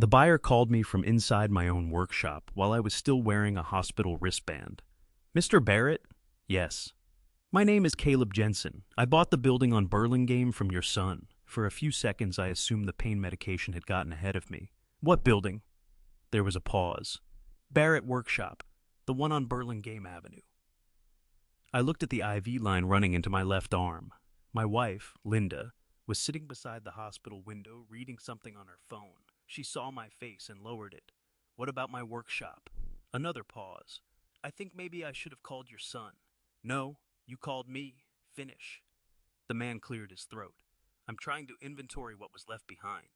The buyer called me from inside my own workshop while I was still wearing a hospital wristband. "Mr. Barrett?" "Yes." "My name is Caleb Jensen. I bought the building on Burlingame from your son." For a few seconds, I assumed the pain medication had gotten ahead of me. "What building?" There was a pause. "Barrett Workshop, the one on Burlingame Avenue." I looked at the IV line running into my left arm. My wife, Linda, was sitting beside the hospital window reading something on her phone. She saw my face and lowered it. "What about my workshop?" Another pause. "I think maybe I should have called your son." "No, you called me. Finish." The man cleared his throat. "I'm trying to inventory what was left behind.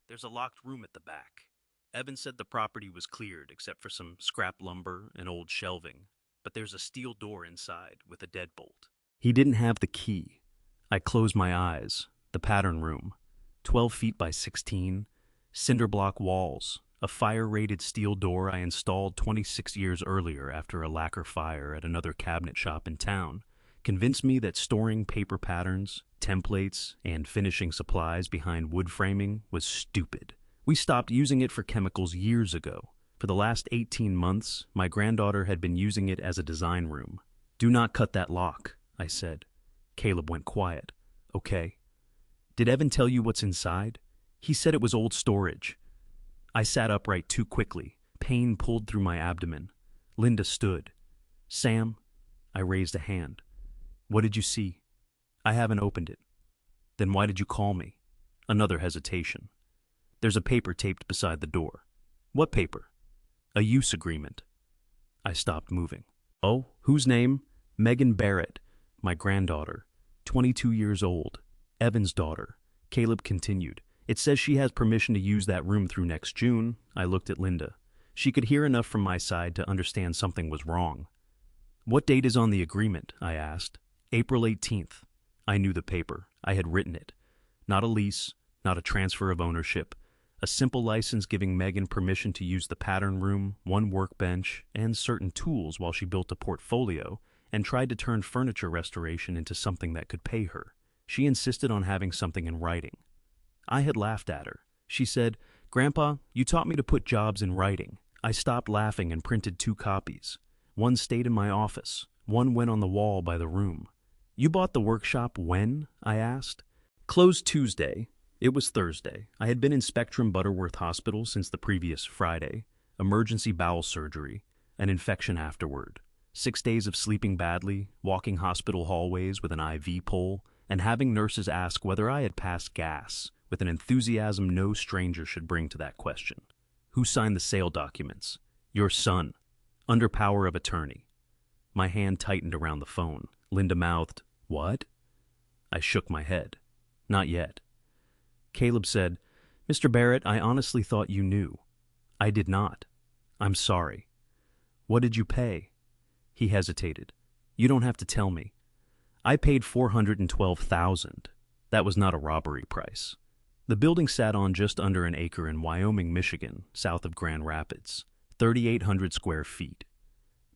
There's a locked room at the back. Evan said the property was cleared except for some scrap lumber and old shelving, but there's a steel door inside with a deadbolt. He didn't have the key." I closed my eyes. The pattern room. 12 feet by 16. Cinder block walls. A fire-rated steel door I installed 26 years earlier after a lacquer fire at another cabinet shop in town convinced me that storing paper patterns, templates, and finishing supplies behind wood framing was stupid. We stopped using it for chemicals years ago. For the last 18 months, my granddaughter had been using it as a design room. "Do not cut that lock," I said. Caleb went quiet. "Okay." "Did Evan tell you what's inside?" "He said it was old storage." I sat upright too quickly. Pain pulled through my abdomen. Linda stood. "Sam?" I raised a hand. "What did you see?" "I haven't opened it." "Then why did you call me?" Another hesitation. "There's a paper taped beside the door." "What paper?" "A use agreement." I stopped moving. "Oh, whose name?" "Megan Barrett, my granddaughter, 22 years old. Evan's daughter." Caleb continued. "It says she has permission to use that room through next June." I looked at Linda. She could hear enough from my side to understand something was wrong. "What date is on the agreement?" I asked. "April 18th. I knew the paper. I had written it. Not a lease, not a transfer of ownership. A simple license giving Megan permission to use the pattern room, one workbench, and certain tools while she built a portfolio and tried to turn furniture restoration into something that could pay her. She insisted on having something in writing. I had laughed at her. She said, "Grandpa, you taught me to put jobs in writing." I stopped laughing and printed 2 copies. One stayed in my office. One went on the wall by the room. "You bought the workshop when?" I asked. "Closed Tuesday." It was Thursday. I had been in Spectrum Butterworth Hospital since the previous Friday. Emergency bowel surgery. An infection afterward. 6 days of sleeping badly, walking hospital hallways with an IV pole, and having nurses ask whether I had passed gas, with an enthusiasm no stranger should bring to that question. "Who signed the sale documents?" "Your son. Under power of attorney." My hand tightened around the phone. Linda mouthed, "What?" I shook my head. "Not yet." Caleb said, "Mr. Barrett, I honestly thought you knew." "I did not. I'm sorry." "What did you pay?" He hesitated. "You don't have to tell me." "I paid $412,000. That was not a robbery price." The building sat on just under an acre in Wyoming, Michigan, south of Grand Rapids, 3,800 square feet.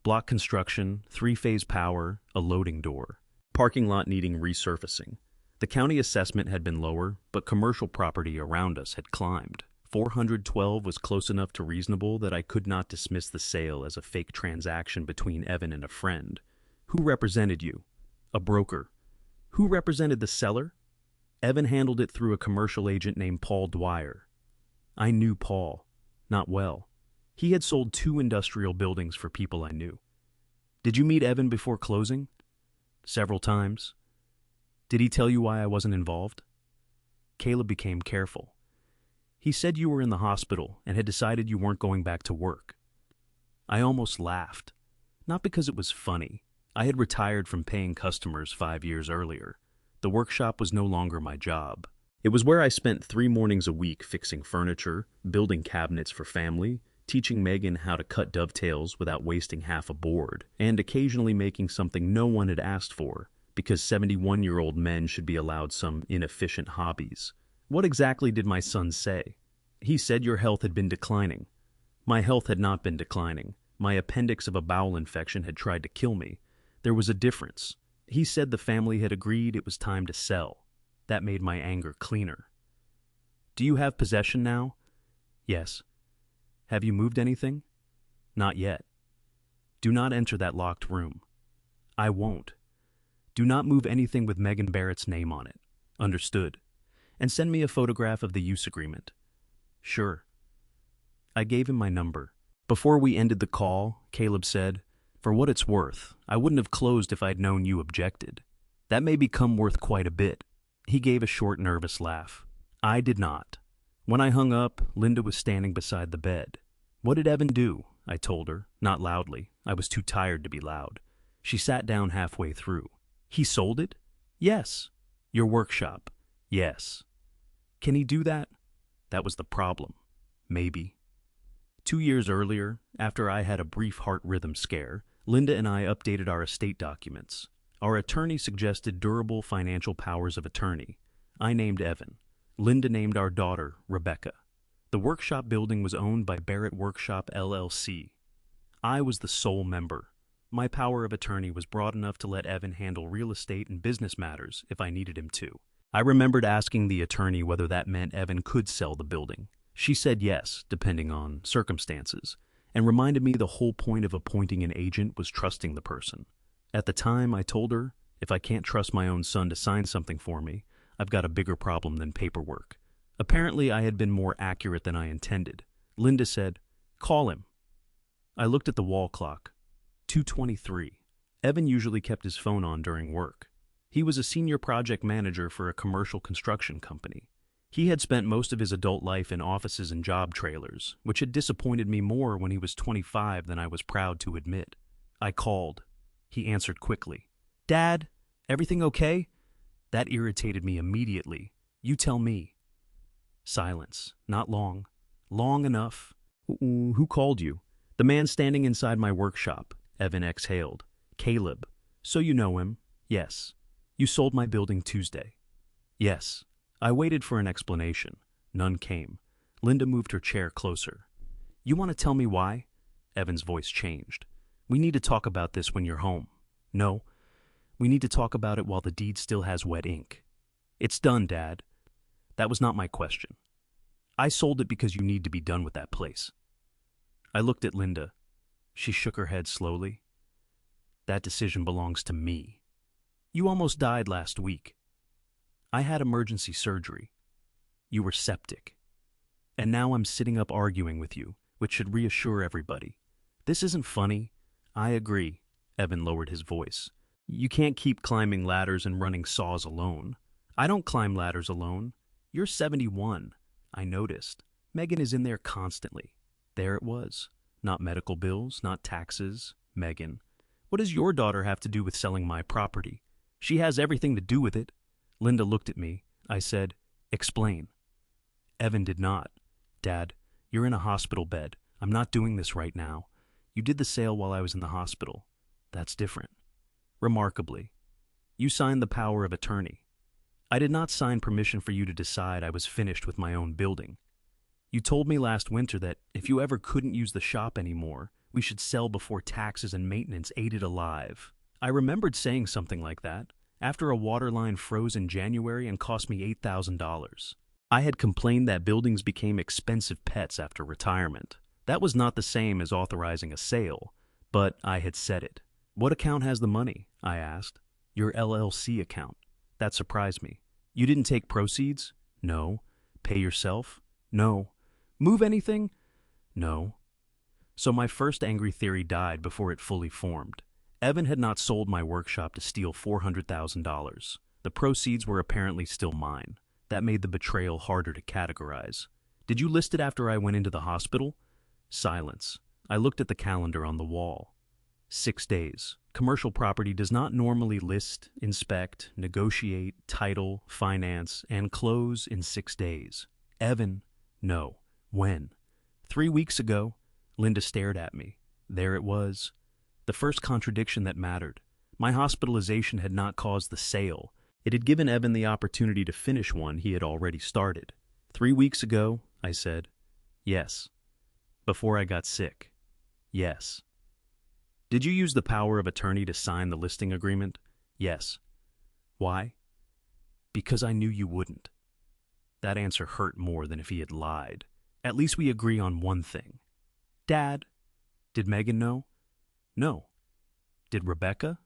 Block construction, 3-phase power, a loading door. Parking lot needing resurfacing. The county assessment had been lower, but commercial property around us had climbed. 412 was close enough to reasonable that I could not dismiss the sale as a fake transaction between Evan and a friend. "Who represented you?" "A broker." "Who represented the seller?" "Evan handled it through a commercial agent named Paul Dwyer." I knew Paul. Not well. He had sold 2 industrial buildings for people I knew. "Did you meet Evan before closing?" "Several times." "Did he tell you why I wasn't involved?" Caleb became careful. "He said you were in the hospital and had decided you weren't going back to work." I almost laughed. Not because it was funny. I had retired from paying customers 5 years earlier. The workshop was no longer my job. It was where I spent 3 mornings a week fixing furniture, building cabinets for family, teaching Megan how to cut dovetails without wasting half a board, and occasionally making something no one had asked for, because 71-year-old men should be allowed some inefficient hobbies. What exactly did my son say? He said your health had been declining. My health had not been declining. My appendix of a bowel infection had tried to kill me. There was a difference. He said the family had agreed it was time to sell. That made my anger cleaner. "Do you have possession now?" Yes. Have you moved anything? Not yet. Do not enter that locked room. I won't. Do not move anything with Megan Barrett's name on it. Understood. And send me a photograph of the use agreement. Sure. I gave him my number. Before we ended the call, Caleb said, "For what it's worth, I wouldn't have closed if I'd known you objected. That may become worth quite a bit." He gave a short, nervous laugh. I did not. When I hung up, Linda was standing beside the bed. "What did Evan do?" I told her, not loudly. I was too tired to be loud. She sat down halfway through. "He sold it?" "Yes." "Your workshop?" "Yes." "Can he do that?" That was the problem. Maybe. 2 years earlier, after I had a brief heart rhythm scare, Linda and I updated our estate documents. Our attorney suggested durable financial powers of attorney. I named Evan. Linda named our daughter, Rebecca. The workshop building was owned by Barrett Workshop LLC. I was the sole member. My power of attorney was broad enough to let Evan handle real estate and business matters if I needed him to. I remembered asking the attorney whether that meant Evan could sell the building. She said yes, depending on circumstances, and reminded me the whole point of appointing an agent was trusting the person. At the time, I told her, if I can't trust my own son to sign something for me, I've got a bigger problem than paperwork. Apparently, I had been more accurate than I intended. Linda said, "Call him." I looked at the wall clock. 2:23. Evan usually kept his phone on during work. He was a senior project manager for a commercial construction company. He had spent most of his adult life in offices and job trailers, which had disappointed me more when he was 25 than I was proud to admit. I called. He answered quickly. "Dad, everything okay?" That irritated me immediately. "You tell me." Silence. Not long. Long enough. "Who called you?" "The man standing inside my workshop." Evan exhaled. "Caleb. So you know him?" "Yes." "You sold my building Tuesday?" "Yes." I waited for an explanation. None came. Linda moved her chair closer. "You want to tell me why?" Evan's voice changed. "We need to talk about this when you're home." "No. We need to talk about it while the deed still has wet ink." "It's done, Dad." "That was not my question. I sold it because you need to be done with that place." I looked at Linda. She shook her head slowly. "That decision belongs to me. You almost died last week." "I had emergency surgery." "You were septic. And now I'm sitting up arguing with you, which should reassure everybody. This isn't funny." "I agree." Evan lowered his voice. "You can't keep climbing ladders and running saws alone." "I don't climb ladders alone. You're 71. I noticed. Megan is in there constantly." There it was. Not medical bills, not taxes. Megan. "What does your daughter have to do with selling my property?" "She has everything to do with it." Linda looked at me. I said, "Explain." Evan did not. "Dad, you're in a hospital bed. I'm not doing this right now. You did the sale while I was in the hospital. That's different." "Remarkably. You signed the power of attorney." "I did not sign permission for you to decide I was finished with my own building. You told me last winter that if you ever couldn't use the shop anymore, we should sell before taxes and maintenance ate it alive." I remembered saying something like that, after a water line froze in January and cost me $8,000. I had complained that buildings became expensive pets after retirement. That was not the same as authorizing a sale, but I had said it. "What account has the money?" I asked. "Your LLC account." That surprised me. "You didn't take proceeds?" "No." "Pay yourself?" "No." "Move anything?" "No." So my first angry theory died before it fully formed. Evan had not sold my workshop to steal $400,000. The proceeds were apparently still mine. That made the betrayal harder to categorize. "Did you list it after I went into the hospital?" Silence. I looked at the calendar on the wall. 6 days. Commercial property does not normally list, inspect, negotiate, title, finance, and close in 6 days. Evan, no. When? 3 weeks ago. Linda stared at me. There it was. The first contradiction that mattered. My hospitalization had not caused the sale. It had given Evan the opportunity to finish one he had already started. 3 weeks ago, I said. Yes. Before I got sick. Yes. Did you use the power of attorney to sign the listing agreement? Yes. Why? Because I knew you wouldn't. That answer hurt more than if he had lied. At least we agree on one thing. Dad, did Megan know? No. Did Rebecca?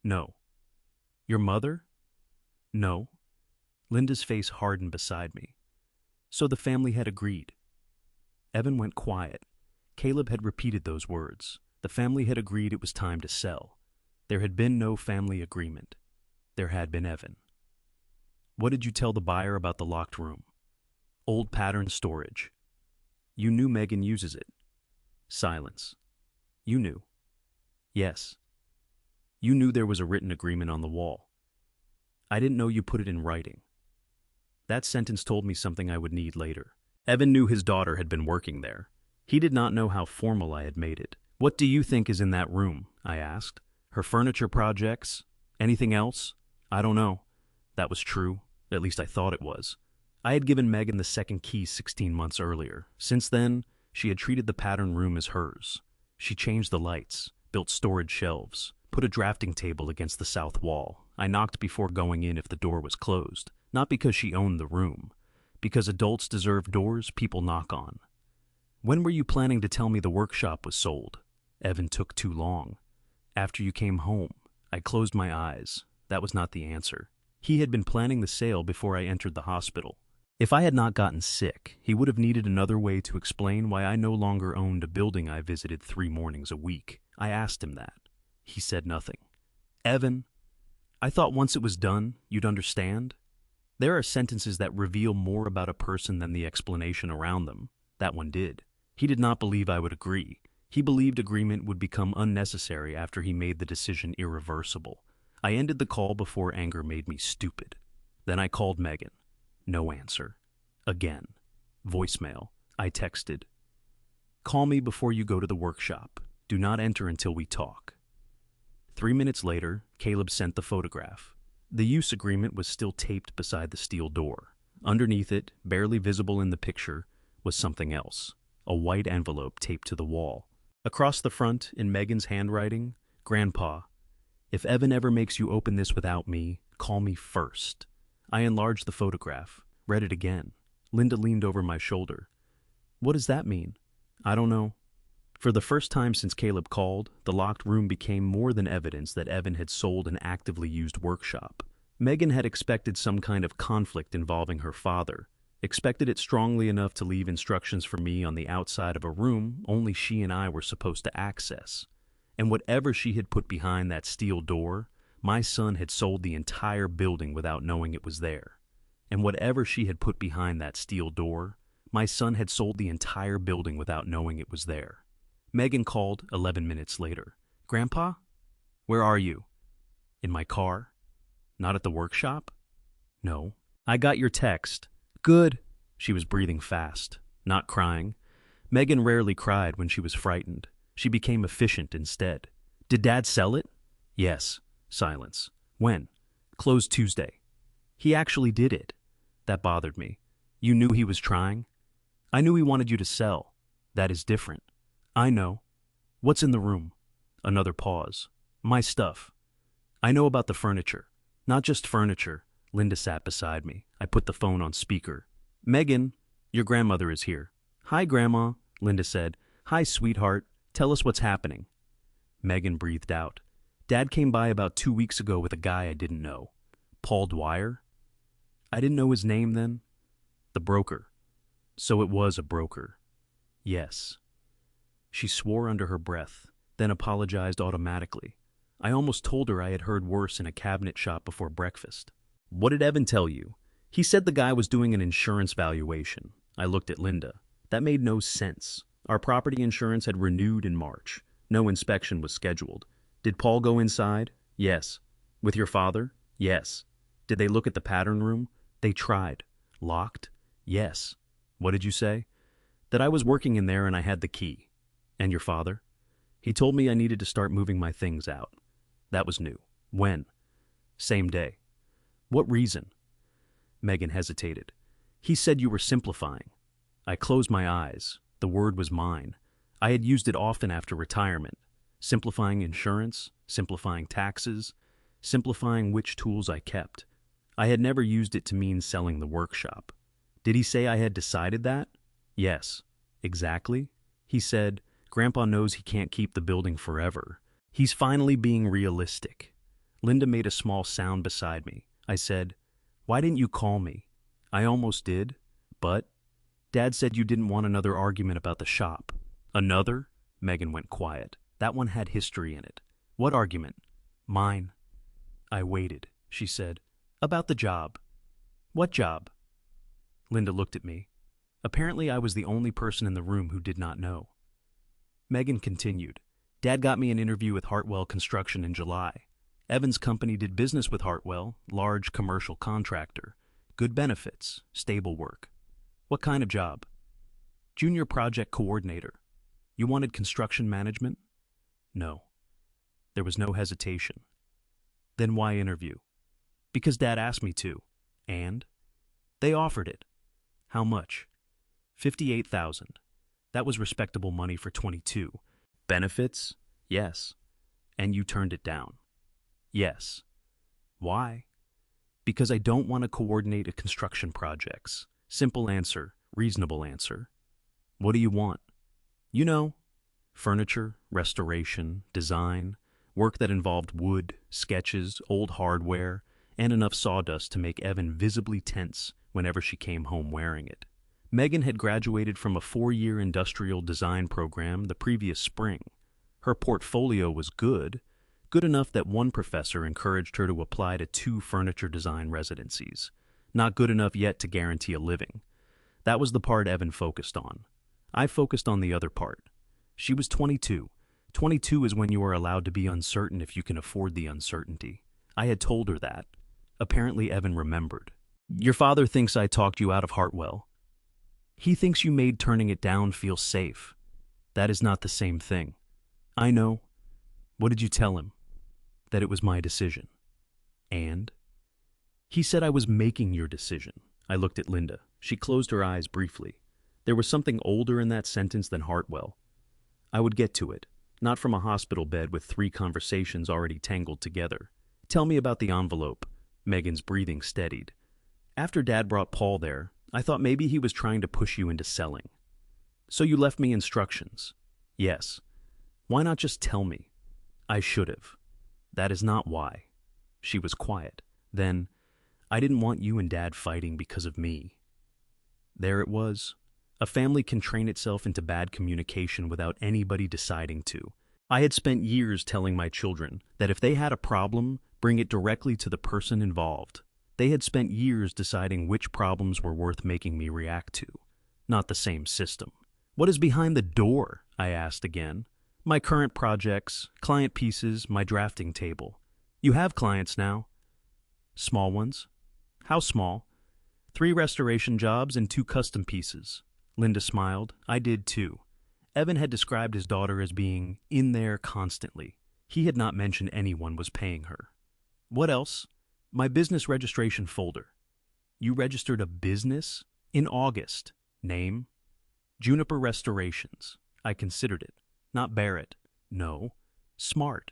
No. Your mother? No. Linda's face hardened beside me. So the family had agreed. Evan went quiet. Caleb had repeated those words. The family had agreed it was time to sell. There had been no family agreement. There had been Evan. What did you tell the buyer about the locked room? Old pattern storage. You knew Megan uses it. Silence. You knew. Yes. You knew there was a written agreement on the wall. I didn't know you put it in writing. That sentence told me something I would need later. Evan knew his daughter had been working there. He did not know how formal I had made it. What do you think is in that room? I asked. Her furniture projects? Anything else? I don't know. That was true. At least I thought it was. I had given Megan the second key 16 months earlier. Since then, she had treated the pattern room as hers. She changed the lights, built storage shelves, put a drafting table against the south wall. I knocked before going in if the door was closed, not because she owned the room, because adults deserve doors people knock on. When were you planning to tell me the workshop was sold? Evan took too long. After you came home. I closed my eyes. That was not the answer. He had been planning the sale before I entered the hospital. If I had not gotten sick, he would have needed another way to explain why I no longer owned a building I visited 3 mornings a week. I asked him that. He said nothing. Evan, I thought once it was done, you'd understand. There are sentences that reveal more about a person than the explanation around them. That one did. He did not believe I would agree. He believed agreement would become unnecessary after he made the decision irreversible. I ended the call before anger made me stupid. Then I called Megan. No answer. Again. Voicemail. I texted. Call me before you go to the workshop. Do not enter until we talk. 3 minutes later, Caleb sent the photograph. The use agreement was still taped beside the steel door. Underneath it, barely visible in the picture, was something else. A white envelope taped to the wall. Across the front, in Megan's handwriting, Grandpa, if Evan ever makes you open this without me, call me first. I enlarged the photograph, read it again. Linda leaned over my shoulder. What does that mean? I don't know. For the first time since Caleb called, the locked room became more than evidence that Evan had sold an actively used workshop. Megan had expected some kind of conflict involving her father, expected it strongly enough to leave instructions for me on the outside of a room only she and I were supposed to access. And whatever she had put behind that steel door, my son had sold the entire building without knowing it was there. And whatever she had put behind that steel door, my son had sold the entire building without knowing it was there. Megan called 11 minutes later. Grandpa? Where are you? In my car? Not at the workshop? No. I got your text. Good. She was breathing fast, not crying. Megan rarely cried when she was frightened. She became efficient instead. Did Dad sell it? Yes. Silence. When? Closed Tuesday. He actually did it. That bothered me. You knew he was trying? I knew he wanted you to sell. That is different. I know. What's in the room? Another pause. My stuff. I know about the furniture. Not just furniture. Linda sat beside me. I put the phone on speaker. Megan, your grandmother is here. Hi, Grandma, Linda said. Hi, sweetheart. Tell us what's happening. Megan breathed out. Dad came by about 2 weeks ago with a guy I didn't know. Paul Dwyer? I didn't know his name then. The broker. So it was a broker. Yes. She swore under her breath, then apologized automatically. I almost told her I had heard worse in a cabinet shop before breakfast. What did Evan tell you? He said the guy was doing an insurance valuation. I looked at Linda. That made no sense. Our property insurance had renewed in March. No inspection was scheduled. Did Paul go inside? Yes. With your father? Yes. Did they look at the pattern room? They tried. Locked? Yes. What did you say? That I was working in there and I had the key. And your father? He told me I needed to start moving my things out. That was new. When? Same day. What reason? Megan hesitated. He said you were simplifying. I closed my eyes. The word was mine. I had used it often after retirement. Simplifying insurance, simplifying taxes, simplifying which tools I kept. I had never used it to mean selling the workshop. Did he say I had decided that? Yes. Exactly? He said, Grandpa knows he can't keep the building forever. He's finally being realistic. Linda made a small sound beside me. I said, Why didn't you call me? I almost did, but Dad said you didn't want another argument about the shop. Another? Megan went quiet. That one had history in it. What argument? Mine. I waited. She said, About the job. What job? Linda looked at me. Apparently I was the only person in the room who did not know. Megan continued. Dad got me an interview with Hartwell Construction in July. Evan's company did business with Hartwell, large commercial contractor. Good benefits, stable work. What kind of job? Junior project coordinator. You wanted construction management? No. There was no hesitation. Then why interview? Because Dad asked me to. And? They offered it. How much? $58,000. That was respectable money for 22. Benefits? Yes. And you turned it down? Yes. Why? Because I don't want to coordinate construction projects. Simple answer, reasonable answer. What do you want? You know, furniture, restoration, design, work that involved wood, sketches, old hardware, and enough sawdust to make Evan visibly tense whenever she came home wearing it. Megan had graduated from a 4-year industrial design program the previous spring. Her portfolio was good enough that one professor encouraged her to apply to 2 furniture design residencies. Not good enough yet to guarantee a living. That was the part Evan focused on. I focused on the other part. She was 22. 22 is when you are allowed to be uncertain if you can afford the uncertainty. I had told her that. Apparently Evan remembered. Your father thinks I talked you out of Hartwell. He thinks you made turning it down feel safe. That is not the same thing. I know. What did you tell him? That it was my decision. And? He said I was making your decision. I looked at Linda. She closed her eyes briefly. There was something older in that sentence than Hartwell. I would get to it, not from a hospital bed with 3 conversations already tangled together. Tell me about the envelope. Megan's breathing steadied. After Dad brought Paul there, I thought maybe he was trying to push you into selling. So you left me instructions. Yes. Why not just tell me? I should have. That is not why. She was quiet. Then, I didn't want you and Dad fighting because of me. There it was. A family can train itself into bad communication without anybody deciding to. I had spent years telling my children that if they had a problem, bring it directly to the person involved. They had spent years deciding which problems were worth making me react to. Not the same system. What is behind the door? I asked again. My current projects, client pieces, my drafting table. You have clients now. Small ones? How small? 3 restoration jobs and 2 custom pieces. Linda smiled. I did too. Evan had described his daughter as being in there constantly. He had not mentioned anyone was paying her. What else? My business registration folder. You registered a business? In August. Name? Juniper Restorations. I considered it. Not Barrett. No. Smart.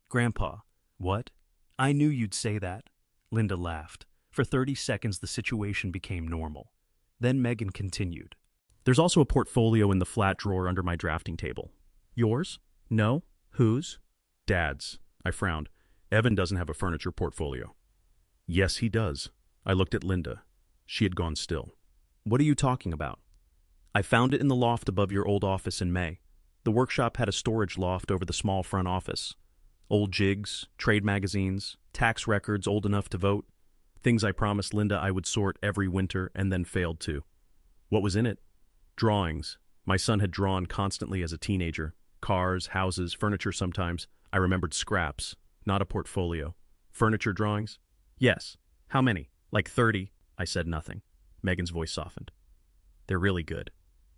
Grandpa. What? I knew you'd say that. Linda laughed. For 30 seconds the situation became normal. Then Megan continued. There's also a portfolio in the flat drawer under my drafting table. Yours? No. Whose? Dad's. I frowned. Evan doesn't have a furniture portfolio. Yes, he does. I looked at Linda. She had gone still. What are you talking about? I found it in the loft above your old office in May. The workshop had a storage loft over the small front office. Old jigs, trade magazines, tax records old enough to vote. Things I promised Linda I would sort every winter and then failed to. What was in it? Drawings. My son had drawn constantly as a teenager. Cars, houses, furniture sometimes. I remembered scraps, not a portfolio. Furniture drawings? Yes. How many? Like 30. I said nothing. Megan's voice softened. They're really good.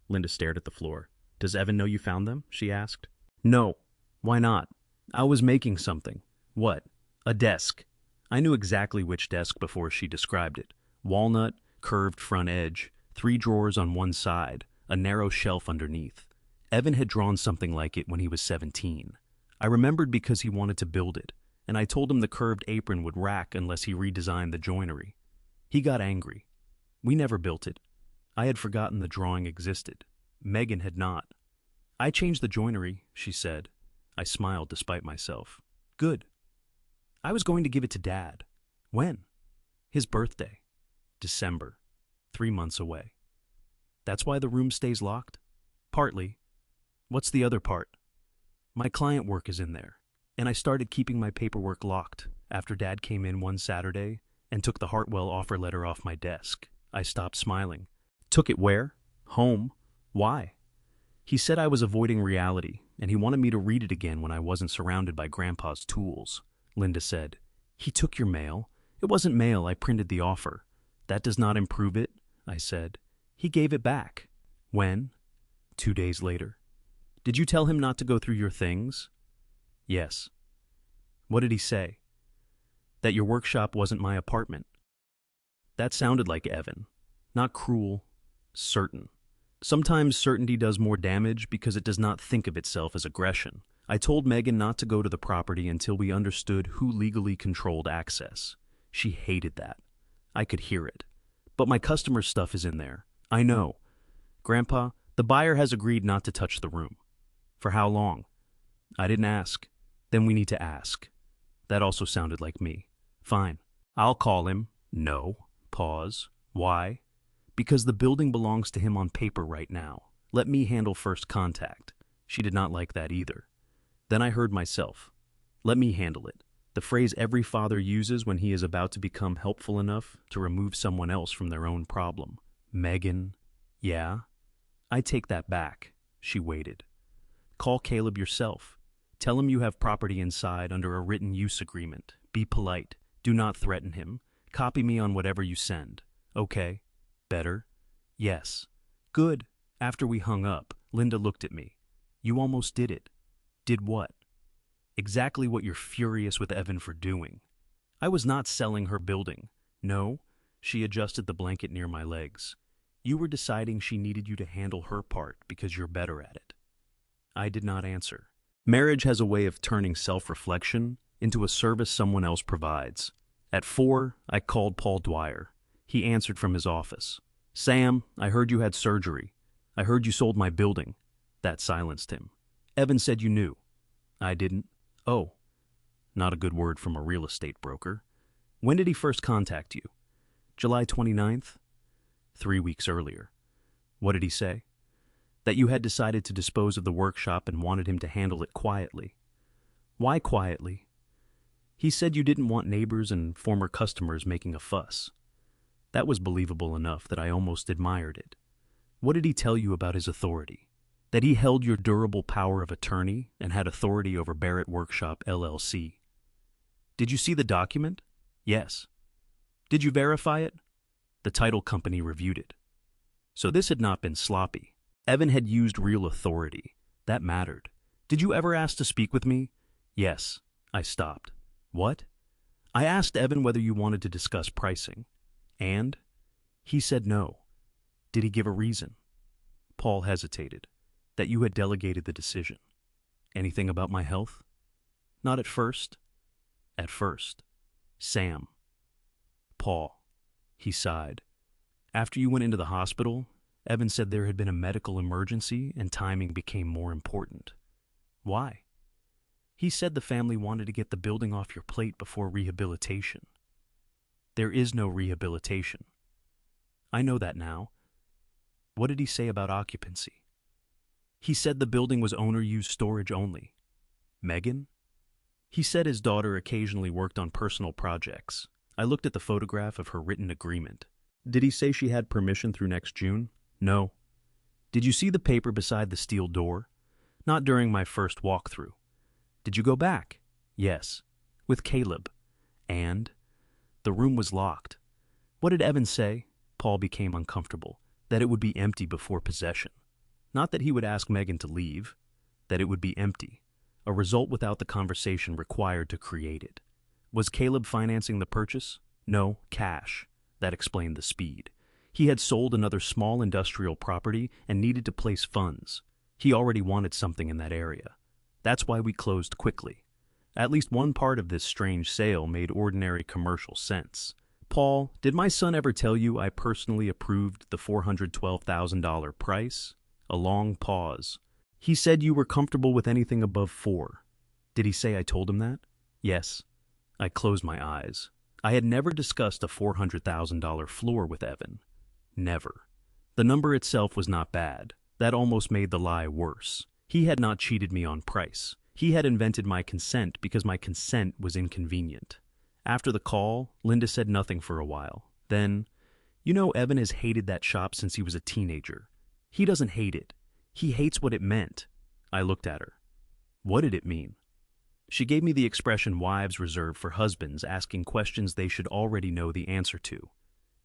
Linda stared at the floor. Does Evan know you found them? She asked. No. Why not? I was making something. What? A desk. I knew exactly which desk before she described it. Walnut, curved front edge, 3 drawers on one side, a narrow shelf underneath. Evan had drawn something like it when he was 17. I remembered because he wanted to build it, and I told him the curved apron would rack unless he redesigned the joinery. He got angry. We never built it. I had forgotten the drawing existed. Megan had not. I changed the joinery, she said. I smiled despite myself. Good. I was going to give it to Dad. When? His birthday. December. 3 months away. That's why the room stays locked? Partly. What's the other part? My client work is in there, and I started keeping my paperwork locked after Dad came in one Saturday and took the Hartwell offer letter off my desk. I stopped smiling. Took it where? Home. Why? He said I was avoiding reality, and he wanted me to read it again when I wasn't surrounded by Grandpa's tools. Linda said, He took your mail. It wasn't mail, I printed the offer. That does not improve it, I said. He gave it back. When? 2 days later. Did you tell him not to go through your things? Yes. What did he say? That your workshop wasn't my apartment. That sounded like Evan. Not cruel, certain. Sometimes certainty does more damage because it does not think of itself as aggression. I told Megan not to go to the property until we understood who legally controlled access. She hated that. I could hear it. But my customer's stuff is in there. I know. Grandpa, the buyer has agreed not to touch the room. For how long? I didn't ask. Then we need to ask. That also sounded like me. Fine. I'll call him. No. Pause. Why? Because the building belongs to him on paper right now. Let me handle first contact. She did not like that either. Then I heard myself. Let me handle it. The phrase every father uses when he is about to become helpful enough to remove someone else from their own problem. Megan. Yeah? I take that back. She waited. Call Caleb yourself. Tell him you have property inside under a written use agreement. Be polite. Do not threaten him. Copy me on whatever you send. Okay? Better? Yes. Good. After we hung up, Linda looked at me. You almost did it. Did what? Exactly what you're furious with Evan for doing. I was not selling her building. No. She adjusted the blanket near my legs. You were deciding she needed you to handle her part because you're better at it. I did not answer. Marriage has a way of turning self-reflection into a service someone else provides. At 4, I called Paul Dwyer. He answered from his office. Sam, I heard you had surgery. I heard you sold my building. That silenced him. Evan said you knew. I didn't. Oh. Not a good word from a real estate broker. When did he first contact you? July 29th? 3 weeks earlier. What did he say? That you had decided to dispose of the workshop and wanted him to handle it quietly. Why quietly? He said you didn't want neighbors and former customers making a fuss. That was believable enough that I almost admired it. What did he tell you about his authority? That he held your durable power of attorney and had authority over Barrett Workshop, LLC. Did you see the document? Yes. Did you verify it? The title company reviewed it. So this had not been sloppy. Evan had used real authority. That mattered. Did you ever ask to speak with me? Yes. I stopped. What? I asked Evan whether you wanted to discuss pricing. And? He said no. Did he give a reason? Paul hesitated. That you had delegated the decision. Anything about my health? Not at first. At first. Sam. Paul. He sighed. After you went into the hospital, Evan said there had been a medical emergency and timing became more important. Why? He said the family wanted to get the building off your plate before rehabilitation. There is no rehabilitation. I know that now. What did he say about occupancy? He said the building was owner-used storage only. Megan? He said his daughter occasionally worked on personal projects. I looked at the photograph of her written agreement. Did he say she had permission through next June? No. Did you see the paper beside the steel door? Not during my first walkthrough. Did you go back? Yes. With Caleb. And? The room was locked. What did Evan say? Paul became uncomfortable. That it would be empty before possession. Not that he would ask Megan to leave. That it would be empty. A result without the conversation required to create it. Was Caleb financing the purchase? No, cash. That explained the speed. He had sold another small industrial property and needed to place funds. He already wanted something in that area. That's why we closed quickly. At least one part of this strange sale made ordinary commercial sense. Paul, did my son ever tell you I personally approved the $412,000 price? A long pause. He said you were comfortable with anything above 4. Did he say I told him that? Yes. I closed my eyes. I had never discussed a $400,000 floor with Evan. Never. The number itself was not bad. That almost made the lie worse. He had not cheated me on price. He had invented my consent because my consent was inconvenient. After the call, Linda said nothing for a while. Then, you know, Evan has hated that shop since he was a teenager. He doesn't hate it. He hates what it meant. I looked at her. What did it mean? She gave me the expression wives reserve for husbands asking questions they should already know the answer to.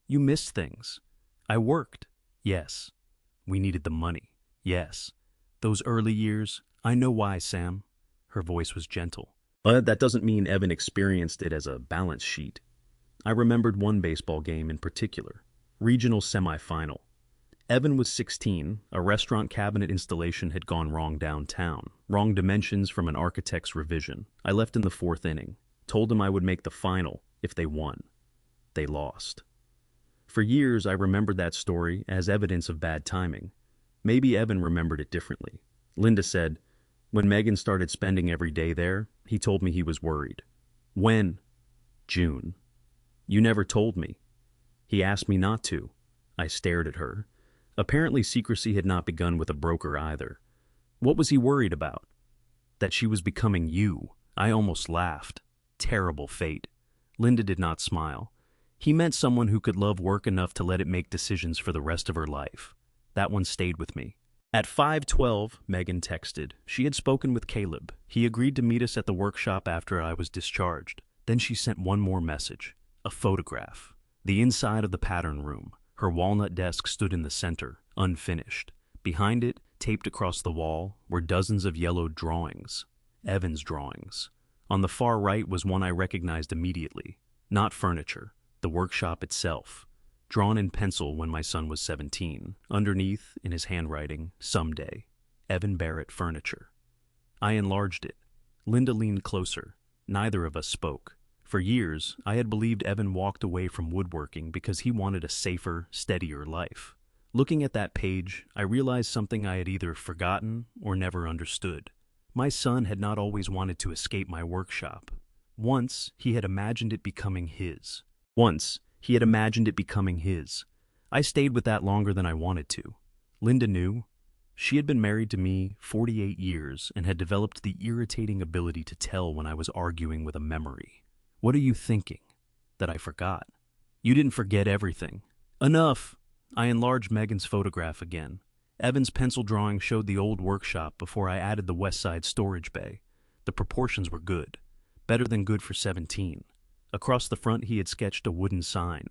You missed things. I worked. Yes. We needed the money. Yes. Those early years, I know why, Sam. Her voice was gentle. But that doesn't mean Evan experienced it as a balance sheet. I remembered one baseball game in particular, regional semifinal. Evan was 16, a restaurant cabinet installation had gone wrong downtown, wrong dimensions from an architect's revision. I left in the 4th inning, told him I would make the final if they won. They lost. For years, I remembered that story as evidence of bad timing. Maybe Evan remembered it differently. Linda said, when Megan started spending every day there, he told me he was worried. When? June. You never told me. He asked me not to. I stared at her. Apparently secrecy had not begun with a broker either. What was he worried about? That she was becoming you. I almost laughed. Terrible fate. Linda did not smile. He meant someone who could love work enough to let it make decisions for the rest of her life. That one stayed with me. At 5:12, Megan texted. She had spoken with Caleb. He agreed to meet us at the workshop after I was discharged. Then she sent one more message. A photograph. The inside of the pattern room. Her walnut desk stood in the center, unfinished. Behind it, taped across the wall, were dozens of yellowed drawings. Evan's drawings. On the far right was one I recognized immediately. Not furniture, the workshop itself. Drawn in pencil when my son was 17. Underneath, in his handwriting, someday. Evan Barrett Furniture. I enlarged it. Linda leaned closer. Neither of us spoke. For years, I had believed Evan walked away from woodworking because he wanted a safer, steadier life. Looking at that page, I realized something I had either forgotten or never understood. My son had not always wanted to escape my workshop. Once, he had imagined it becoming his. I stayed with that longer than I wanted to. Linda knew. She had been married to me 48 years and had developed the irritating ability to tell when I was arguing with a memory. What are you thinking? That I forgot? You didn't forget everything. Enough! I enlarged Megan's photograph again. Evan's pencil drawing showed the old workshop before I added the west side storage bay. The proportions were good. Better than good for 17. Across the front he had sketched a wooden sign.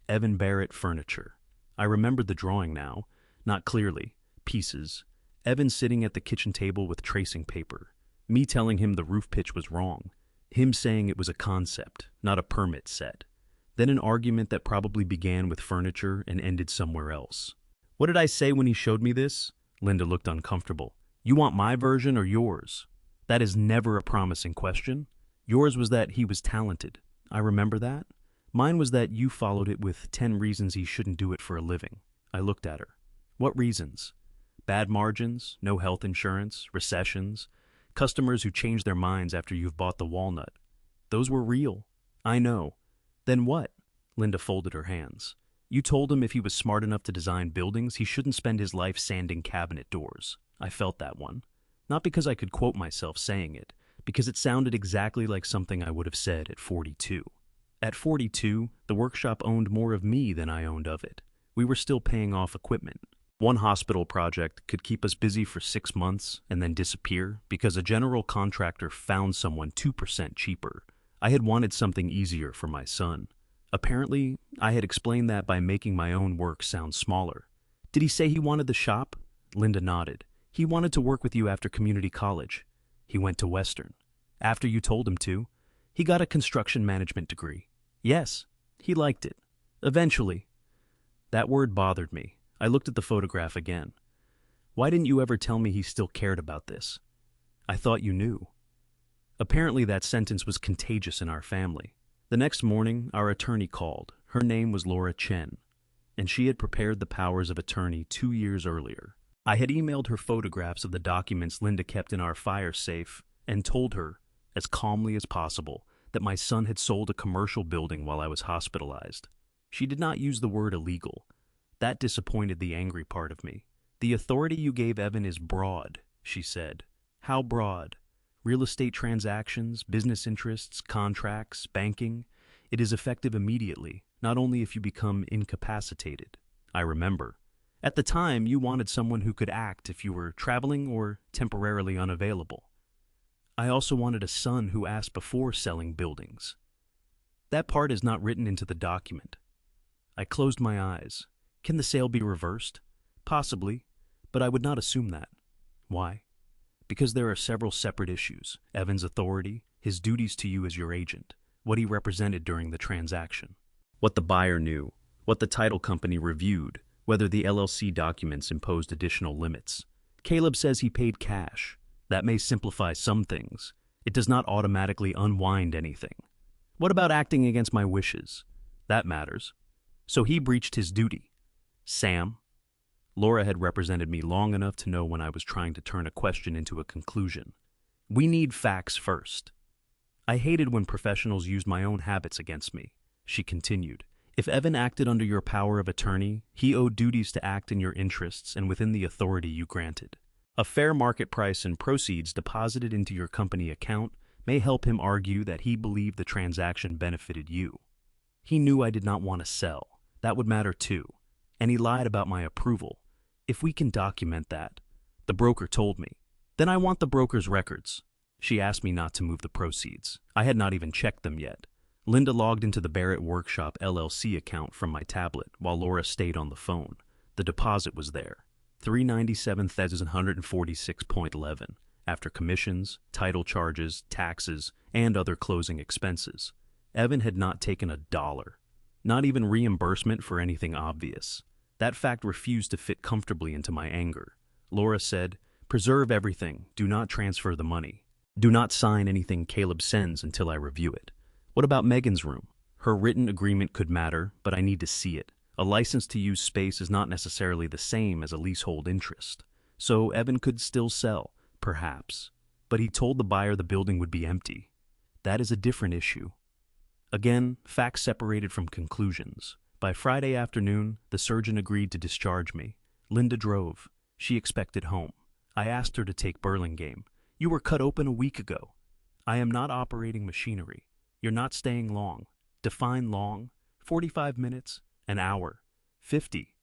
Evan Barrett Furniture. I remembered the drawing now. Not clearly. Pieces. Evan sitting at the kitchen table with tracing paper. Me telling him the roof pitch was wrong. Him saying it was a concept, not a permit set. Then an argument that probably began with furniture and ended somewhere else. What did I say when he showed me this? Linda looked uncomfortable. You want my version or yours? That is never a promising question. Yours was that he was talented. I remember that. Mine was that you followed it with 10 reasons he shouldn't do it for a living. I looked at her. What reasons? Bad margins, no health insurance, recessions, customers who change their minds after you've bought the walnut. Those were real. I know. Then what? Linda folded her hands. You told him if he was smart enough to design buildings, he shouldn't spend his life sanding cabinet doors. I felt that one. Not because I could quote myself saying it, because it sounded exactly like something I would have said at 42. At 42, the workshop owned more of me than I owned of it. We were still paying off equipment. One hospital project could keep us busy for 6 months and then disappear because a general contractor found someone 2% cheaper. I had wanted something easier for my son. Apparently, I had explained that by making my own work sound smaller. Did he say he wanted the shop? Linda nodded. He wanted to work with you after community college. He went to Western. After you told him to. He got a construction management degree. Yes, he liked it. Eventually. That word bothered me. I looked at the photograph again. Why didn't you ever tell me he still cared about this? I thought you knew. Apparently that sentence was contagious in our family. The next morning, our attorney called. Her name was Laura Chen, and she had prepared the powers of attorney 2 years earlier. I had emailed her photographs of the documents Linda kept in our fire safe and told her, as calmly as possible, that my son had sold a commercial building while I was hospitalized. She did not use the word illegal. That disappointed the angry part of me. "The authority you gave Evan is broad," she said. "How broad? Real estate transactions, business interests, contracts, banking. It is effective immediately, not only if you become incapacitated." I remember. At the time, you wanted someone who could act if you were traveling or temporarily unavailable. I also wanted a son who asked before selling buildings. That part is not written into the document. I closed my eyes. Can the sale be reversed? Possibly, but I would not assume that. Why? Because there are several separate issues: Evan's authority, his duties to you as your agent, what he represented during the transaction, what the buyer knew, what the title company reviewed, whether the LLC documents imposed additional limits. Caleb says he paid cash. That may simplify some things. It does not automatically unwind anything. What about acting against my wishes? That matters. So he breached his duty. Sam? Laura had represented me long enough to know when I was trying to turn a question into a conclusion. We need facts first. I hated when professionals used my own habits against me. She continued. If Evan acted under your power of attorney, he owed duties to act in your interests and within the authority you granted. A fair market price and proceeds deposited into your company account may help him argue that he believed the transaction benefited you. He knew I did not want to sell. That would matter too. And he lied about my approval. If we can document that, the broker told me. Then I want the broker's records. She asked me not to move the proceeds. I had not even checked them yet. Linda logged into the Barrett Workshop LLC account from my tablet while Laura stayed on the phone. The deposit was there. $397,146.11 after commissions, title charges, taxes, and other closing expenses. Evan had not taken $1, not even reimbursement for anything obvious. That fact refused to fit comfortably into my anger. Laura said, "Preserve everything, do not transfer the money. Do not sign anything Caleb sends until I review it." What about Megan's room? Her written agreement could matter, but I need to see it. A license to use space is not necessarily the same as a leasehold interest. So Evan could still sell, perhaps. But he told the buyer the building would be empty. That is a different issue. Again, facts separated from conclusions. By Friday afternoon, the surgeon agreed to discharge me. Linda drove. She expected home. I asked her to take Burlingame. "You were cut open a week ago." "I am not operating machinery." "You're not staying long." Define long. 45 minutes. An hour. 50.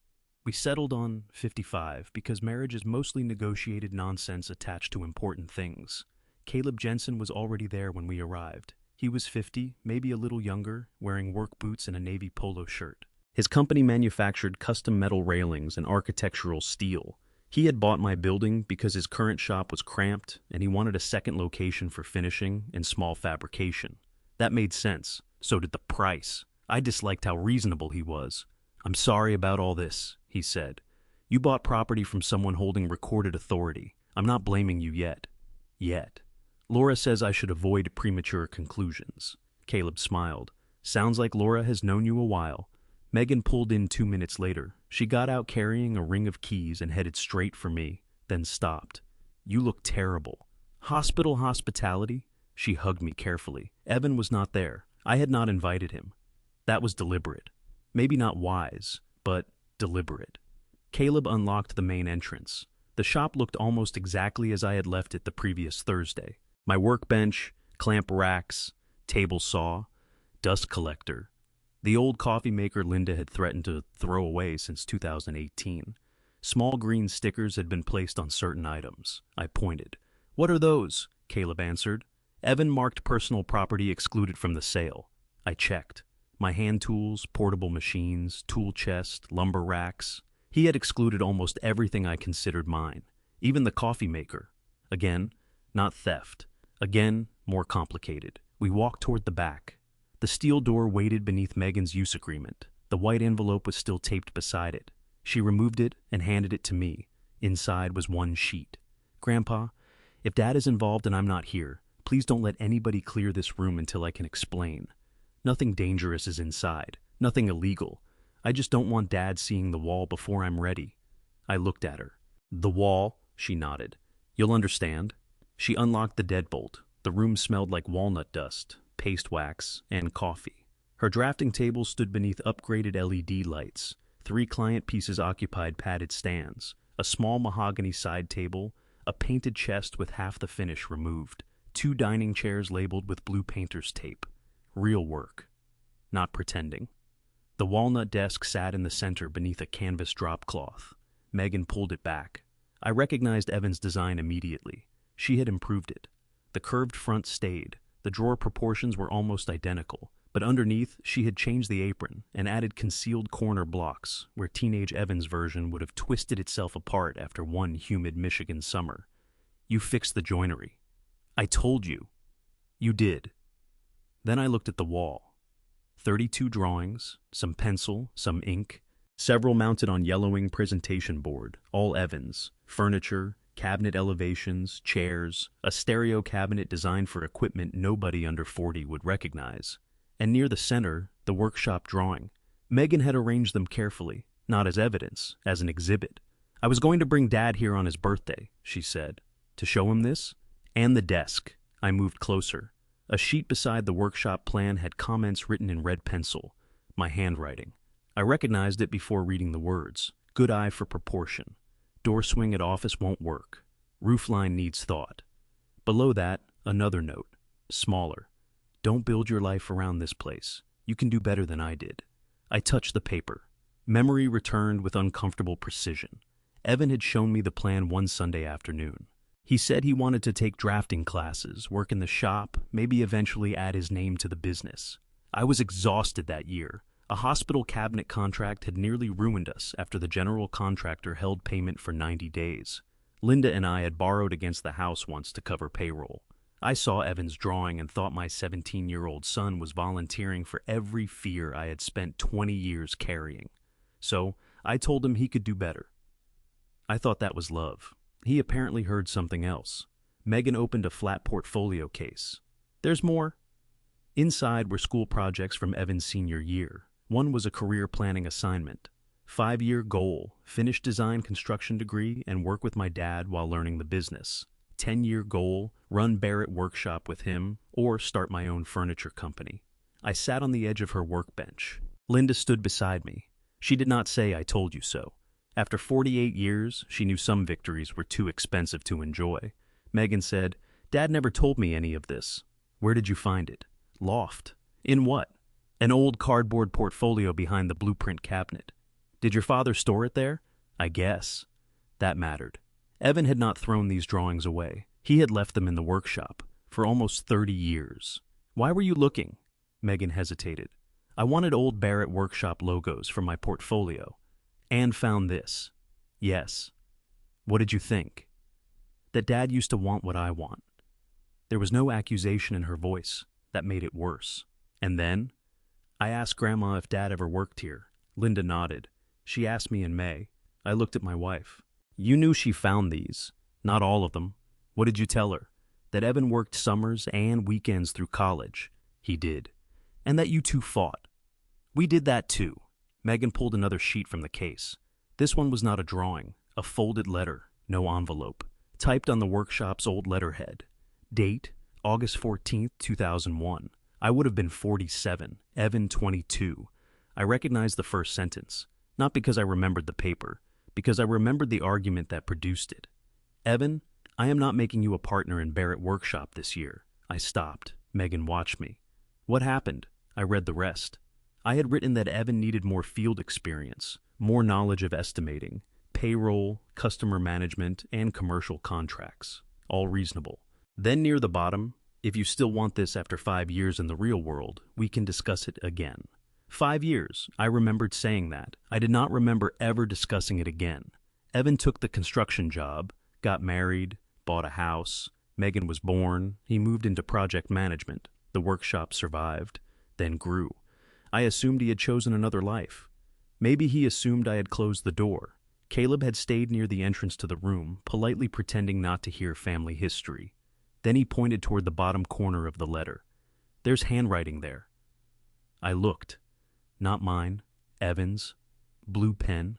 We settled on 55 because marriage is mostly negotiated nonsense attached to important things. Caleb Jensen was already there when we arrived. He was 50, maybe a little younger, wearing work boots and a navy polo shirt. His company manufactured custom metal railings and architectural steel. He had bought my building because his current shop was cramped and he wanted a second location for finishing and small fabrication. That made sense. So did the price. I disliked how reasonable he was. "I'm sorry about all this," he said. "You bought property from someone holding recorded authority. I'm not blaming you yet." Yet. Laura says I should avoid premature conclusions. Caleb smiled. "Sounds like Laura has known you a while." Megan pulled in 2 minutes later. She got out carrying a ring of keys and headed straight for me, then stopped. "You look terrible." "Hospital hospitality?" She hugged me carefully. Evan was not there. I had not invited him. That was deliberate. Maybe not wise, but deliberate. Caleb unlocked the main entrance. The shop looked almost exactly as I had left it the previous Thursday. My workbench, clamp racks, table saw, dust collector. The old coffee maker Linda had threatened to throw away since 2018. Small green stickers had been placed on certain items. I pointed. "What are those?" Caleb answered. "Evan marked personal property excluded from the sale." I checked. My hand tools, portable machines, tool chest, lumber racks. He had excluded almost everything I considered mine, even the coffee maker. Again, not theft. Again, more complicated. We walked toward the back. The steel door waited beneath Megan's use agreement. The white envelope was still taped beside it. She removed it and handed it to me. Inside was one sheet. "Grandpa, if Dad is involved and I'm not here, please don't let anybody clear this room until I can explain. Nothing dangerous is inside. Nothing illegal. I just don't want Dad seeing the wall before I'm ready. I looked at her. The wall? She nodded. You'll understand. She unlocked the deadbolt. The room smelled like walnut dust, paste wax, and coffee. Her drafting table stood beneath upgraded LED lights. 3 client pieces occupied padded stands, a small mahogany side table, a painted chest with half the finish removed, 2 dining chairs labeled with blue painter's tape. Real work. Not pretending. The walnut desk sat in the center beneath a canvas drop cloth. Megan pulled it back. I recognized Evan's design immediately. She had improved it. The curved front stayed. The drawer proportions were almost identical, but underneath she had changed the apron and added concealed corner blocks where teenage Evan's version would have twisted itself apart after one humid Michigan summer. You fixed the joinery. I told you. You did. Then I looked at the wall. 32 drawings, some pencil, some ink, several mounted on yellowing presentation board, all Evans, furniture, cabinet elevations, chairs, a stereo cabinet designed for equipment nobody under 40 would recognize. And near the center, the workshop drawing. Megan had arranged them carefully, not as evidence, as an exhibit. I was going to bring Dad here on his birthday, she said. To show him this? And the desk. I moved closer. A sheet beside the workshop plan had comments written in red pencil, my handwriting. I recognized it before reading the words. Good eye for proportion. Door swing at office won't work. Roofline needs thought. Below that, another note, smaller. Don't build your life around this place. You can do better than I did. I touched the paper. Memory returned with uncomfortable precision. Evan had shown me the plan one Sunday afternoon. He said he wanted to take drafting classes, work in the shop, maybe eventually add his name to the business. I was exhausted that year. A hospital cabinet contract had nearly ruined us after the general contractor held payment for 90 days. Linda and I had borrowed against the house once to cover payroll. I saw Evan's drawing and thought my 17-year-old son was volunteering for every fear I had spent 20 years carrying. So I told him he could do better. I thought that was love. He apparently heard something else. Megan opened a flat portfolio case. There's more. Inside were school projects from Evan's senior year. One was a career planning assignment. 5-year goal, finish design construction degree and work with my dad while learning the business. 10-year goal, run Barrett workshop with him or start my own furniture company. I sat on the edge of her workbench. Linda stood beside me. She did not say I told you so. After 48 years, she knew some victories were too expensive to enjoy. Megan said, Dad never told me any of this. Where did you find it? Loft. In what? An old cardboard portfolio behind the blueprint cabinet. Did your father store it there? I guess. That mattered. Evan had not thrown these drawings away. He had left them in the workshop for almost 30 years. Why were you looking? Megan hesitated. I wanted old Barrett workshop logos for my portfolio. And found this. Yes. What did you think? That Dad used to want what I want. There was no accusation in her voice. That made it worse. And then? I asked Grandma if Dad ever worked here. Linda nodded. She asked me in May. I looked at my wife. You knew she found these. Not all of them. What did you tell her? That Evan worked summers and weekends through college. He did. And that you two fought. We did that too. Megan pulled another sheet from the case. This one was not a drawing, a folded letter, no envelope, typed on the workshop's old letterhead. Date, August 14th, 2001. I would have been 47, Evan 22. I recognized the first sentence, not because I remembered the paper, because I remembered the argument that produced it. Evan, I am not making you a partner in Barrett Workshop this year. I stopped. Megan watched me. What happened? I read the rest. I had written that Evan needed more field experience, more knowledge of estimating, payroll, customer management, and commercial contracts. All reasonable. Then near the bottom, if you still want this after 5 years in the real world, we can discuss it again. 5 years, I remembered saying that. I did not remember ever discussing it again. Evan took the construction job, got married, bought a house. Megan was born. He moved into project management. The workshop survived, then grew. I assumed he had chosen another life. Maybe he assumed I had closed the door. Caleb had stayed near the entrance to the room, politely pretending not to hear family history. Then he pointed toward the bottom corner of the letter. There's handwriting there. I looked. Not mine. Evan's. Blue pen.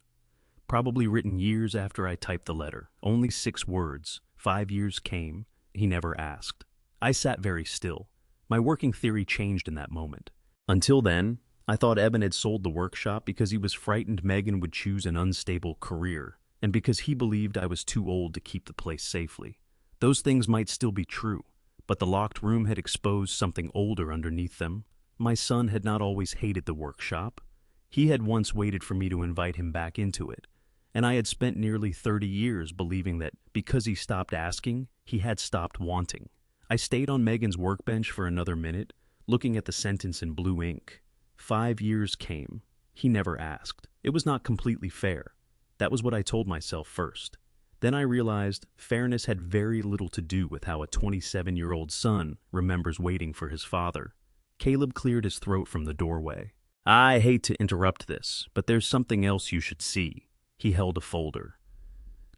Probably written years after I typed the letter. Only 6 words. 5 years came. He never asked. I sat very still. My working theory changed in that moment. Until then, I thought Evan had sold the workshop because he was frightened Megan would choose an unstable career, and because he believed I was too old to keep the place safely. Those things might still be true, but the locked room had exposed something older underneath them. My son had not always hated the workshop. He had once waited for me to invite him back into it, and I had spent nearly 30 years believing that because he stopped asking, he had stopped wanting. I stayed on Megan's workbench for another minute, looking at the sentence in blue ink. 5 years came. He never asked. It was not completely fair. That was what I told myself first. Then I realized fairness had very little to do with how a 27-year-old son remembers waiting for his father. Caleb cleared his throat from the doorway. I hate to interrupt this, but there's something else you should see. He held a folder.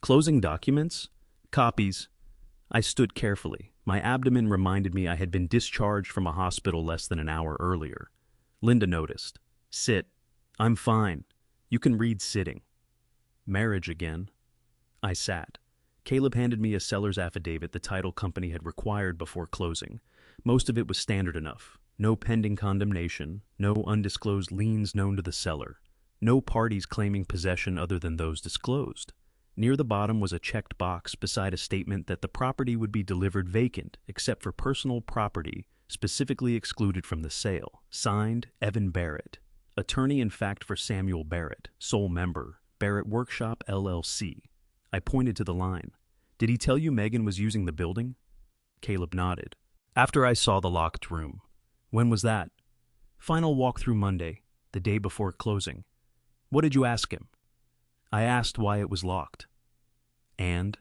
Closing documents? Copies. I stood carefully. My abdomen reminded me I had been discharged from a hospital less than an hour earlier. Linda noticed. Sit. I'm fine. You can read sitting. Marriage again. I sat. Caleb handed me a seller's affidavit the title company had required before closing. Most of it was standard enough. No pending condemnation, no undisclosed liens known to the seller, no parties claiming possession other than those disclosed. Near the bottom was a checked box beside a statement that the property would be delivered vacant except for personal property specifically excluded from the sale. Signed, Evan Barrett. Attorney in fact for Samuel Barrett, sole member, Barrett Workshop, LLC. I pointed to the line. Did he tell you Megan was using the building? Caleb nodded. After I saw the locked room. When was that? Final walkthrough Monday, the day before closing. What did you ask him? I asked why it was locked. And?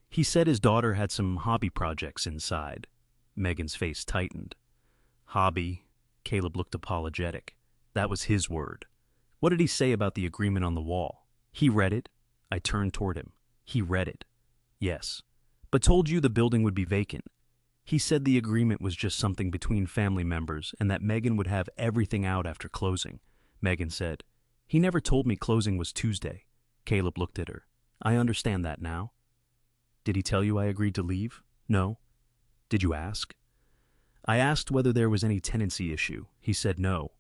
He said his daughter had some hobby projects inside. Megan's face tightened. Hobby. Caleb looked apologetic. That was his word. What did he say about the agreement on the wall? He read it. I turned toward him. He read it. Yes. But told you the building would be vacant. He said the agreement was just something between family members and that Megan would have everything out after closing. Megan said, He never told me closing was Tuesday. Caleb looked at her. I understand that now. Did he tell you I agreed to leave? No. Did you ask? I asked whether there was any tenancy issue. He said no.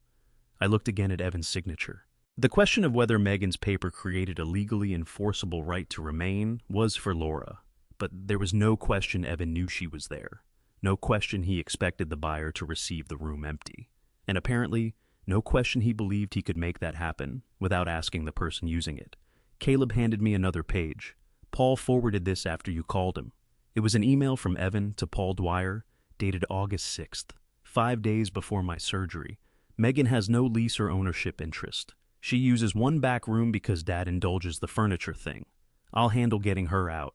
I looked again at Evan's signature. The question of whether Megan's paper created a legally enforceable right to remain was for Laura. But there was no question Evan knew she was there. No question he expected the buyer to receive the room empty. And apparently, no question he believed he could make that happen without asking the person using it. Caleb handed me another page. Paul forwarded this after you called him. It was an email from Evan to Paul Dwyer, dated August 6th, 5 days before my surgery. Megan has no lease or ownership interest. She uses one back room because Dad indulges the furniture thing. I'll handle getting her out.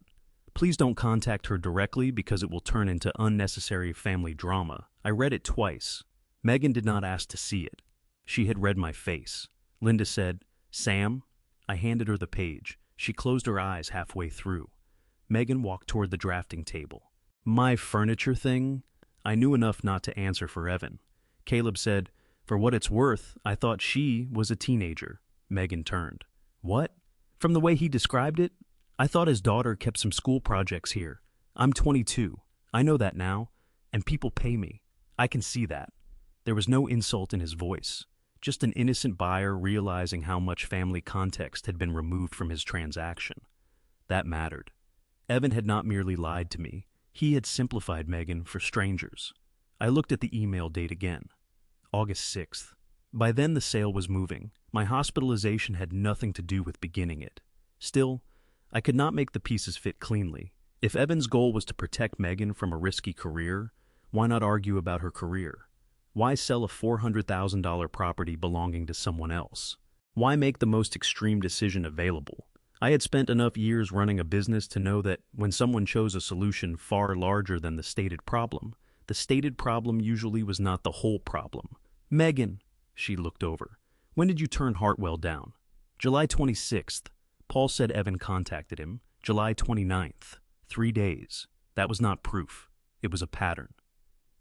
Please don't contact her directly because it will turn into unnecessary family drama. I read it twice. Megan did not ask to see it. She had read my face. Linda said, Sam? I handed her the page. She closed her eyes halfway through. Megan walked toward the drafting table. My furniture thing? I knew enough not to answer for Evan. Caleb said, For what it's worth, I thought she was a teenager. Megan turned. What? From the way he described it? I thought his daughter kept some school projects here. I'm 22. I know that now. And people pay me. I can see that. There was no insult in his voice. Just an innocent buyer realizing how much family context had been removed from his transaction. That mattered. Evan had not merely lied to me. He had simplified Megan for strangers. I looked at the email date again. August 6th. By then the sale was moving. My hospitalization had nothing to do with beginning it. Still, I could not make the pieces fit cleanly. If Evan's goal was to protect Megan from a risky career, why not argue about her career? Why sell a $400,000 property belonging to someone else? Why make the most extreme decision available? I had spent enough years running a business to know that when someone chose a solution far larger than the stated problem usually was not the whole problem. Megan, she looked over. When did you turn Hartwell down? July 26th. Paul said Evan contacted him. July 29th. 3 days. That was not proof. It was a pattern.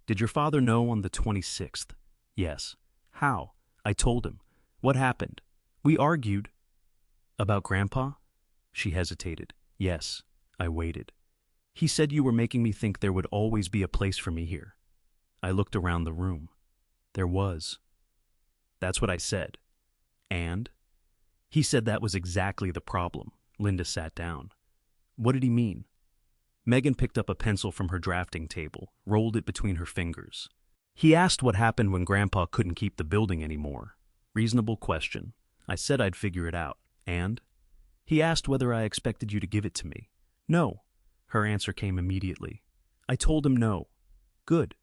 Did your father know on the 26th? Yes. How? I told him. What happened? We argued. About Grandpa? She hesitated. Yes, I waited. He said you were making me think there would always be a place for me here. I looked around the room. There was. That's what I said. And? He said that was exactly the problem. Linda sat down. What did he mean? Megan picked up a pencil from her drafting table, rolled it between her fingers. He asked what happened when Grandpa couldn't keep the building anymore. Reasonable question. I said I'd figure it out. And? He asked whether I expected you to give it to me. No. Her answer came immediately. I told him no. Good.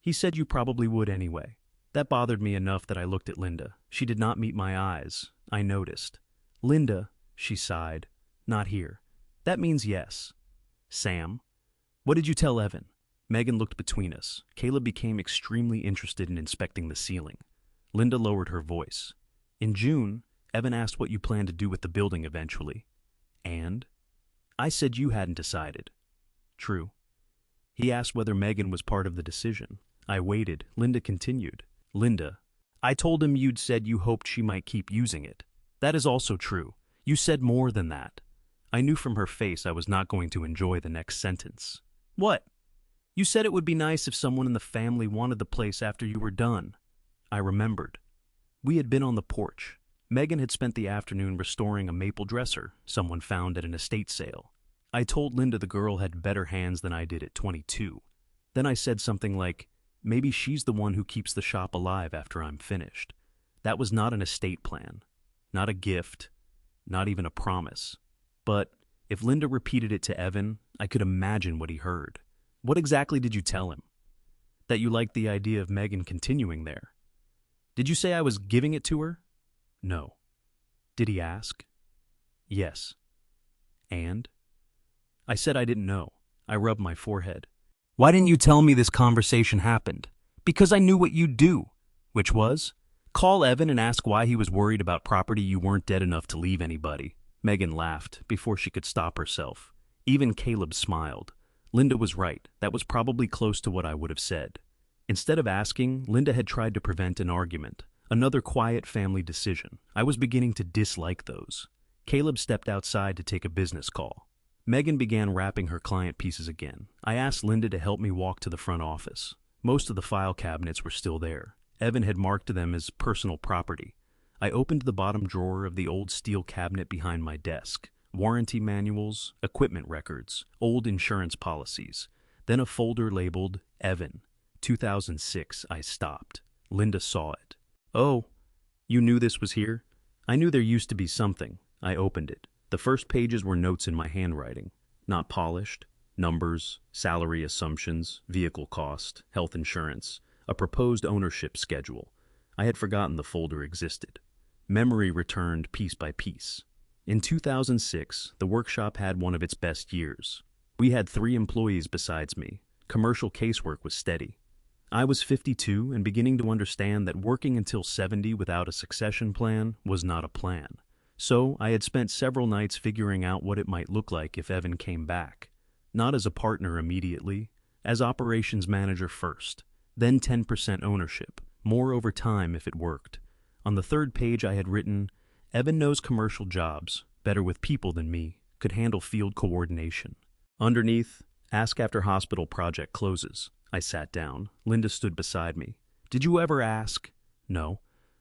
He said you probably would anyway. That bothered me enough that I looked at Linda. She did not meet my eyes. I noticed. Linda, she sighed. Not here. That means yes. Sam, what did you tell Evan? Megan looked between us. Caleb became extremely interested in inspecting the ceiling. Linda lowered her voice. In June, Evan asked what you planned to do with the building eventually. And? I said you hadn't decided. True. He asked whether Megan was part of the decision. I waited. Linda continued. Linda, I told him you'd said you hoped she might keep using it. That is also true. You said more than that. I knew from her face I was not going to enjoy the next sentence. What? You said it would be nice if someone in the family wanted the place after you were done. I remembered. We had been on the porch. Megan had spent the afternoon restoring a maple dresser someone found at an estate sale. I told Linda the girl had better hands than I did at 22. Then I said something like, maybe she's the one who keeps the shop alive after I'm finished. That was not an estate plan, not a gift, not even a promise. But if Linda repeated it to Evan, I could imagine what he heard. What exactly did you tell him? That you liked the idea of Megan continuing there. Did you say I was giving it to her? No. Did he ask? Yes. And? I said I didn't know. I rubbed my forehead. Why didn't you tell me this conversation happened? Because I knew what you'd do. Which was? Call Evan and ask why he was worried about property you weren't dead enough to leave anybody. Megan laughed before she could stop herself. Even Caleb smiled. Linda was right. That was probably close to what I would have said. Instead of asking, Linda had tried to prevent an argument. Another quiet family decision. I was beginning to dislike those. Caleb stepped outside to take a business call. Megan began wrapping her client pieces again. I asked Linda to help me walk to the front office. Most of the file cabinets were still there. Evan had marked them as personal property. I opened the bottom drawer of the old steel cabinet behind my desk. Warranty manuals, equipment records, old insurance policies. Then a folder labeled Evan. 2006. I stopped. Linda saw it. Oh, you knew this was here? I knew there used to be something. I opened it. The first pages were notes in my handwriting. Not polished. Numbers, salary assumptions, vehicle cost, health insurance, a proposed ownership schedule. I had forgotten the folder existed. Memory returned piece by piece. In 2006, the workshop had one of its best years. We had 3 employees besides me. Commercial casework was steady. I was 52 and beginning to understand that working until 70 without a succession plan was not a plan. So I had spent several nights figuring out what it might look like if Evan came back. Not as a partner immediately, as operations manager first, then 10% ownership, more over time if it worked. On the 3rd page I had written, Evan knows commercial jobs, better with people than me, could handle field coordination. Underneath, ask after hospital project closes. I sat down. Linda stood beside me. Did you ever ask? No.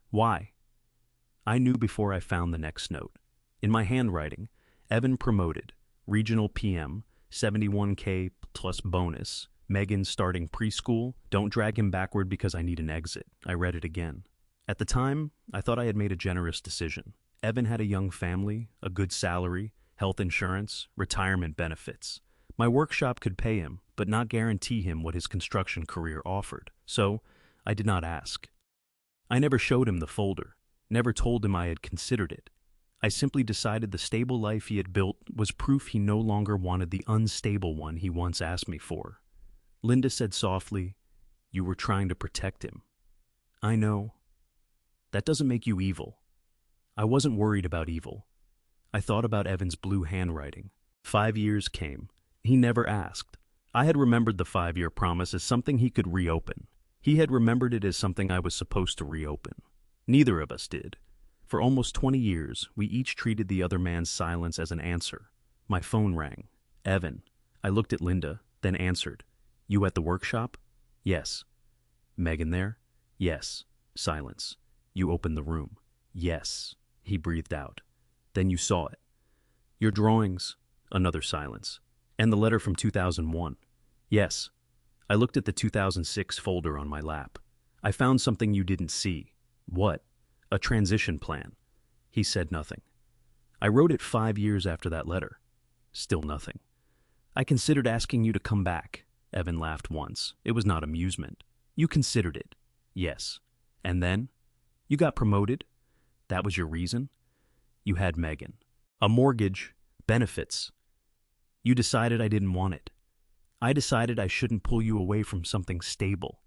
Why? I knew before I found the next note. In my handwriting, Evan promoted, regional PM, 71K plus bonus, Megan starting preschool, don't drag him backward because I need an exit. I read it again. At the time, I thought I had made a generous decision. Evan had a young family, a good salary, health insurance, retirement benefits. My workshop could pay him, but not guarantee him what his construction career offered. So, I did not ask. I never showed him the folder, never told him I had considered it. I simply decided the stable life he had built was proof he no longer wanted the unstable one he once asked me for. Linda said softly, "You were trying to protect him." I know. That doesn't make you evil. I wasn't worried about evil. I thought about Evan's blue handwriting. 5 years came. He never asked. I had remembered the 5-year promise as something he could reopen. He had remembered it as something I was supposed to reopen. Neither of us did. For almost 20 years, we each treated the other man's silence as an answer. My phone rang. Evan. I looked at Linda, then answered. You at the workshop? Yes. Megan there? Yes. Silence. You opened the room? Yes. He breathed out. Then you saw it. Your drawings? Another silence. And the letter from 2001? Yes. I looked at the 2006 folder on my lap. I found something you didn't see. What? A transition plan. He said nothing. I wrote it 5 years after that letter. Still nothing. I considered asking you to come back. Evan laughed once. It was not amusement. You considered it. Yes. And then? You got promoted? That was your reason? You had Megan. A mortgage. Benefits. You decided I didn't want it. I decided I shouldn't pull you away from something stable.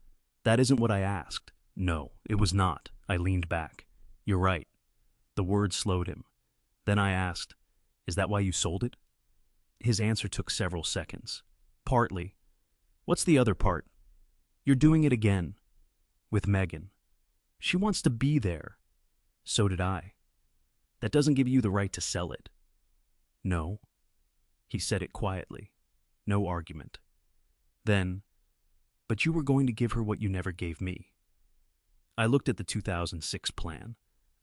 That isn't what I asked. No, it was not. I leaned back. You're right. The words slowed him. Then I asked, is that why you sold it? His answer took several seconds. Partly. What's the other part? You're doing it again. With Megan. She wants to be there. So did I. That doesn't give you the right to sell it. No. He said it quietly. No argument. Then, but you were going to give her what you never gave me. I looked at the 2006 plan.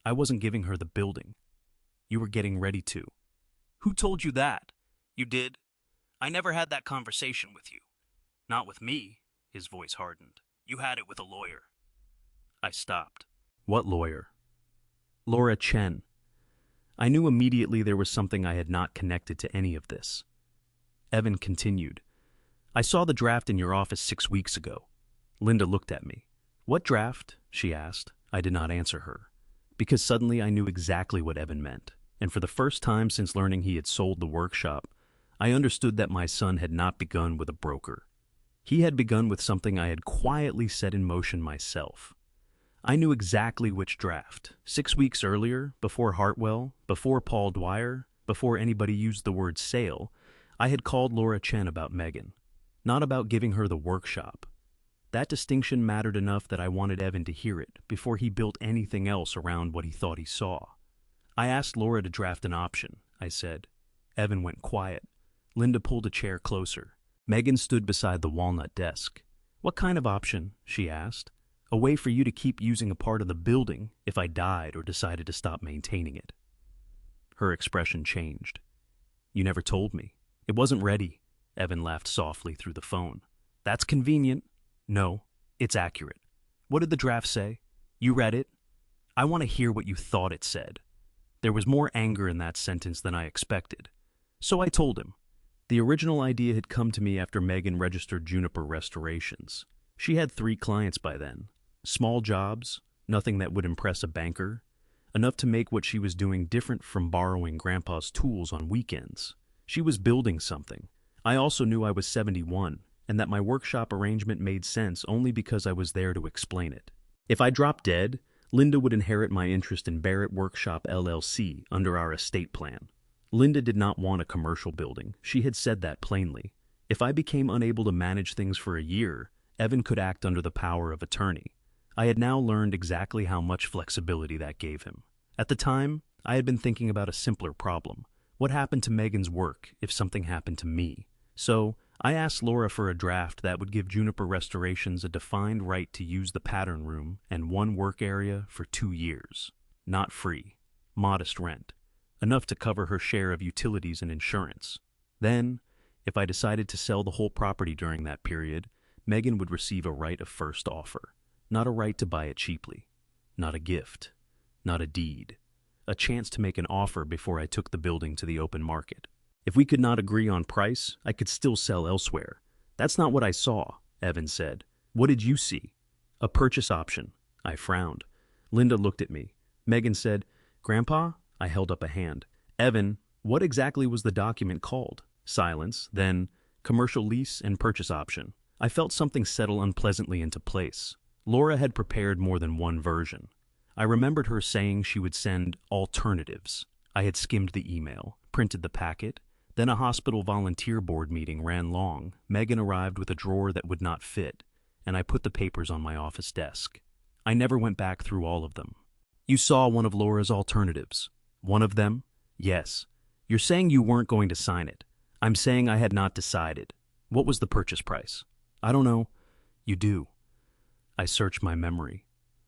I wasn't giving her the building. You were getting ready to. Who told you that? You did? I never had that conversation with you. Not with me. His voice hardened. You had it with a lawyer. I stopped. What lawyer? Laura Chen. I knew immediately there was something I had not connected to any of this. Evan continued. I saw the draft in your office 6 weeks ago. Linda looked at me. What draft? She asked. I did not answer her, because suddenly I knew exactly what Evan meant, and for the first time since learning he had sold the workshop, I understood that my son had not begun with a broker. He had begun with something I had quietly set in motion myself. I knew exactly which draft. 6 weeks earlier, before Hartwell, before Paul Dwyer, before anybody used the word sale, I had called Laura Chen about Megan, not about giving her the workshop. That distinction mattered enough that I wanted Evan to hear it before he built anything else around what he thought he saw. I asked Laura to draft an option, I said. Evan went quiet. Linda pulled a chair closer. Megan stood beside the walnut desk. What kind of option? She asked. A way for you to keep using a part of the building if I died or decided to stop maintaining it. Her expression changed. You never told me. It wasn't ready. Evan laughed softly through the phone. That's convenient. No, it's accurate. What did the draft say? You read it? I want to hear what you thought it said. There was more anger in that sentence than I expected. So I told him. The original idea had come to me after Megan registered Juniper Restorations. She had 3 clients by then. Small jobs, nothing that would impress a banker, enough to make what she was doing different from borrowing Grandpa's tools on weekends. She was building something. I also knew I was 71, and that my workshop arrangement made sense only because I was there to explain it. If I dropped dead, Linda would inherit my interest in Barrett Workshop LLC under our estate plan. Linda did not want a commercial building. She had said that plainly. If I became unable to manage things for a year, Evan could act under the power of attorney. I had now learned exactly how much flexibility that gave him. At the time, I had been thinking about a simpler problem. What happened to Megan's work if something happened to me? So, I asked Laura for a draft that would give Juniper Restorations a defined right to use the pattern room and 1 work area for 2 years. Not free. Modest rent. Enough to cover her share of utilities and insurance. Then, if I decided to sell the whole property during that period, Megan would receive a right of first offer. Not a right to buy it cheaply. Not a gift. Not a deed. A chance to make an offer before I took the building to the open market. If we could not agree on price, I could still sell elsewhere. That's not what I saw, Evan said. What did you see? A purchase option. I frowned. Linda looked at me. Megan said, Grandpa? I held up a hand. Evan, what exactly was the document called? Silence, then commercial lease and purchase option. I felt something settle unpleasantly into place. Laura had prepared more than one version. I remembered her saying she would send alternatives. I had skimmed the email, printed the packet. Then a hospital volunteer board meeting ran long. Megan arrived with a drawer that would not fit, and I put the papers on my office desk. I never went back through all of them. You saw one of Laura's alternatives. One of them? Yes. You're saying you weren't going to sign it. I'm saying I had not decided. What was the purchase price? I don't know. You do. I searched my memory.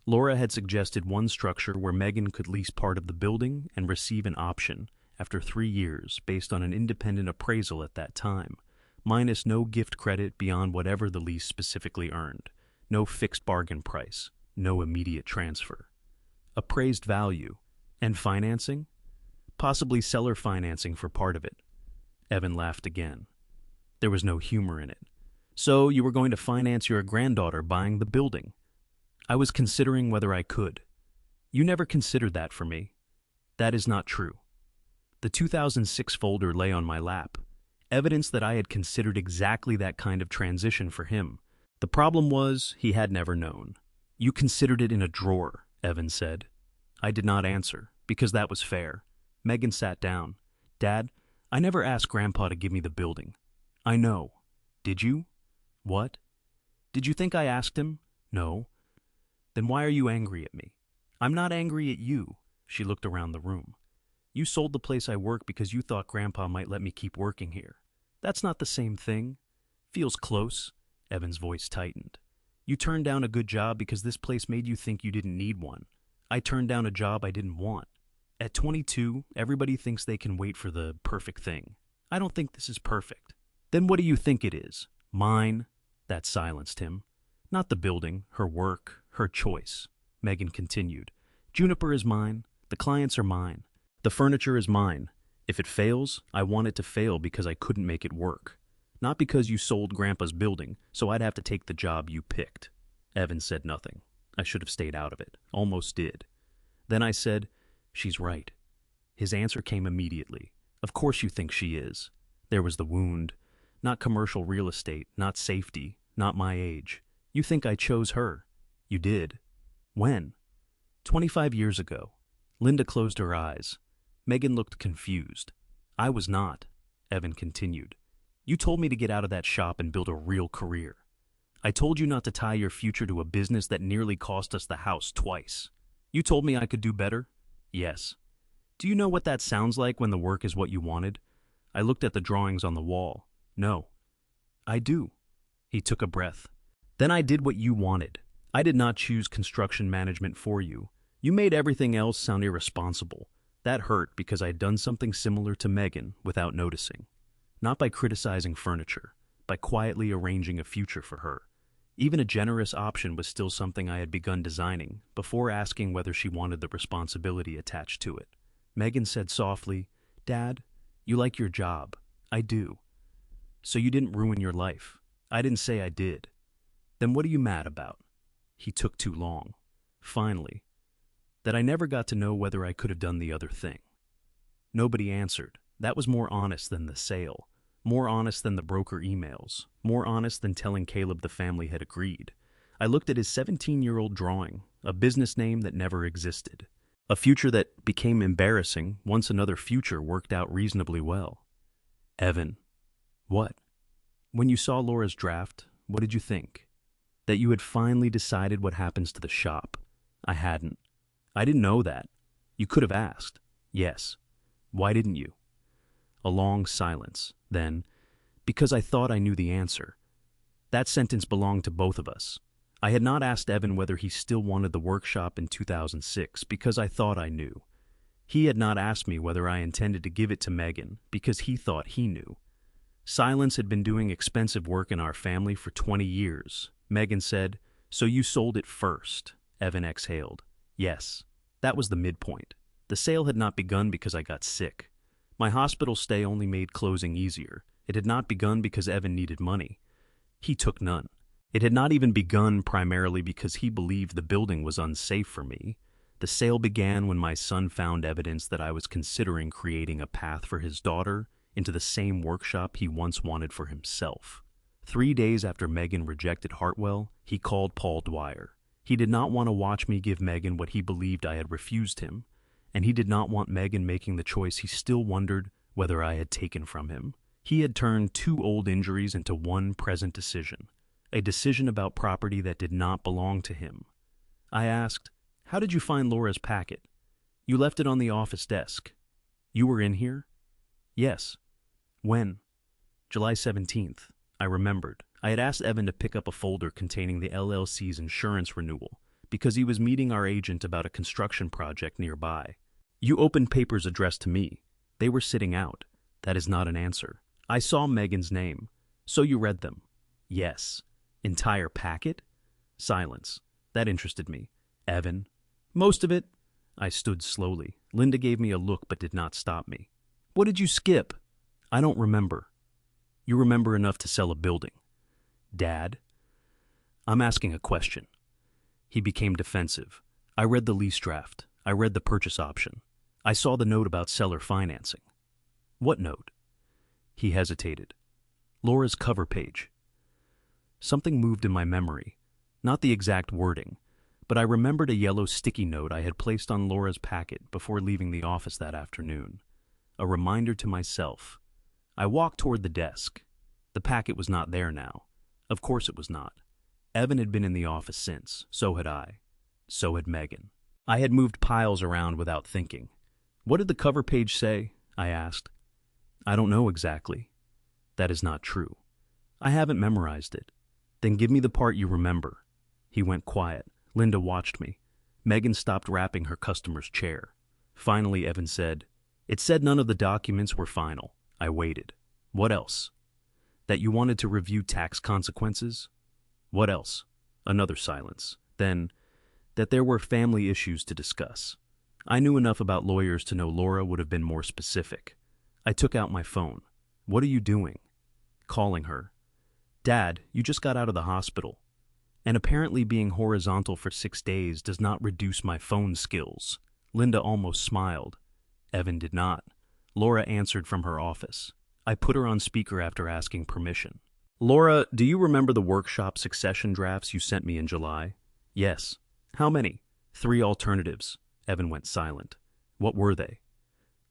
Laura had suggested one structure where Megan could lease part of the building and receive an option after 3 years based on an independent appraisal at that time, minus no gift credit beyond whatever the lease specifically earned, no fixed bargain price, no immediate transfer. Appraised value. And financing? Possibly seller financing for part of it. Evan laughed again. There was no humor in it. So you were going to finance your granddaughter buying the building. I was considering whether I could. You never considered that for me. That is not true. The 2006 folder lay on my lap, evidence that I had considered exactly that kind of transition for him. The problem was, he had never known. You considered it in a drawer, Evan said. I did not answer, because that was fair. Megan sat down. Dad, I never asked Grandpa to give me the building. I know. Did you? What? Did you think I asked him? No. Then why are you angry at me? I'm not angry at you. She looked around the room. You sold the place I work because you thought Grandpa might let me keep working here. That's not the same thing. Feels close. Evan's voice tightened. You turned down a good job because this place made you think you didn't need one. I turned down a job I didn't want. At 22, everybody thinks they can wait for the perfect thing. I don't think this is perfect. Then what do you think it is? Mine? That silenced him. Not the building, her work, her choice. Megan continued. Juniper is mine. The clients are mine. The furniture is mine. If it fails, I want it to fail because I couldn't make it work. Not because you sold Grandpa's building, so I'd have to take the job you picked. Evan said nothing. I should have stayed out of it. Almost did. Then I said, she's right. His answer came immediately. Of course you think she is. There was the wound. Not commercial real estate, not safety, not my age. You think I chose her. You did. When? 25 years ago. Linda closed her eyes. Megan looked confused. I was not, Evan continued. You told me to get out of that shop and build a real career. I told you not to tie your future to a business that nearly cost us the house twice. You told me I could do better? Yes. Do you know what that sounds like when the work is what you wanted? I looked at the drawings on the wall. No. I do. He took a breath. Then I did what you wanted. I did not choose construction management for you. You made everything else sound irresponsible. That hurt because I'd done something similar to Megan without noticing. Not by criticizing furniture, by quietly arranging a future for her. Even a generous option was still something I had begun designing before asking whether she wanted the responsibility attached to it. Megan said softly, Dad, you like your job. I do. So you didn't ruin your life. I didn't say I did. Then what are you mad about? He took too long. Finally, that I never got to know whether I could have done the other thing. Nobody answered. That was more honest than the sale. More honest than the broker emails. More honest than telling Caleb the family had agreed. I looked at his 17-year-old drawing, a business name that never existed. A future that became embarrassing once another future worked out reasonably well. Evan. What? When you saw Laura's draft, what did you think? That you had finally decided what happens to the shop. I hadn't. I didn't know that. You could have asked. Yes. Why didn't you? A long silence. Then, because I thought I knew the answer. That sentence belonged to both of us. I had not asked Evan whether he still wanted the workshop in 2006 because I thought I knew. He had not asked me whether I intended to give it to Megan because he thought he knew. Silence had been doing expensive work in our family for 20 years. Megan said, So you sold it first. Evan exhaled. Yes. That was the midpoint. The sale had not begun because I got sick. My hospital stay only made closing easier. It had not begun because Evan needed money. He took none. It had not even begun primarily because he believed the building was unsafe for me. The sale began when my son found evidence that I was considering creating a path for his daughter into the same workshop he once wanted for himself. 3 days after Megan rejected Hartwell, he called Paul Dwyer. He did not want to watch me give Megan what he believed I had refused him, and he did not want Megan making the choice he still wondered whether I had taken from him. He had turned 2 old injuries into one present decision, a decision about property that did not belong to him. I asked, How did you find Laura's packet? You left it on the office desk. You were in here? Yes. When? July 17th. I remembered. I had asked Evan to pick up a folder containing the LLC's insurance renewal because he was meeting our agent about a construction project nearby. You opened papers addressed to me. They were sitting out. That is not an answer. I saw Megan's name. So you read them? Yes. Entire packet? Silence. That interested me. Evan? Most of it. I stood slowly. Linda gave me a look but did not stop me. What did you skip? I don't remember. You remember enough to sell a building. Dad? I'm asking a question. He became defensive. I read the lease draft. I read the purchase option. I saw the note about seller financing. What note? He hesitated. Laura's cover page. Something moved in my memory. Not the exact wording, but I remembered a yellow sticky note I had placed on Laura's packet before leaving the office that afternoon. A reminder to myself. I walked toward the desk. The packet was not there now. Of course it was not. Evan had been in the office since. So had I. So had Megan. I had moved piles around without thinking. What did the cover page say? I asked. I don't know exactly. That is not true. I haven't memorized it. Then give me the part you remember. He went quiet. Linda watched me. Megan stopped wrapping her customer's chair. Finally, Evan said, It said none of the documents were final. I waited. What else? That you wanted to review tax consequences? What else? Another silence. Then, that there were family issues to discuss. I knew enough about lawyers to know Laura would have been more specific. I took out my phone. What are you doing? Calling her. Dad, you just got out of the hospital. And apparently being horizontal for 6 days does not reduce my phone skills. Linda almost smiled. Evan did not. Laura answered from her office. I put her on speaker after asking permission. Laura, do you remember the workshop succession drafts you sent me in July? Yes. How many? 3 alternatives. Evan went silent. What were they?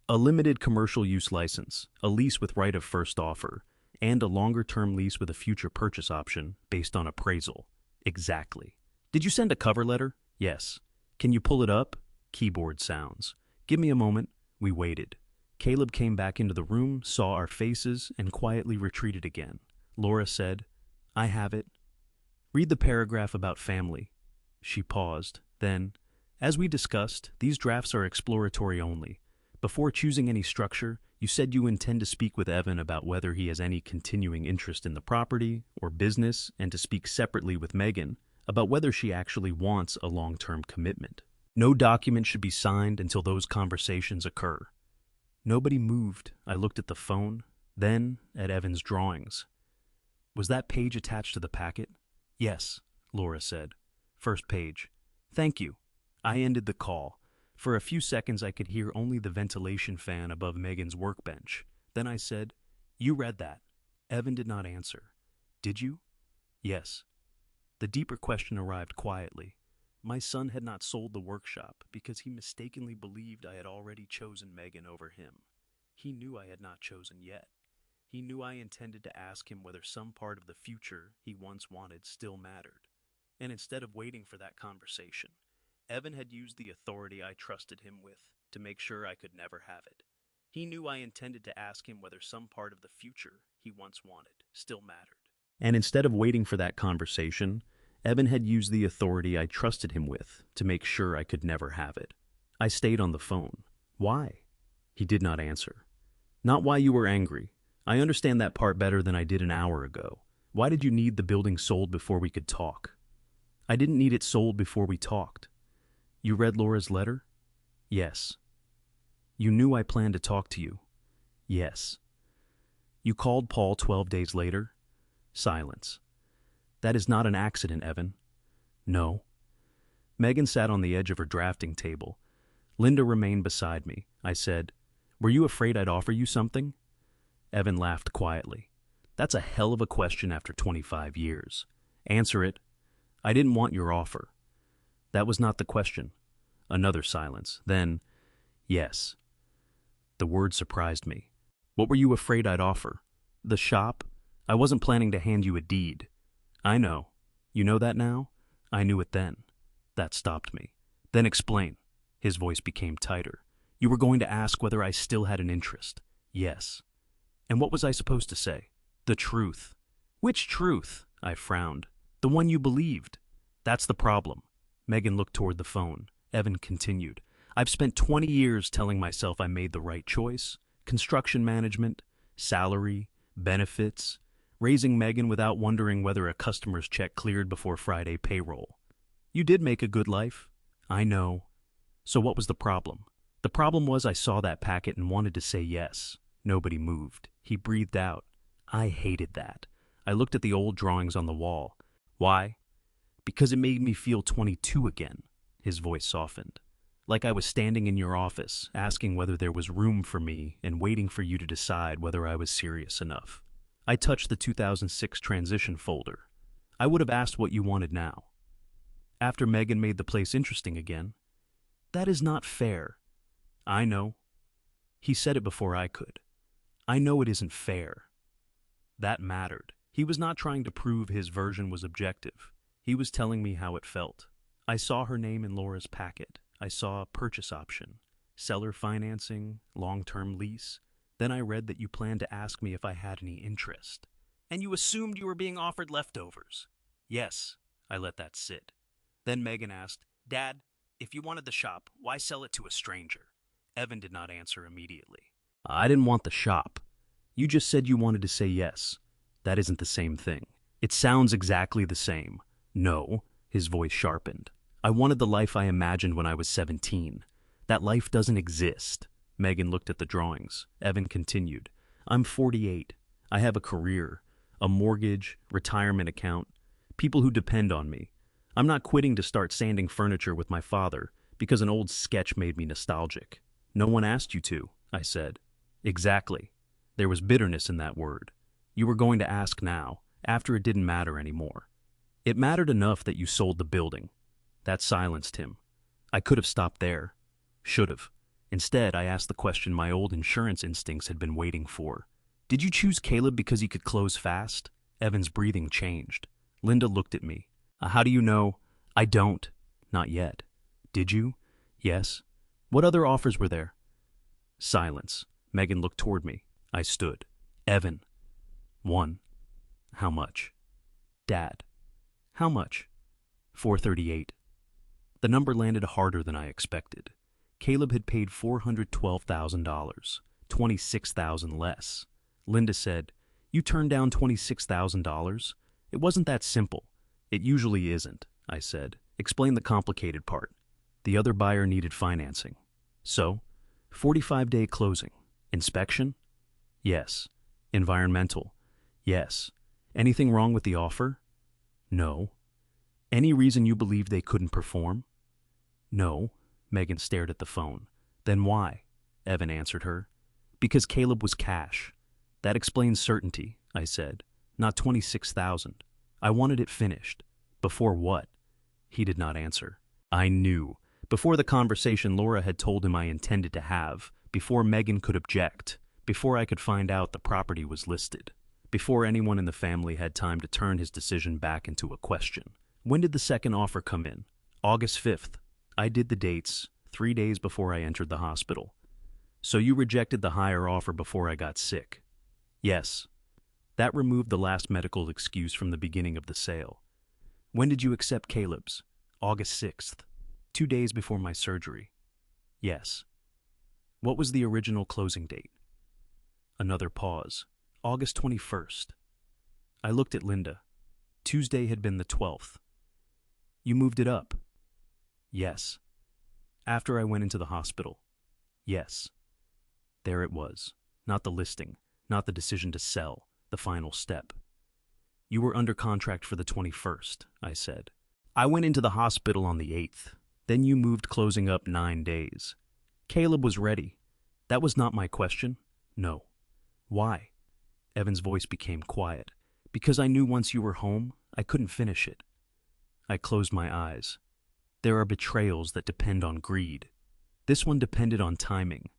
A limited commercial use license, a lease with right of first offer, and a longer-term lease with a future purchase option based on appraisal. Exactly. Did you send a cover letter? Yes. Can you pull it up? Keyboard sounds. Give me a moment. We waited. Caleb came back into the room, saw our faces, and quietly retreated again. Laura said, I have it. Read the paragraph about family. She paused. Then, as we discussed, these drafts are exploratory only. Before choosing any structure, you said you intend to speak with Evan about whether he has any continuing interest in the property or business, and to speak separately with Megan about whether she actually wants a long-term commitment. No document should be signed until those conversations occur. Nobody moved. I looked at the phone, then at Evan's drawings. Was that page attached to the packet? Yes, Laura said. First page. Thank you. I ended the call. For a few seconds I could hear only the ventilation fan above Megan's workbench. Then I said, You read that. Evan did not answer. Did you? Yes. The deeper question arrived quietly. My son had not sold the workshop because he mistakenly believed I had already chosen Megan over him. He knew I had not chosen yet. He knew I intended to ask him whether some part of the future he once wanted still mattered. And instead of waiting for that conversation, Evan had used the authority I trusted him with to make sure I could never have it. He knew I intended to ask him whether some part of the future he once wanted still mattered. And instead of waiting for that conversation, Evan had used the authority I trusted him with to make sure I could never have it. I stayed on the phone. Why? He did not answer. Not why you were angry. I understand that part better than I did an hour ago. Why did you need the building sold before we could talk? I didn't need it sold before we talked. You read Laura's letter? Yes. You knew I planned to talk to you? Yes. You called Paul 12 days later? Silence. That is not an accident, Evan. No. Megan sat on the edge of her drafting table. Linda remained beside me. I said, Were you afraid I'd offer you something? Evan laughed quietly. That's a hell of a question after 25 years. Answer it. I didn't want your offer. That was not the question. Another silence. Then, yes. The word surprised me. What were you afraid I'd offer? The shop? I wasn't planning to hand you a deed. I know. You know that now? I knew it then. That stopped me. Then explain. His voice became tighter. You were going to ask whether I still had an interest. Yes. And what was I supposed to say? The truth. Which truth? I frowned. The one you believed. That's the problem. Megan looked toward the phone. Evan continued. I've spent 20 years telling myself I made the right choice. Construction management, salary, benefits, raising Megan without wondering whether a customer's check cleared before Friday payroll. You did make a good life. I know. So what was the problem? The problem was I saw that packet and wanted to say yes. Nobody moved. He breathed out. I hated that. I looked at the old drawings on the wall. Why? Because it made me feel 22 again. His voice softened. Like I was standing in your office, asking whether there was room for me and waiting for you to decide whether I was serious enough. I touched the 2006 transition folder. I would have asked what you wanted now. After Megan made the place interesting again. That is not fair. I know. He said it before I could. I know it isn't fair. That mattered. He was not trying to prove his version was objective. He was telling me how it felt. I saw her name in Laura's packet. I saw a purchase option, seller financing, long-term lease. Then I read that you planned to ask me if I had any interest. And you assumed you were being offered leftovers. Yes, I let that sit. Then Megan asked, Dad, if you wanted the shop, why sell it to a stranger? Evan did not answer immediately. I didn't want the shop. You just said you wanted to say yes. That isn't the same thing. It sounds exactly the same. No, his voice sharpened. I wanted the life I imagined when I was 17. That life doesn't exist. Megan looked at the drawings. Evan continued. I'm 48. I have a career, a mortgage, retirement account, people who depend on me. I'm not quitting to start sanding furniture with my father because an old sketch made me nostalgic. No one asked you to, I said. Exactly. There was bitterness in that word. You were going to ask now, after it didn't matter anymore. It mattered enough that you sold the building. That silenced him. I could have stopped there. Should have. Instead, I asked the question my old insurance instincts had been waiting for. Did you choose Caleb because he could close fast? Evan's breathing changed. Linda looked at me. How do you know? I don't. Not yet. Did you? Yes. What other offers were there? Silence. Megan looked toward me. I stood. Evan. 1. How much? Dad. How much? 438. The number landed harder than I expected. Caleb had paid $412,000, $26,000 less. Linda said, You turned down $26,000? It wasn't that simple. It usually isn't, I said. Explain the complicated part. The other buyer needed financing. So, 45-day closing. Inspection? Yes. Environmental? Yes. Anything wrong with the offer? No. Any reason you believed they couldn't perform? No. Megan stared at the phone. Then why? Evan answered her. Because Caleb was cash. That explains certainty, I said. Not 26,000. I wanted it finished. Before what? He did not answer. I knew. Before the conversation Laura had told him I intended to have, before Megan could object, before I could find out the property was listed, before anyone in the family had time to turn his decision back into a question. When did the second offer come in? August 5th. I did the dates, 3 days before I entered the hospital. So you rejected the higher offer before I got sick? Yes. That removed the last medical excuse from the beginning of the sale. When did you accept Caleb's? August 6th. 2 days before my surgery. Yes. What was the original closing date? Another pause. August 21st. I looked at Linda. Tuesday had been the 12th. You moved it up? Yes. After I went into the hospital? Yes. There it was. Not the listing, not the decision to sell, the final step. You were under contract for the 21st, I said. I went into the hospital on the 8th. Then you moved closing up 9 days. Caleb was ready. That was not my question. No. Why? Evan's voice became quiet. Because I knew once you were home, I couldn't finish it. I closed my eyes. There are betrayals that depend on greed. This one depended on timing.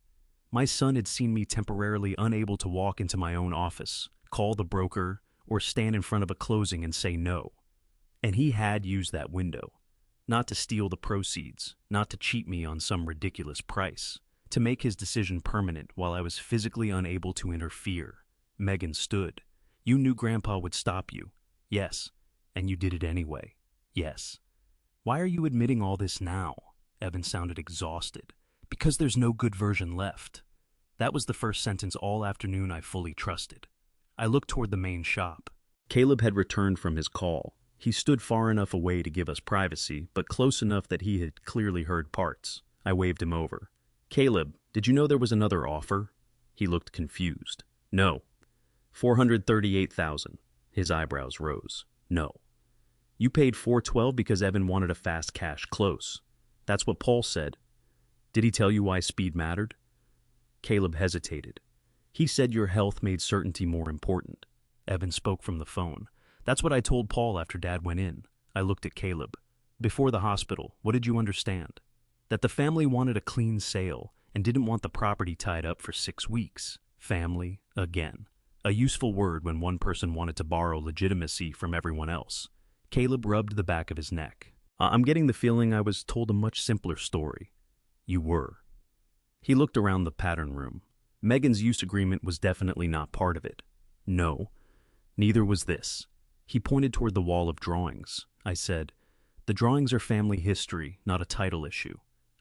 My son had seen me temporarily unable to walk into my own office, call the broker, or stand in front of a closing and say no. And he had used that window. not to steal the proceeds, not to cheat me on some ridiculous price, to make his decision permanent while I was physically unable to interfere. Megan stood. You knew Grandpa would stop you. Yes. And you did it anyway. Yes. Why are you admitting all this now? Evan sounded exhausted. Because there's no good version left. That was the first sentence all afternoon I fully trusted. I looked toward the main shop. Caleb had returned from his call. He stood far enough away to give us privacy, but close enough that he had clearly heard parts. I waved him over. Caleb, did you know there was another offer? He looked confused. No. 438,000. His eyebrows rose. No. You paid 412 because Evan wanted a fast cash close. That's what Paul said. Did he tell you why speed mattered? Caleb hesitated. He said your health made certainty more important. Evan spoke from the phone. That's what I told Paul after Dad went in. I looked at Caleb. Before the hospital, what did you understand? That the family wanted a clean sale and didn't want the property tied up for 6 weeks. Family, again. A useful word when one person wanted to borrow legitimacy from everyone else. Caleb rubbed the back of his neck. I'm getting the feeling I was told a much simpler story. You were. He looked around the pattern room. Megan's use agreement was definitely not part of it. No, neither was this. He pointed toward the wall of drawings. I said, the drawings are family history, not a title issue.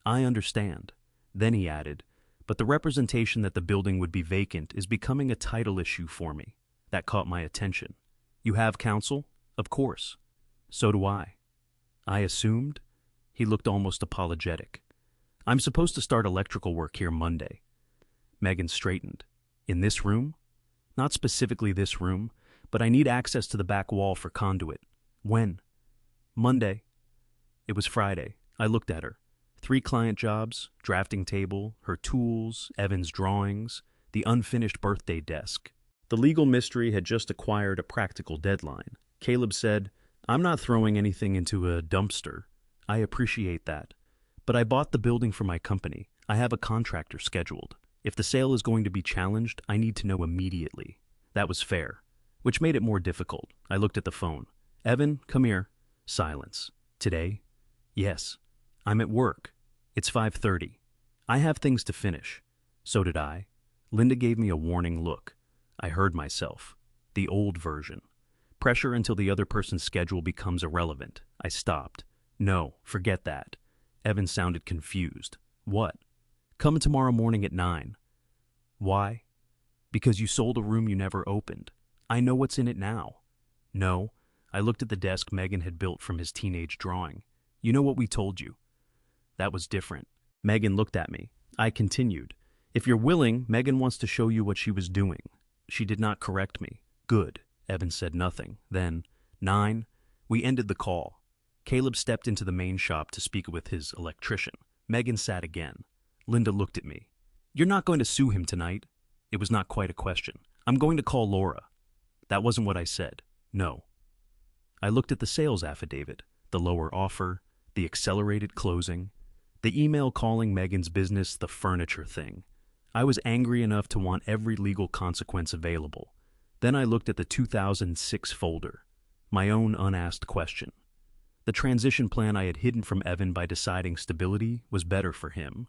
I understand. Then he added, but the representation that the building would be vacant is becoming a title issue for me. That caught my attention. You have counsel? Of course. So do I. I assumed? He looked almost apologetic. I'm supposed to start electrical work here Monday. Megan straightened. In this room? Not specifically this room, but I need access to the back wall for conduit. When? Monday. It was Friday. I looked at her. 3 client jobs, drafting table, her tools, Evan's drawings, the unfinished birthday desk. The legal mystery had just acquired a practical deadline. Caleb said, I'm not throwing anything into a dumpster. I appreciate that. But I bought the building for my company. I have a contractor scheduled. If the sale is going to be challenged, I need to know immediately. That was fair, which made it more difficult. I looked at the phone. Evan, come here. Silence. Today? Yes. I'm at work. It's 5:30. I have things to finish. So did I. Linda gave me a warning look. I heard myself. The old version. Pressure until the other person's schedule becomes irrelevant. I stopped. No, forget that. Evan sounded confused. What? Come tomorrow morning at 9. Why? Because you sold a room you never opened. I know what's in it now. No. I looked at the desk Megan had built from his teenage drawing. You know what we told you. That was different. Megan looked at me. I continued. If you're willing, Megan wants to show you what she was doing. She did not correct me. Good. Evan said nothing. Then, 9. We ended the call. Caleb stepped into the main shop to speak with his electrician. Megan sat again. Linda looked at me. You're not going to sue him tonight? It was not quite a question. I'm going to call Laura. That wasn't what I said. No. I looked at the sales affidavit, the lower offer, the accelerated closing, the email calling Megan's business the furniture thing. I was angry enough to want every legal consequence available. Then I looked at the 2006 folder, my own unasked question. The transition plan I had hidden from Evan by deciding stability was better for him.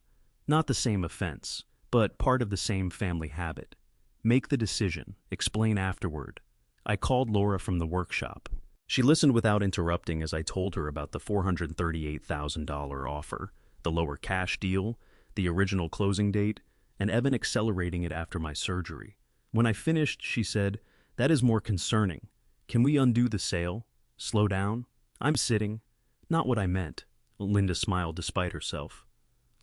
Not the same offense, but part of the same family habit. Make the decision, explain afterward. I called Laura from the workshop. She listened without interrupting as I told her about the $438,000 offer, the lower cash deal, the original closing date, and Evan accelerating it after my surgery. When I finished, she said, "That is more concerning. Can we undo the sale? Slow down? I'm sitting." Not what I meant. Linda smiled despite herself.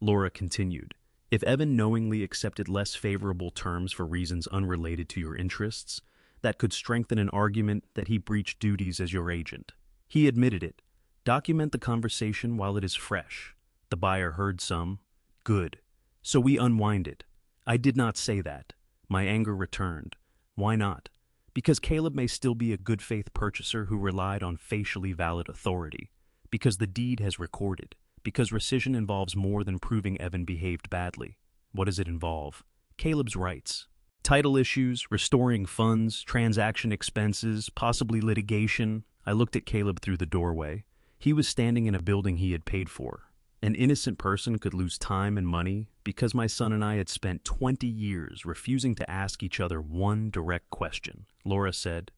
Laura continued, "If Evan knowingly accepted less favorable terms for reasons unrelated to your interests, that could strengthen an argument that he breached duties as your agent. He admitted it. Document the conversation while it is fresh. The buyer heard some. Good. So we unwind it. I did not say that. My anger returned. Why not? Because Caleb may still be a good faith purchaser who relied on facially valid authority. Because the deed has recorded. Because rescission involves more than proving Evan behaved badly. What does it involve? Caleb's rights. Title issues, restoring funds, transaction expenses, possibly litigation. I looked at Caleb through the doorway. He was standing in a building he had paid for. An innocent person could lose time and money because my son and I had spent 20 years refusing to ask each other one direct question. Laura said,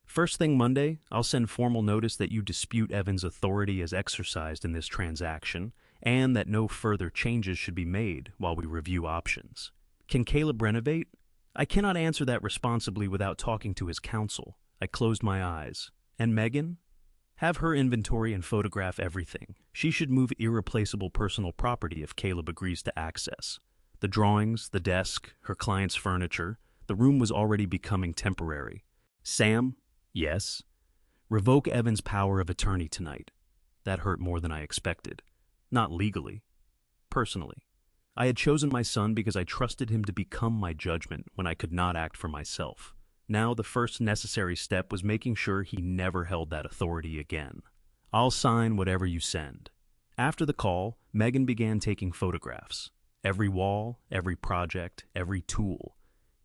"First thing Monday, I'll send formal notice that you dispute Evan's authority as exercised in this transaction and that no further changes should be made while we review options. Can Caleb renovate? I cannot answer that responsibly without talking to his counsel." I closed my eyes. And Megan? Have her inventory and photograph everything. She should move irreplaceable personal property if Caleb agrees to access. The drawings, the desk, her client's furniture. The room was already becoming temporary. Sam? Yes? Revoke Evan's power of attorney tonight. That hurt more than I expected. Not legally. Personally. I had chosen my son because I trusted him to become my judgment when I could not act for myself. Now the first necessary step was making sure he never held that authority again. I'll sign whatever you send. After the call, Megan began taking photographs. Every wall, every project, every tool.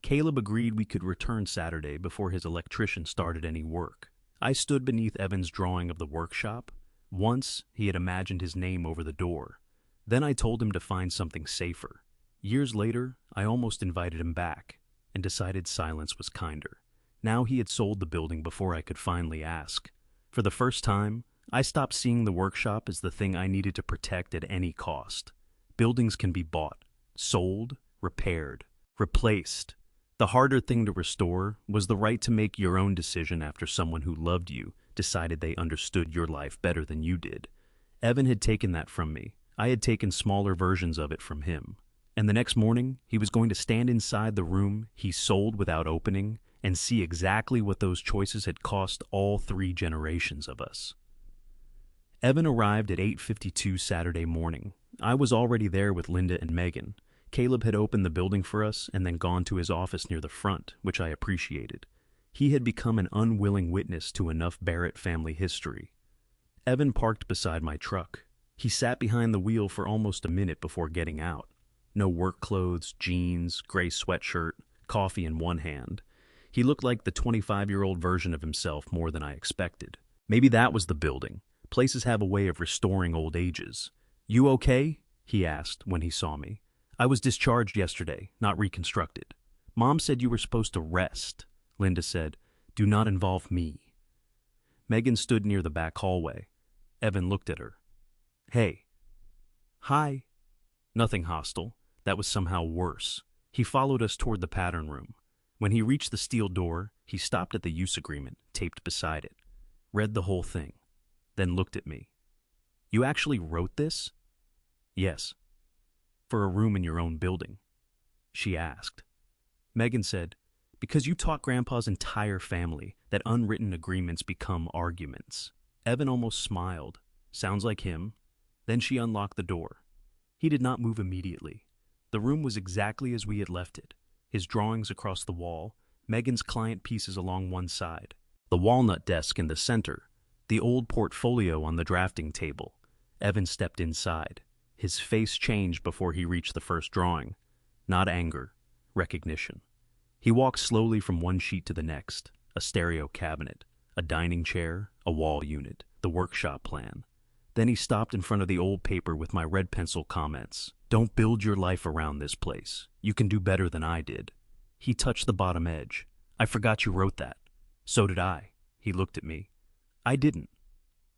Caleb agreed we could return Saturday before his electrician started any work. I stood beneath Evan's drawing of the workshop. Once, he had imagined his name over the door. Then I told him to find something safer. Years later, I almost invited him back and decided silence was kinder. Now he had sold the building before I could finally ask. For the first time, I stopped seeing the workshop as the thing I needed to protect at any cost. Buildings can be bought, sold, repaired, replaced. The harder thing to restore was the right to make your own decision after someone who loved you decided they understood your life better than you did. Evan had taken that from me. I had taken smaller versions of it from him. And the next morning, he was going to stand inside the room he sold without opening and see exactly what those choices had cost all 3 generations of us. Evan arrived at 8:52 Saturday morning. I was already there with Linda and Megan. Caleb had opened the building for us and then gone to his office near the front, which I appreciated. He had become an unwilling witness to enough Barrett family history. Evan parked beside my truck. He sat behind the wheel for almost a minute before getting out. No work clothes, jeans, gray sweatshirt, coffee in one hand. He looked like the 25-year-old version of himself more than I expected. Maybe that was the building. Places have a way of restoring old ages. "You okay?" he asked when he saw me. "I was discharged yesterday, not reconstructed." "Mom said you were supposed to rest." Linda said, "Do not involve me." Megan stood near the back hallway. Evan looked at her. "Hey." "Hi." Nothing hostile. That was somehow worse. He followed us toward the pattern room. When he reached the steel door, he stopped at the use agreement, taped beside it, read the whole thing, then looked at me. "You actually wrote this?" "Yes." "For a room in your own building?" she asked. Megan said, "Because you taught Grandpa's entire family that unwritten agreements become arguments." Evan almost smiled. Sounds like him. Then she unlocked the door. He did not move immediately. The room was exactly as we had left it. His drawings across the wall, Megan's client pieces along one side, the walnut desk in the center, the old portfolio on the drafting table. Evan stepped inside. His face changed before he reached the first drawing. Not anger, recognition. He walked slowly from one sheet to the next, a stereo cabinet, a dining chair, a wall unit, the workshop plan. Then he stopped in front of the old paper with my red pencil comments. "Don't build your life around this place. You can do better than I did." He touched the bottom edge. "I forgot you wrote that." "So did I." He looked at me. "I didn't."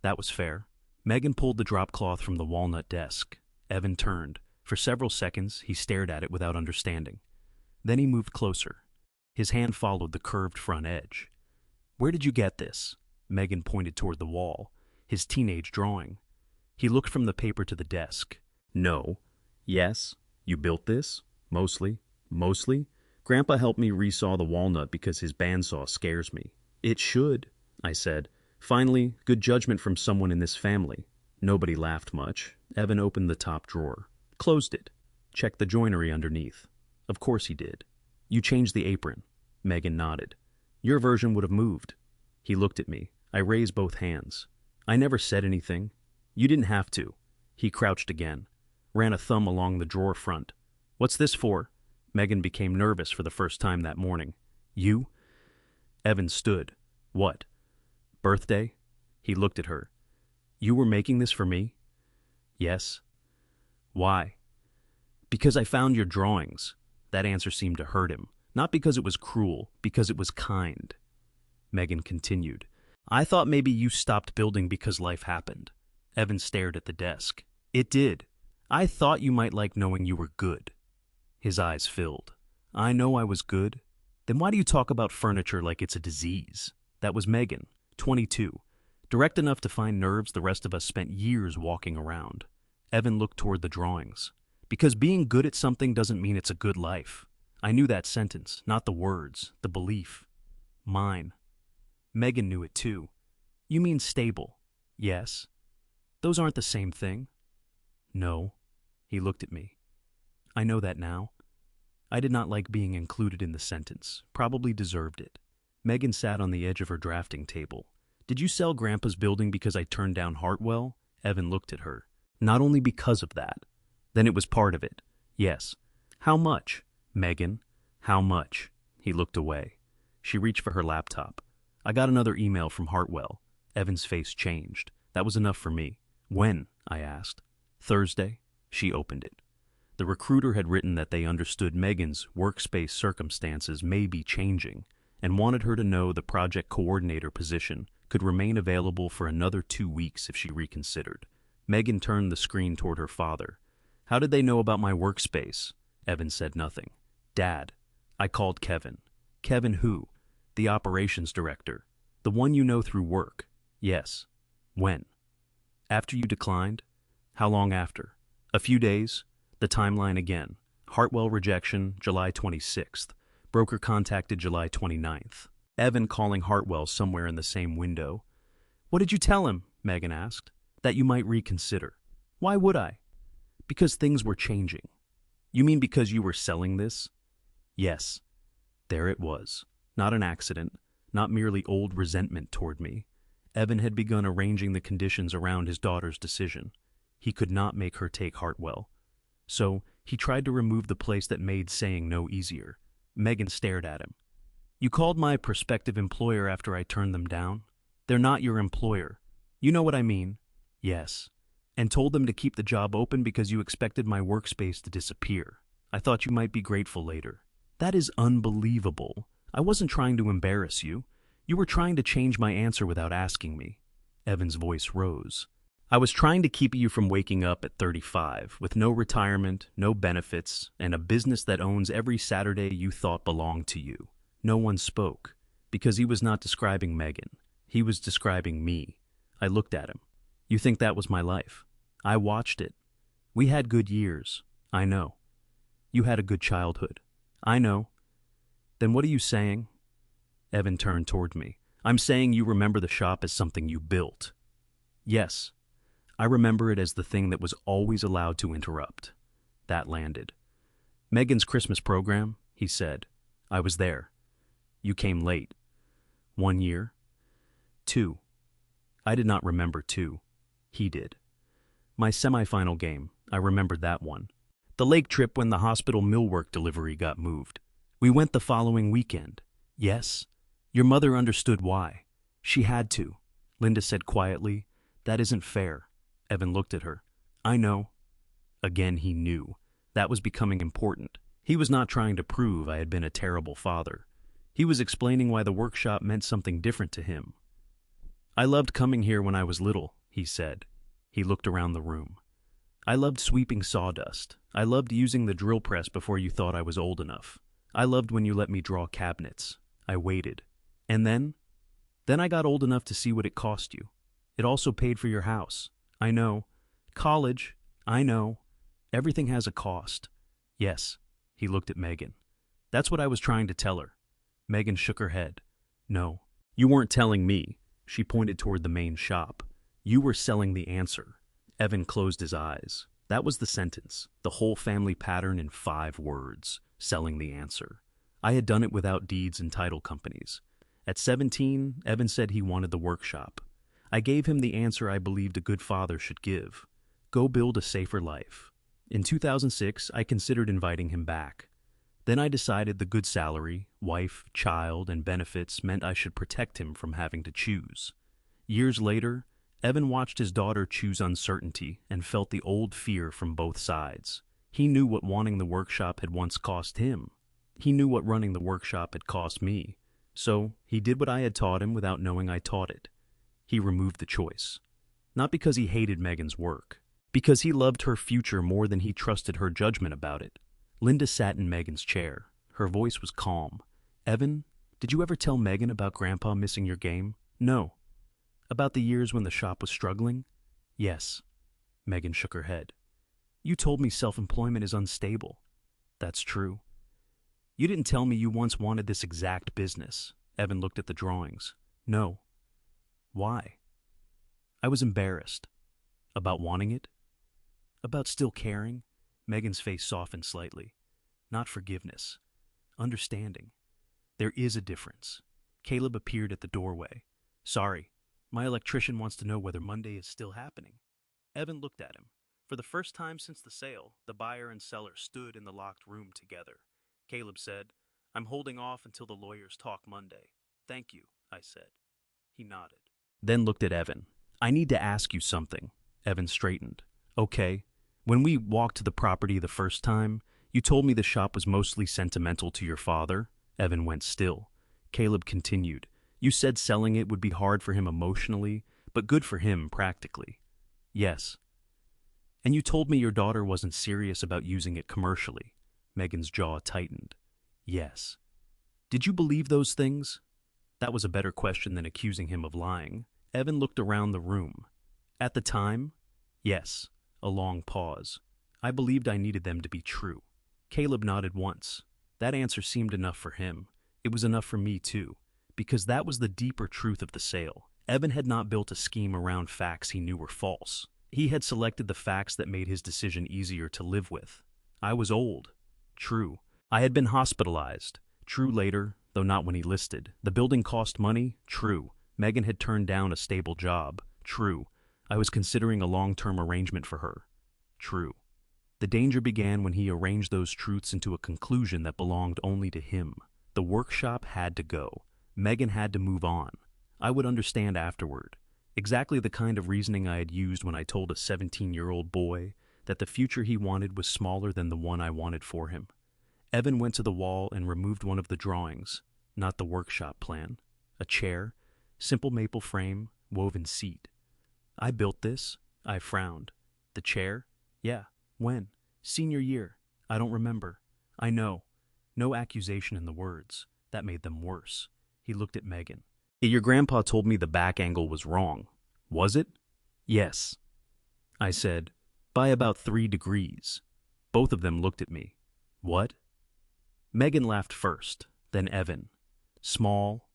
That was fair. Megan pulled the drop cloth from the walnut desk. Evan turned. For several seconds, he stared at it without understanding. Then he moved closer. His hand followed the curved front edge. "Where did you get this?" Megan pointed toward the wall, his teenage drawing. He looked from the paper to the desk. "No." "Yes." "You built this?" "Mostly." "Mostly?" "Grandpa helped me resaw the walnut because his bandsaw scares me." "It should," I said. "Finally, good judgment from someone in this family." Nobody laughed much. Evan opened the top drawer. Closed it. Checked the joinery underneath. Of course he did. "You changed the apron." Megan nodded. "Your version would have moved." He looked at me. I raised both hands. "I never said anything." "You didn't have to." He crouched again. Ran a thumb along the drawer front. "What's this for?" Megan became nervous for the first time that morning. "You?" Evan stood. "What?" "Birthday?" He looked at her. You were making this for me? Yes. Why? Because I found your drawings. That answer seemed to hurt him. Not because it was cruel, because it was kind. Megan continued. I thought maybe you stopped building because life happened. Evan stared at the desk. It did. I thought you might like knowing you were good. His eyes filled. I know I was good. Then why do you talk about furniture like it's a disease? That was Megan, 22. Direct enough to find nerves the rest of us spent years walking around. Evan looked toward the drawings. Because being good at something doesn't mean it's a good life. I knew that sentence, not the words, the belief. Mine. Megan knew it too. You mean stable? Yes. Those aren't the same thing. No. He looked at me. I know that now. I did not like being included in the sentence. Probably deserved it. Megan sat on the edge of her drafting table. Did you sell Grandpa's building because I turned down Hartwell? Evan looked at her. Not only because of that. Then it was part of it. Yes. How much? Megan. How much? He looked away. She reached for her laptop. I got another email from Hartwell. Evan's face changed. That was enough for me. When? I asked. Thursday. She opened it. The recruiter had written that they understood Megan's workspace circumstances may be changing and wanted her to know the project coordinator position could remain available for another 2 weeks if she reconsidered. Megan turned the screen toward her father. How did they know about my workspace? Evan said nothing. Dad. I called Kevin. Kevin who? The operations director. The one you know through work. Yes. When? After you declined? How long after? A few days. The timeline again. Hartwell rejection, July 26th. Broker contacted July 29th. Evan calling Hartwell somewhere in the same window. What did you tell him? Megan asked. That you might reconsider. Why would I? Because things were changing. You mean because you were selling this? Yes. There it was. Not an accident, not merely old resentment toward me. Evan had begun arranging the conditions around his daughter's decision. He could not make her take Hartwell. So he tried to remove the place that made saying no easier. Megan stared at him. You called my prospective employer after I turned them down? They're not your employer. You know what I mean? Yes. And told them to keep the job open because you expected my workspace to disappear. I thought you might be grateful later. That is unbelievable. I wasn't trying to embarrass you. You were trying to change my answer without asking me. Evan's voice rose. I was trying to keep you from waking up at 35, with no retirement, no benefits, and a business that owns every Saturday you thought belonged to you. No one spoke, because he was not describing Megan. He was describing me. I looked at him. You think that was my life? I watched it. We had good years. I know. You had a good childhood. I know. Then what are you saying? Evan turned toward me. I'm saying you remember the shop as something you built. Yes. I remember it as the thing that was always allowed to interrupt. That landed. Megan's Christmas program, he said. I was there. You came late. 1 year. 2. I did not remember 2. He did. My semifinal game, I remembered that one. The lake trip when the hospital millwork delivery got moved. We went the following weekend. Yes. Your mother understood why. She had to. Linda said quietly, That isn't fair. Evan looked at her. I know. Again he knew. That was becoming important. He was not trying to prove I had been a terrible father. He was explaining why the workshop meant something different to him. I loved coming here when I was little, he said. He looked around the room. I loved sweeping sawdust. I loved using the drill press before you thought I was old enough. I loved when you let me draw cabinets. I waited. And then? Then I got old enough to see what it cost you. It also paid for your house. I know. College. I know. Everything has a cost. Yes. He looked at Megan. That's what I was trying to tell her. Megan shook her head. No. You weren't telling me. She pointed toward the main shop. You were selling the answer. Evan closed his eyes. That was the sentence. The whole family pattern in 5 words. Selling the answer. I had done it without deeds and title companies. At 17, Evan said he wanted the workshop. I gave him the answer I believed a good father should give. Go build a safer life. In 2006, I considered inviting him back. Then I decided the good salary, wife, child, and benefits meant I should protect him from having to choose. Years later, Evan watched his daughter choose uncertainty and felt the old fear from both sides. He knew what wanting the workshop had once cost him. He knew what running the workshop had cost me. So he did what I had taught him without knowing I taught it. He removed the choice. Not because he hated Megan's work, because he loved her future more than he trusted her judgment about it. Linda sat in Megan's chair. Her voice was calm. Evan, did you ever tell Megan about Grandpa missing your game? No. About the years when the shop was struggling? Yes. Megan shook her head. You told me self-employment is unstable. That's true. You didn't tell me you once wanted this exact business. Evan looked at the drawings. No. Why? I was embarrassed. About wanting it? About still caring? Megan's face softened slightly. Not forgiveness. Understanding. There is a difference. Caleb appeared at the doorway. Sorry, my electrician wants to know whether Monday is still happening. Evan looked at him. For the first time since the sale, the buyer and seller stood in the locked room together. Caleb said, I'm holding off until the lawyers talk Monday. Thank you, I said. He nodded. Then looked at Evan. I need to ask you something. Evan straightened. Okay. When we walked to the property the first time, you told me the shop was mostly sentimental to your father. Evan went still. Caleb continued. You said selling it would be hard for him emotionally, but good for him practically. Yes. And you told me your daughter wasn't serious about using it commercially. Megan's jaw tightened. Yes. Did you believe those things? That was a better question than accusing him of lying. Evan looked around the room. At the time? Yes. A long pause. I believed I needed them to be true. Caleb nodded once. That answer seemed enough for him. It was enough for me too, because that was the deeper truth of the sale. Evan had not built a scheme around facts he knew were false. He had selected the facts that made his decision easier to live with. I was old. True. I had been hospitalized. True later, though not when he listed. The building cost money. True. Megan had turned down a stable job. True. I was considering a long-term arrangement for her. True. The danger began when he arranged those truths into a conclusion that belonged only to him. The workshop had to go. Megan had to move on. I would understand afterward. Exactly the kind of reasoning I had used when I told a 17-year-old boy that the future he wanted was smaller than the one I wanted for him. Evan went to the wall and removed one of the drawings, not the workshop plan. A chair, simple maple frame, woven seat. I built this. I frowned. The chair? Yeah. When? Senior year. I don't remember. I know. No accusation in the words. That made them worse. He looked at Megan. Your grandpa told me the back angle was wrong. Was it? Yes. I said, by about 3 degrees. Both of them looked at me. What? Megan laughed first, then Evan. Small,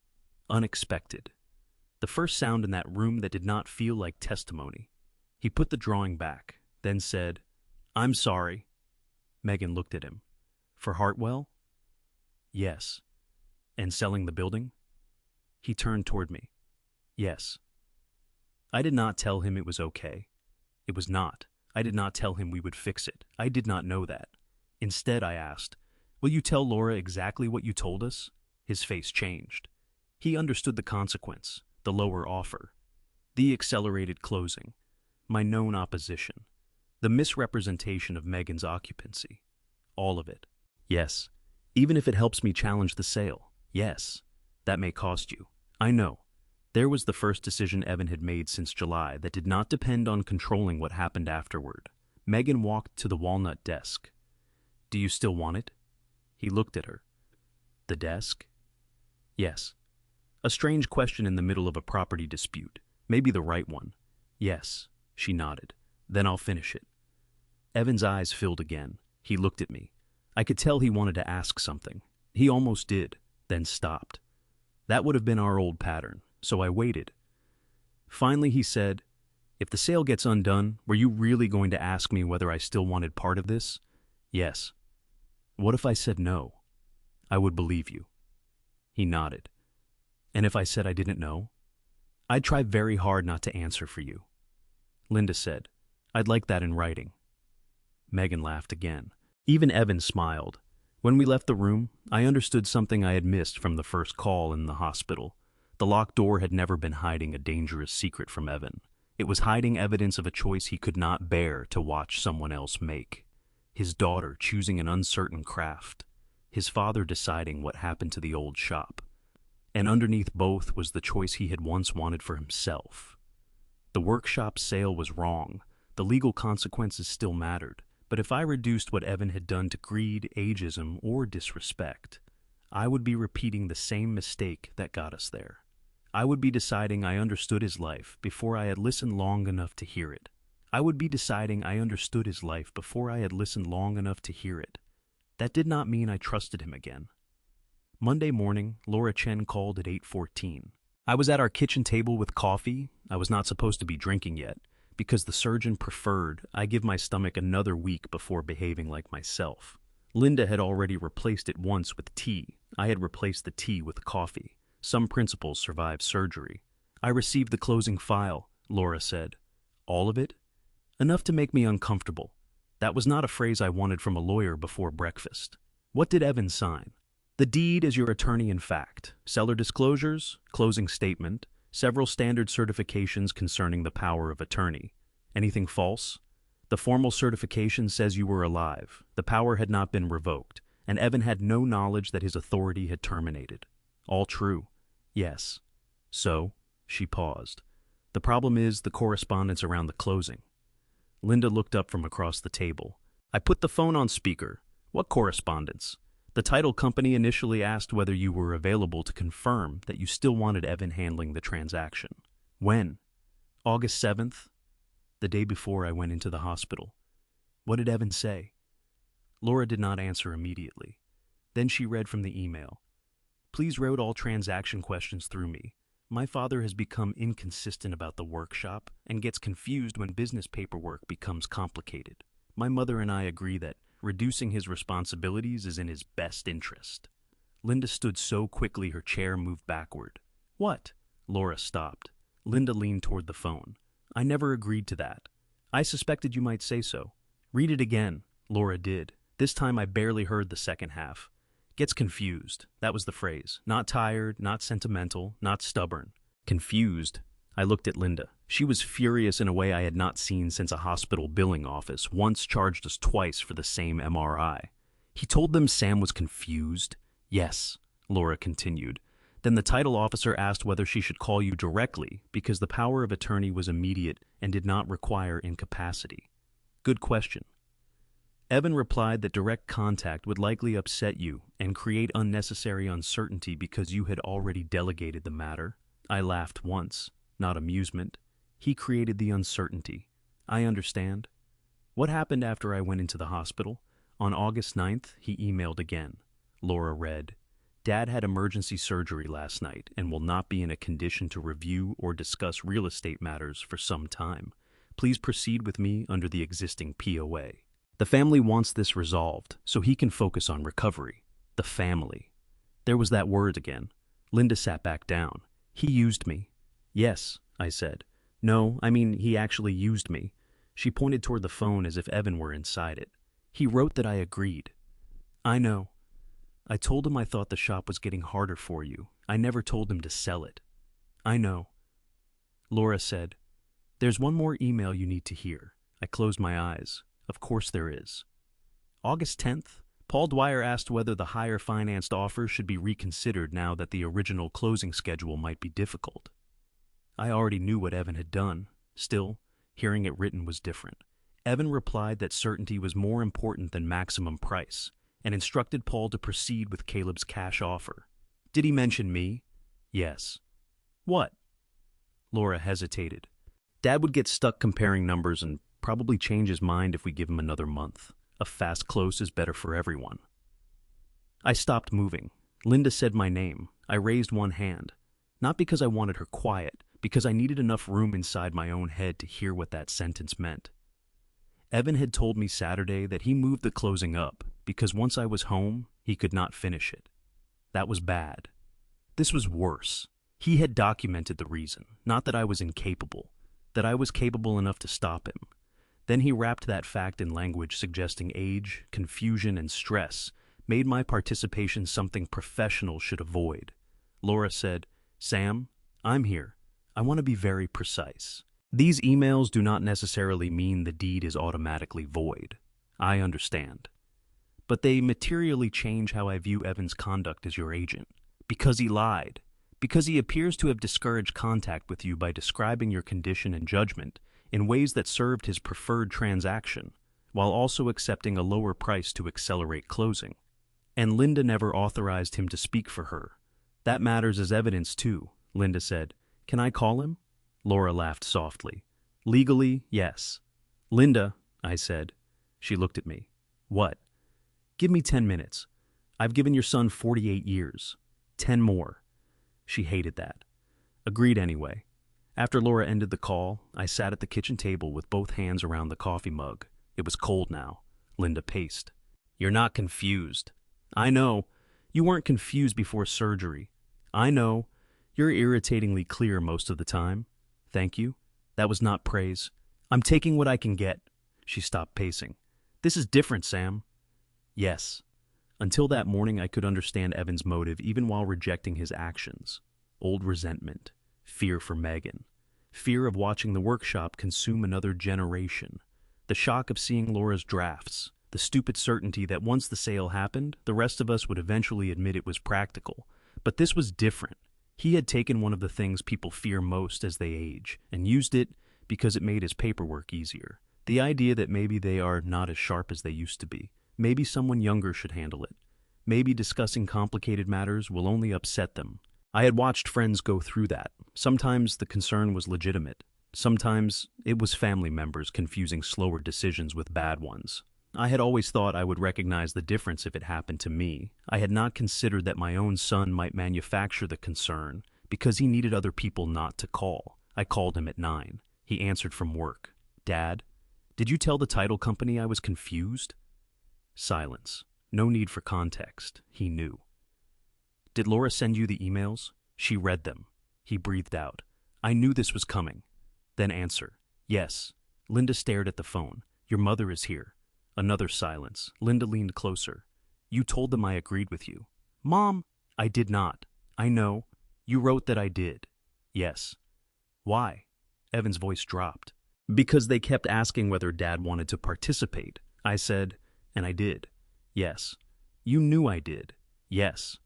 unexpected. The first sound in that room that did not feel like testimony. He put the drawing back, then said, I'm sorry. Megan looked at him. For Hartwell? Yes. And selling the building? He turned toward me. Yes. I did not tell him it was okay. It was not. I did not tell him we would fix it. I did not know that. Instead, I asked, will you tell Laura exactly what you told us? His face changed. He understood the consequence, the lower offer, the accelerated closing, my known opposition, the misrepresentation of Megan's occupancy. All of it. Yes. Even if it helps me challenge the sale. Yes. That may cost you. I know. There was the first decision Evan had made since July that did not depend on controlling what happened afterward. Megan walked to the walnut desk. Do you still want it? He looked at her. The desk? Yes. A strange question in the middle of a property dispute. Maybe the right one. Yes. She nodded. Then I'll finish it. Evan's eyes filled again. He looked at me. I could tell he wanted to ask something. He almost did, then stopped. That would have been our old pattern, so I waited. Finally, he said, if the sale gets undone, were you really going to ask me whether I still wanted part of this? Yes. What if I said no? I would believe you. He nodded. And if I said I didn't know? I'd try very hard not to answer for you. Linda said, I'd like that in writing. Megan laughed again. Even Evan smiled. When we left the room, I understood something I had missed from the first call in the hospital. The locked door had never been hiding a dangerous secret from Evan. It was hiding evidence of a choice he could not bear to watch someone else make. His daughter choosing an uncertain craft. His father deciding what happened to the old shop. And underneath both was the choice he had once wanted for himself. The workshop sale was wrong. The legal consequences still mattered. But if I reduced what Evan had done to greed, ageism, or disrespect, I would be repeating the same mistake that got us there. I would be deciding I understood his life before I had listened long enough to hear it. I would be deciding I understood his life before I had listened long enough to hear it. That did not mean I trusted him again. Monday morning, Laura Chen called at 8:14. I was at our kitchen table with coffee. I was not supposed to be drinking yet, because the surgeon preferred I give my stomach another week before behaving like myself. Linda had already replaced it once with tea. I had replaced the tea with coffee. Some principles survive surgery. I received the closing file, Laura said. All of it? Enough to make me uncomfortable. That was not a phrase I wanted from a lawyer before breakfast. What did Evan sign? The deed is your attorney in fact. Seller disclosures, closing statement, several standard certifications concerning the power of attorney. Anything false? The formal certification says you were alive. The power had not been revoked, and Evan had no knowledge that his authority had terminated. All true. Yes. So, she paused. The problem is the correspondence around the closing. Linda looked up from across the table. I put the phone on speaker. What correspondence? The title company initially asked whether you were available to confirm that you still wanted Evan handling the transaction. When? August 7th? The day before I went into the hospital. What did Evan say? Laura did not answer immediately. Then she read from the email. Please route all transaction questions through me. My father has become inconsistent about the workshop and gets confused when business paperwork becomes complicated. My mother and I agree that reducing his responsibilities is in his best interest. Linda stood so quickly her chair moved backward. What? Laura stopped. Linda leaned toward the phone. I never agreed to that. I suspected you might say so. Read it again. Laura did. This time I barely heard the second half. Gets confused. That was the phrase. Not tired, not sentimental, not stubborn. Confused. I looked at Linda. She was furious in a way I had not seen since a hospital billing office once charged us twice for the same MRI. He told them Sam was confused? Yes, Laura continued. Then the title officer asked whether she should call you directly because the power of attorney was immediate and did not require incapacity. Good question. Evan replied that direct contact would likely upset you and create unnecessary uncertainty because you had already delegated the matter. I laughed once, not amusement. He created the uncertainty. I understand. What happened after I went into the hospital? On August 9th, he emailed again. Laura read, Dad had emergency surgery last night and will not be in a condition to review or discuss real estate matters for some time. Please proceed with me under the existing POA. The family wants this resolved so he can focus on recovery. The family. There was that word again. Linda sat back down. He used me. Yes, I said. No, I mean he actually used me. She pointed toward the phone as if Evan were inside it. He wrote that I agreed. I know. I told him I thought the shop was getting harder for you. I never told him to sell it. I know. Laura said, There's one more email you need to hear. I closed my eyes. Of course there is. August 10th, Paul Dwyer asked whether the higher financed offer should be reconsidered now that the original closing schedule might be difficult. I already knew what Evan had done. Still, hearing it written was different. Evan replied that certainty was more important than maximum price and instructed Paul to proceed with Caleb's cash offer. Did he mention me? Yes. What? Laura hesitated. Dad would get stuck comparing numbers and probably change his mind if we give him another month. A fast close is better for everyone. I stopped moving. Linda said my name. I raised one hand. Not because I wanted her quiet, because I needed enough room inside my own head to hear what that sentence meant. Evan had told me Saturday that he moved the closing up because once I was home, he could not finish it. That was bad. This was worse. He had documented the reason, not that I was incapable, that I was capable enough to stop him. Then he wrapped that fact in language suggesting age, confusion, and stress made my participation something professionals should avoid. Laura said, Sam, I'm here. I want to be very precise. These emails do not necessarily mean the deed is automatically void. I understand. But they materially change how I view Evan's conduct as your agent. Because he lied. Because he appears to have discouraged contact with you by describing your condition and judgment in ways that served his preferred transaction, while also accepting a lower price to accelerate closing. And Linda never authorized him to speak for her. That matters as evidence too, Linda said. Can I call him? Laura laughed softly. Legally, yes. Linda, I said. She looked at me. What? Give me 10 minutes. I've given your son 48 years. 10 more. She hated that. Agreed anyway. After Laura ended the call, I sat at the kitchen table with both hands around the coffee mug. It was cold now. Linda paced. You're not confused. I know. You weren't confused before surgery. I know. You're irritatingly clear most of the time. Thank you. That was not praise. I'm taking what I can get. She stopped pacing. This is different, Sam. Yes. Until that morning, I could understand Evan's motive even while rejecting his actions. Old resentment. Fear for Megan. Fear of watching the workshop consume another generation. The shock of seeing Laura's drafts. The stupid certainty that once the sale happened, the rest of us would eventually admit it was practical. But this was different. He had taken one of the things people fear most as they age and used it because it made his paperwork easier. The idea that maybe they are not as sharp as they used to be. Maybe someone younger should handle it. Maybe discussing complicated matters will only upset them. I had watched friends go through that. Sometimes the concern was legitimate. Sometimes it was family members confusing slower decisions with bad ones. I had always thought I would recognize the difference if it happened to me. I had not considered that my own son might manufacture the concern because he needed other people not to call. I called him at 9. He answered from work. Dad, did you tell the title company I was confused? Silence. No need for context. He knew. Did Laura send you the emails? She read them. He breathed out. I knew this was coming. Then answer. Yes. Linda stared at the phone. Your mother is here. Another silence. Linda leaned closer. You told them I agreed with you. Mom! I did not. I know. You wrote that I did. Yes. Why? Evan's voice dropped. Because they kept asking whether Dad wanted to participate. I said, and I did. Yes. You knew I did. Yes.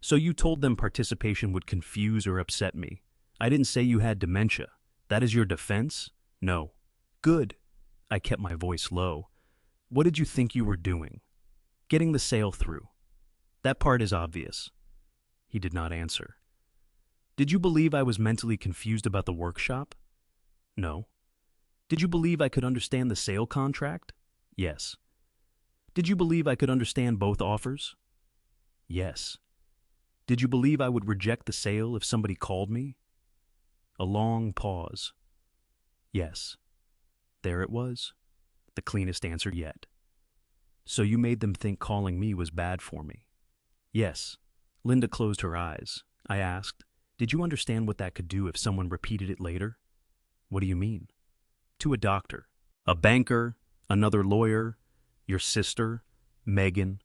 So you told them participation would confuse or upset me. I didn't say you had dementia. That is your defense? No. Good. I kept my voice low. What did you think you were doing? Getting the sale through. That part is obvious. He did not answer. Did you believe I was mentally confused about the workshop? No. Did you believe I could understand the sale contract? Yes. Did you believe I could understand both offers? Yes. Did you believe I would reject the sale if somebody called me? A long pause. Yes. There it was. The cleanest answer yet. So you made them think calling me was bad for me? Yes. Linda closed her eyes. I asked, did you understand what that could do if someone repeated it later? What do you mean? To a doctor, a banker, another lawyer, your sister, Megan.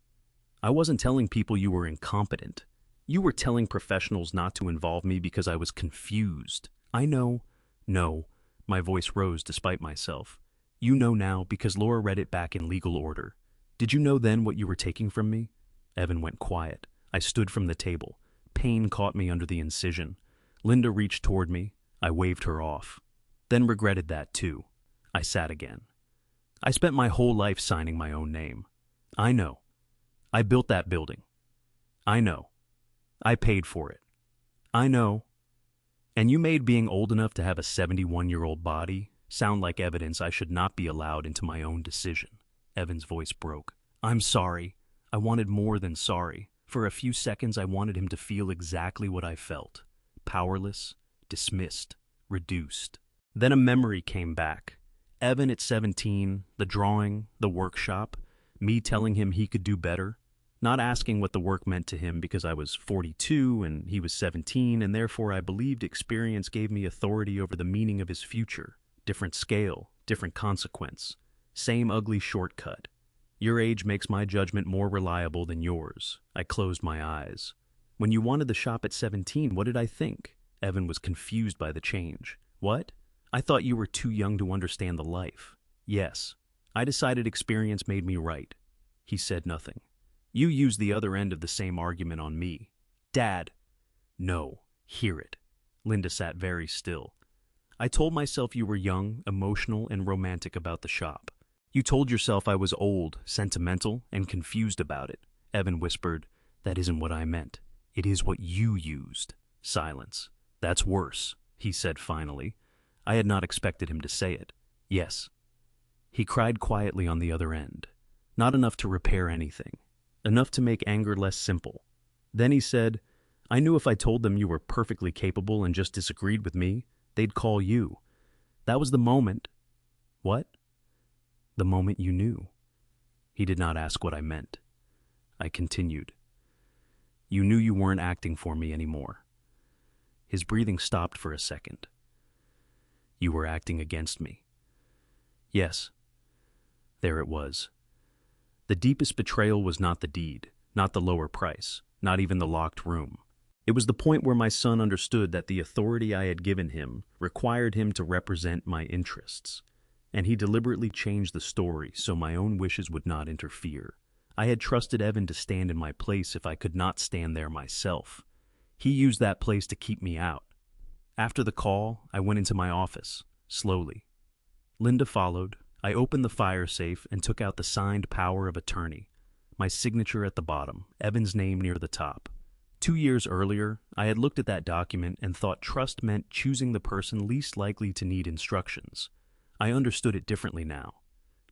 I wasn't telling people you were incompetent. You were telling professionals not to involve me because I was confused. I know. No. My voice rose despite myself. You know now because Laura read it back in legal order. Did you know then what you were taking from me? Evan went quiet. I stood from the table. Pain caught me under the incision. Linda reached toward me. I waved her off. Then regretted that too. I sat again. I spent my whole life signing my own name. I know. I built that building. I know. I paid for it. I know. And you made being old enough to have a 71-year-old body sound like evidence I should not be allowed into my own decision. Evan's voice broke. I'm sorry. I wanted more than sorry. For a few seconds I wanted him to feel exactly what I felt. Powerless, dismissed, reduced. Then a memory came back. Evan at 17, the drawing, the workshop, me telling him he could do better. Not asking what the work meant to him because I was 42 and he was 17, and therefore I believed experience gave me authority over the meaning of his future. Different scale, different consequence. Same ugly shortcut. Your age makes my judgment more reliable than yours. I closed my eyes. When you wanted the shop at 17, what did I think? Evan was confused by the change. What? I thought you were too young to understand the life. Yes, I decided experience made me right. He said nothing. You used the other end of the same argument on me. Dad. No, hear it. Linda sat very still. I told myself you were young, emotional, and romantic about the shop. You told yourself I was old, sentimental, and confused about it. Evan whispered, That isn't what I meant. It is what you used. Silence. That's worse, he said finally. I had not expected him to say it. Yes. He cried quietly on the other end. Not enough to repair anything. Enough to make anger less simple. Then he said, I knew if I told them you were perfectly capable and just disagreed with me, they'd call you. That was the moment. What? The moment you knew. He did not ask what I meant. I continued. You knew you weren't acting for me anymore. His breathing stopped for a second. You were acting against me. Yes. There it was. The deepest betrayal was not the deed, not the lower price, not even the locked room. It was the point where my son understood that the authority I had given him required him to represent my interests, and he deliberately changed the story so my own wishes would not interfere. I had trusted Evan to stand in my place if I could not stand there myself. He used that place to keep me out. After the call, I went into my office, slowly. Linda followed. I opened the fire safe and took out the signed power of attorney, my signature at the bottom, Evan's name near the top. 2 years earlier, I had looked at that document and thought trust meant choosing the person least likely to need instructions. I understood it differently now.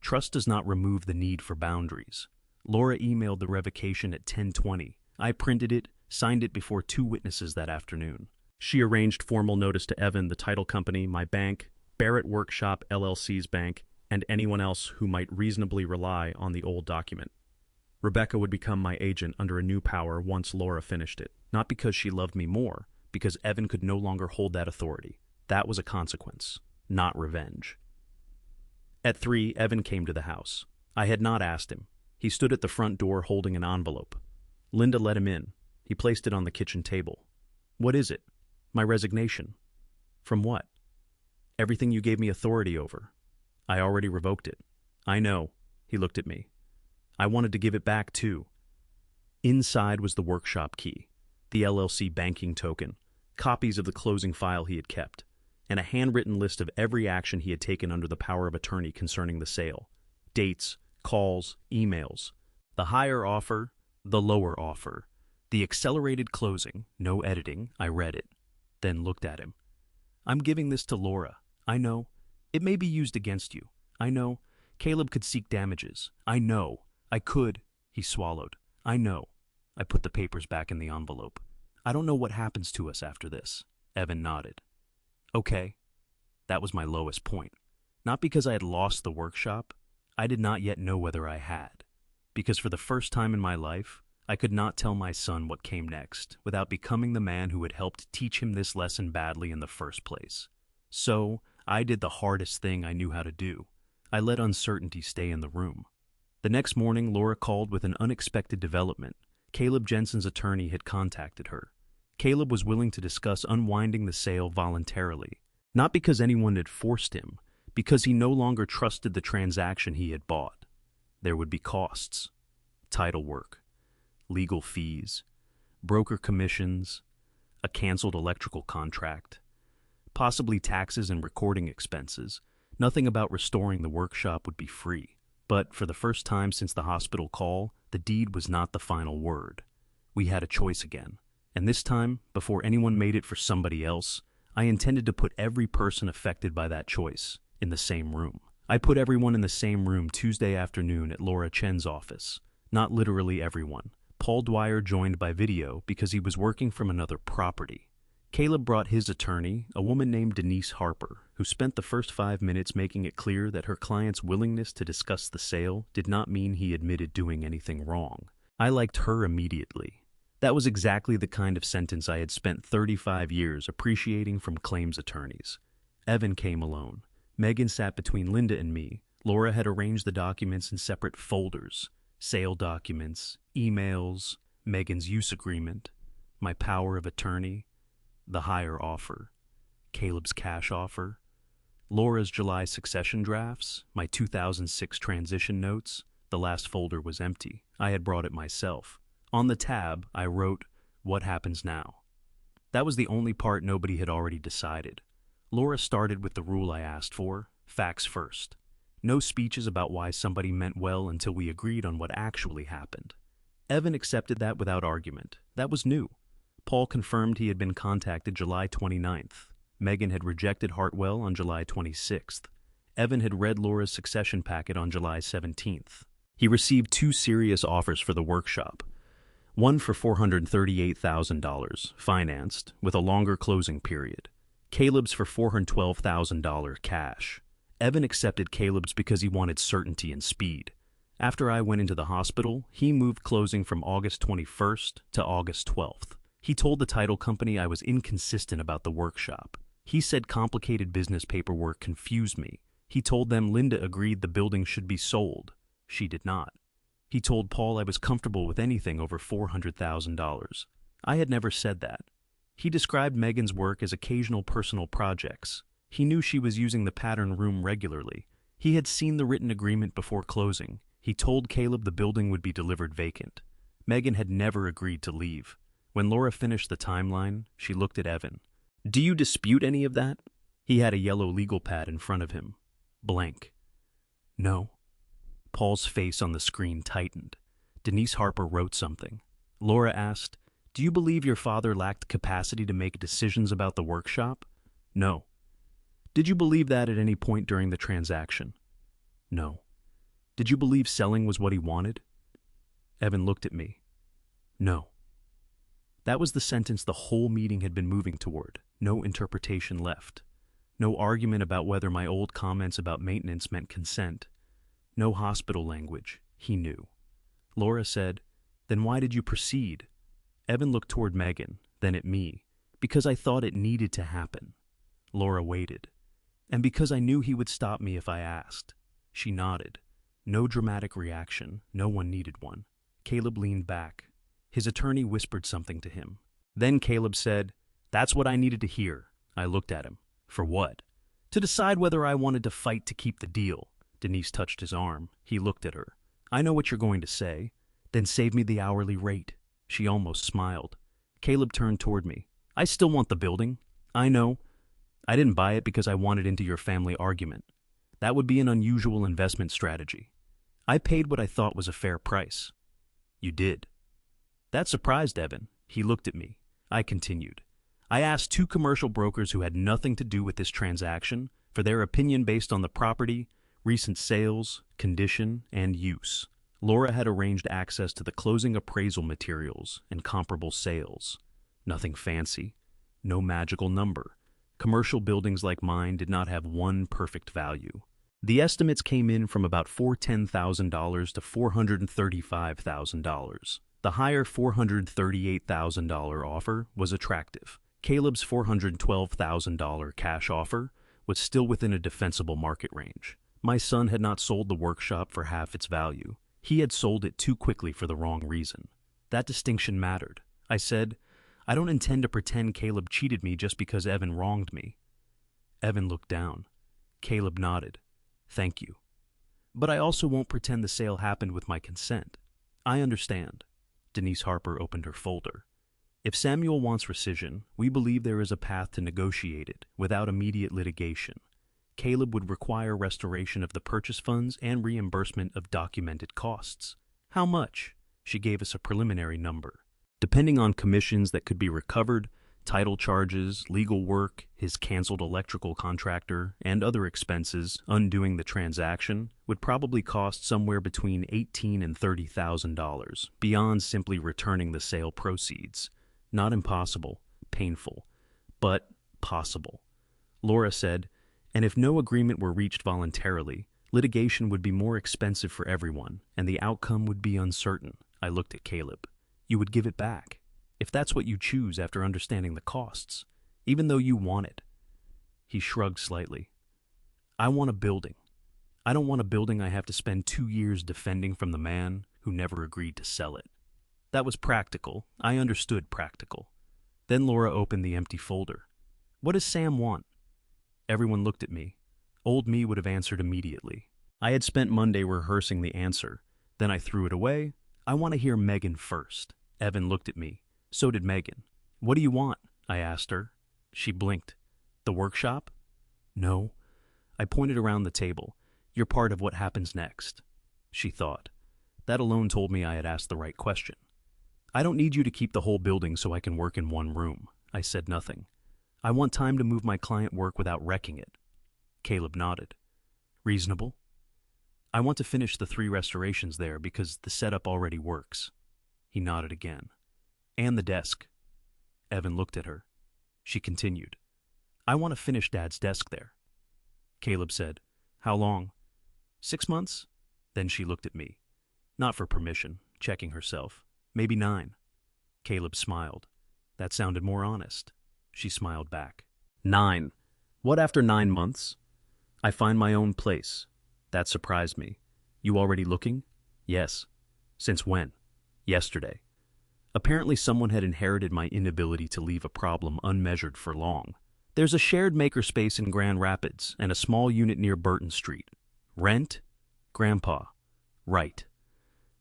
Trust does not remove the need for boundaries. Laura emailed the revocation at 10:20. I printed it, signed it before 2 witnesses that afternoon. She arranged formal notice to Evan, the title company, my bank, Barrett Workshop LLC's bank, and anyone else who might reasonably rely on the old document. Rebecca would become my agent under a new power once Laura finished it, not because she loved me more, because Evan could no longer hold that authority. That was a consequence, not revenge. At 3, Evan came to the house. I had not asked him. He stood at the front door holding an envelope. Linda let him in. He placed it on the kitchen table. What is it? My resignation. From what? Everything you gave me authority over. I already revoked it. I know. He looked at me. I wanted to give it back, too. Inside was the workshop key, the LLC banking token, copies of the closing file he had kept, and a handwritten list of every action he had taken under the power of attorney concerning the sale. Dates, calls, emails. The higher offer, the lower offer. The accelerated closing, no editing. I read it, then looked at him. I'm giving this to Laura. I know. It may be used against you. I know. Caleb could seek damages. I know. I could. He swallowed. I know. I put the papers back in the envelope. I don't know what happens to us after this. Evan nodded. Okay. That was my lowest point. Not because I had lost the workshop. I did not yet know whether I had. Because for the first time in my life, I could not tell my son what came next without becoming the man who had helped teach him this lesson badly in the first place. So, I did the hardest thing I knew how to do. I let uncertainty stay in the room. The next morning, Laura called with an unexpected development. Caleb Jensen's attorney had contacted her. Caleb was willing to discuss unwinding the sale voluntarily, not because anyone had forced him, because he no longer trusted the transaction he had bought. There would be costs, title work, legal fees, broker commissions, a canceled electrical contract, possibly taxes and recording expenses. Nothing about restoring the workshop would be free. But for the first time since the hospital call, the deed was not the final word. We had a choice again. And this time, before anyone made it for somebody else, I intended to put every person affected by that choice in the same room. I put everyone in the same room Tuesday afternoon at Laura Chen's office. Not literally everyone. Paul Dwyer joined by video because he was working from another property. Caleb brought his attorney, a woman named Denise Harper, who spent the first 5 minutes making it clear that her client's willingness to discuss the sale did not mean he admitted doing anything wrong. I liked her immediately. That was exactly the kind of sentence I had spent 35 years appreciating from claims attorneys. Evan came alone. Megan sat between Linda and me. Laura had arranged the documents in separate folders. Sale documents, emails, Megan's use agreement, my power of attorney, the higher offer, Caleb's cash offer, Laura's July succession drafts, my 2006 transition notes. The last folder was empty. I had brought it myself. On the tab, I wrote, "What happens now?" That was the only part nobody had already decided. Laura started with the rule I asked for: facts first. No speeches about why somebody meant well until we agreed on what actually happened. Evan accepted that without argument. That was new. Paul confirmed he had been contacted July 29th. Megan had rejected Hartwell on July 26th. Evan had read Laura's succession packet on July 17th. He received 2 serious offers for the workshop. One for $438,000, financed, with a longer closing period. Caleb's for $412,000 cash. Evan accepted Caleb's because he wanted certainty and speed. After I went into the hospital, he moved closing from August 21st to August 12th. He told the title company I was inconsistent about the workshop. He said complicated business paperwork confused me. He told them Linda agreed the building should be sold. She did not. He told Paul I was comfortable with anything over $400,000. I had never said that. He described Megan's work as occasional personal projects. He knew she was using the pattern room regularly. He had seen the written agreement before closing. He told Caleb the building would be delivered vacant. Megan had never agreed to leave. When Laura finished the timeline, she looked at Evan. "Do you dispute any of that?" He had a yellow legal pad in front of him. Blank. "No." Paul's face on the screen tightened. Denise Harper wrote something. Laura asked, "Do you believe your father lacked capacity to make decisions about the workshop?" "No." "Did you believe that at any point during the transaction?" "No." "Did you believe selling was what he wanted?" Evan looked at me. "No." That was the sentence the whole meeting had been moving toward. No interpretation left. No argument about whether my old comments about maintenance meant consent. No hospital language. He knew. Laura said, "Then why did you proceed?" Evan looked toward Megan, then at me. "Because I thought it needed to happen." Laura waited. "And because I knew he would stop me if I asked." She nodded. No dramatic reaction. No one needed one. Caleb leaned back. His attorney whispered something to him. Then Caleb said, "That's what I needed to hear." I looked at him. "For what?" "To decide whether I wanted to fight to keep the deal." Denise touched his arm. He looked at her. "I know what you're going to say. Then save me the hourly rate." She almost smiled. Caleb turned toward me. "I still want the building. I know. I didn't buy it because I wanted into your family argument. That would be an unusual investment strategy. I paid what I thought was a fair price." "You did." That surprised Evan. He looked at me. I continued. "I asked 2 commercial brokers who had nothing to do with this transaction for their opinion based on the property, recent sales, condition, and use. Laura had arranged access to the closing appraisal materials and comparable sales. Nothing fancy. No magical number. Commercial buildings like mine did not have one perfect value. The estimates came in from about $410,000 to $435,000. The higher $438,000 offer was attractive. Caleb's $412,000 cash offer was still within a defensible market range. My son had not sold the workshop for half its value. He had sold it too quickly for the wrong reason. That distinction mattered. I said, "I don't intend to pretend Caleb cheated me just because Evan wronged me." Evan looked down. Caleb nodded. "Thank you. But I also won't pretend the sale happened with my consent." "I understand." Denise Harper opened her folder. "If Samuel wants rescission, we believe there is a path to negotiate it without immediate litigation. Caleb would require restoration of the purchase funds and reimbursement of documented costs." "How much?" She gave us a preliminary number. "Depending on commissions that could be recovered, title charges, legal work, his canceled electrical contractor, and other expenses, undoing the transaction would probably cost somewhere between $18,000 and $30,000, beyond simply returning the sale proceeds. Not impossible, painful, but possible." Laura said, "And if no agreement were reached voluntarily, litigation would be more expensive for everyone, and the outcome would be uncertain." I looked at Caleb. "You would give it back, if that's what you choose after understanding the costs, even though you want it." He shrugged slightly. "I want a building. I don't want a building I have to spend 2 years defending from the man who never agreed to sell it." That was practical. I understood practical. Then Laura opened the empty folder. "What does Sam want?" Everyone looked at me. Old me would have answered immediately. I had spent Monday rehearsing the answer. Then I threw it away. I want to hear Megan first. Evan looked at me. So did Megan. What do you want? I asked her. She blinked. The workshop? No. I pointed around the table. You're part of what happens next. She thought. That alone told me I had asked the right question. I don't need you to keep the whole building so I can work in one room. I said nothing. I want time to move my client work without wrecking it. Caleb nodded. Reasonable. I want to finish the 3 restorations there because the setup already works. He nodded again. And the desk. Evan looked at her. She continued. I want to finish Dad's desk there. Caleb said, How long? 6 months? Then she looked at me. Not for permission, checking herself. Maybe 9. Caleb smiled. That sounded more honest. She smiled back. 9. What after 9 months? I find my own place. That surprised me. You already looking? Yes. Since when? Yesterday. Apparently someone had inherited my inability to leave a problem unmeasured for long. There's a shared makerspace in Grand Rapids and a small unit near Burton Street. Rent? Grandpa. Right.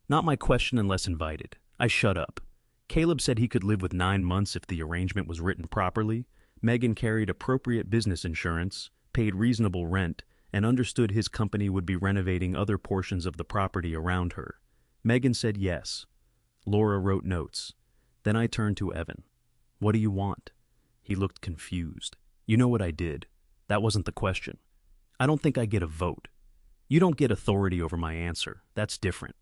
Not my question unless invited. I shut up. Caleb said he could live with 9 months if the arrangement was written properly. Megan carried appropriate business insurance, paid reasonable rent, and understood his company would be renovating other portions of the property around her. Megan said yes. Laura wrote notes. Then I turned to Evan. What do you want? He looked confused. You know what I did. That wasn't the question. I don't think I get a vote. You don't get authority over my answer. That's different.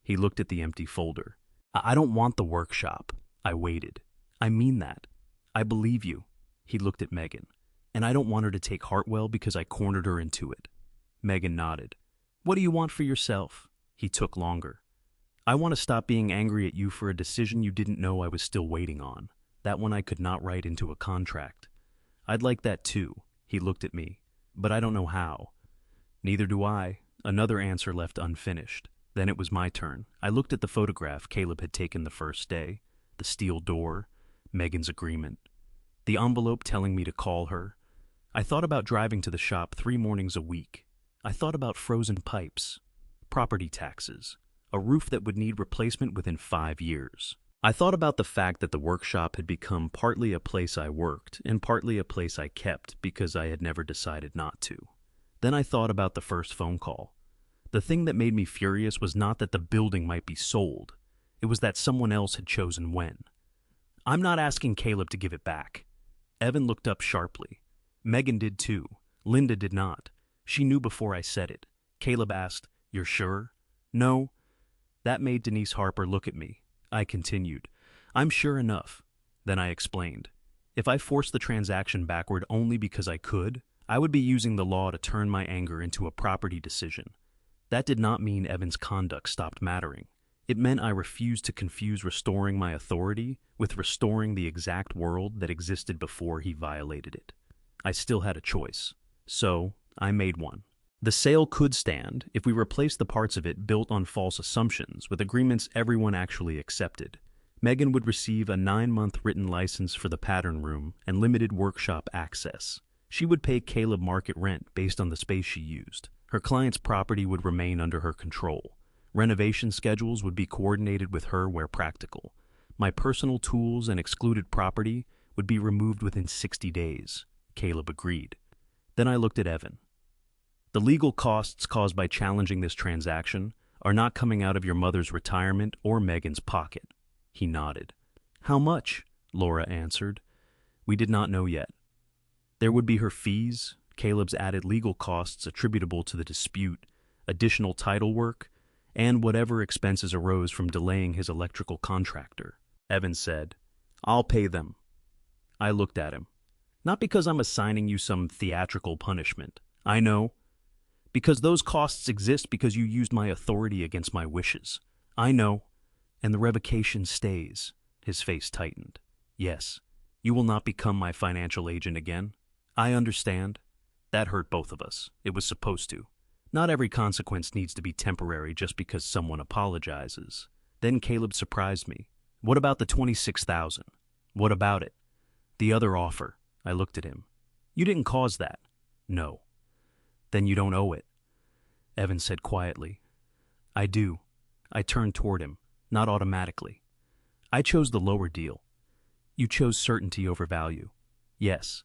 He looked at the empty folder. I don't want the workshop. I waited. I mean that. I believe you. He looked at Megan. And I don't want her to take Hartwell because I cornered her into it. Megan nodded. What do you want for yourself? He took longer. I want to stop being angry at you for a decision you didn't know I was still waiting on. That one I could not write into a contract. I'd like that too. He looked at me. But I don't know how. Neither do I. Another answer left unfinished. Then it was my turn. I looked at the photograph Caleb had taken the first day. The steel door. Megan's agreement. The envelope telling me to call her. I thought about driving to the shop 3 mornings a week. I thought about frozen pipes. Property taxes. A roof that would need replacement within 5 years. I thought about the fact that the workshop had become partly a place I worked and partly a place I kept because I had never decided not to. Then I thought about the first phone call. The thing that made me furious was not that the building might be sold. It was that someone else had chosen when. I'm not asking Caleb to give it back. Evan looked up sharply. Megan did too. Linda did not. She knew before I said it. Caleb asked, You're sure? No. That made Denise Harper look at me. I continued, I'm sure enough. Then I explained. If I forced the transaction backward only because I could, I would be using the law to turn my anger into a property decision. That did not mean Evan's conduct stopped mattering. It meant I refused to confuse restoring my authority with restoring the exact world that existed before he violated it. I still had a choice. So, I made one. The sale could stand if we replaced the parts of it built on false assumptions with agreements everyone actually accepted. Megan would receive a 9-month written license for the pattern room and limited workshop access. She would pay Caleb market rent based on the space she used. Her client's property would remain under her control. Renovation schedules would be coordinated with her where practical. My personal tools and excluded property would be removed within 60 days. Caleb agreed. Then I looked at Evan. The legal costs caused by challenging this transaction are not coming out of your mother's retirement or Megan's pocket. He nodded. How much? Laura answered. We did not know yet. There would be her fees, Caleb's added legal costs attributable to the dispute, additional title work, and whatever expenses arose from delaying his electrical contractor. Evan said, I'll pay them. I looked at him. Not because I'm assigning you some theatrical punishment. I know. Because those costs exist because you used my authority against my wishes. I know. And the revocation stays. His face tightened. Yes, you will not become my financial agent again. I understand. That hurt both of us. It was supposed to. Not every consequence needs to be temporary just because someone apologizes. Then Caleb surprised me. What about the $26,000? What about it? The other offer. I looked at him. You didn't cause that. No. Then you don't owe it, Evan said quietly. I do. I turned toward him, not automatically. I chose the lower deal. You chose certainty over value. Yes.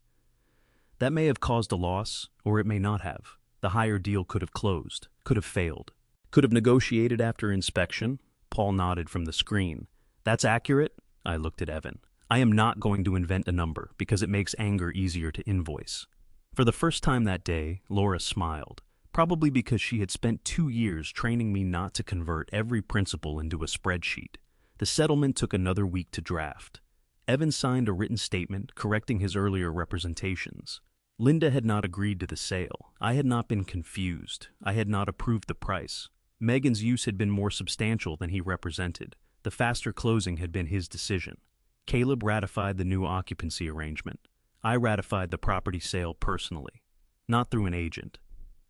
That may have caused a loss, or it may not have. The higher deal could have closed, could have failed, could have negotiated after inspection. Paul nodded from the screen. That's accurate? I looked at Evan. I am not going to invent a number because it makes anger easier to invoice. For the first time that day, Laura smiled, probably because she had spent 2 years training me not to convert every principle into a spreadsheet. The settlement took another week to draft. Evan signed a written statement correcting his earlier representations. Linda had not agreed to the sale. I had not been confused. I had not approved the price. Megan's use had been more substantial than he represented. The faster closing had been his decision. Caleb ratified the new occupancy arrangement. I ratified the property sale personally, not through an agent.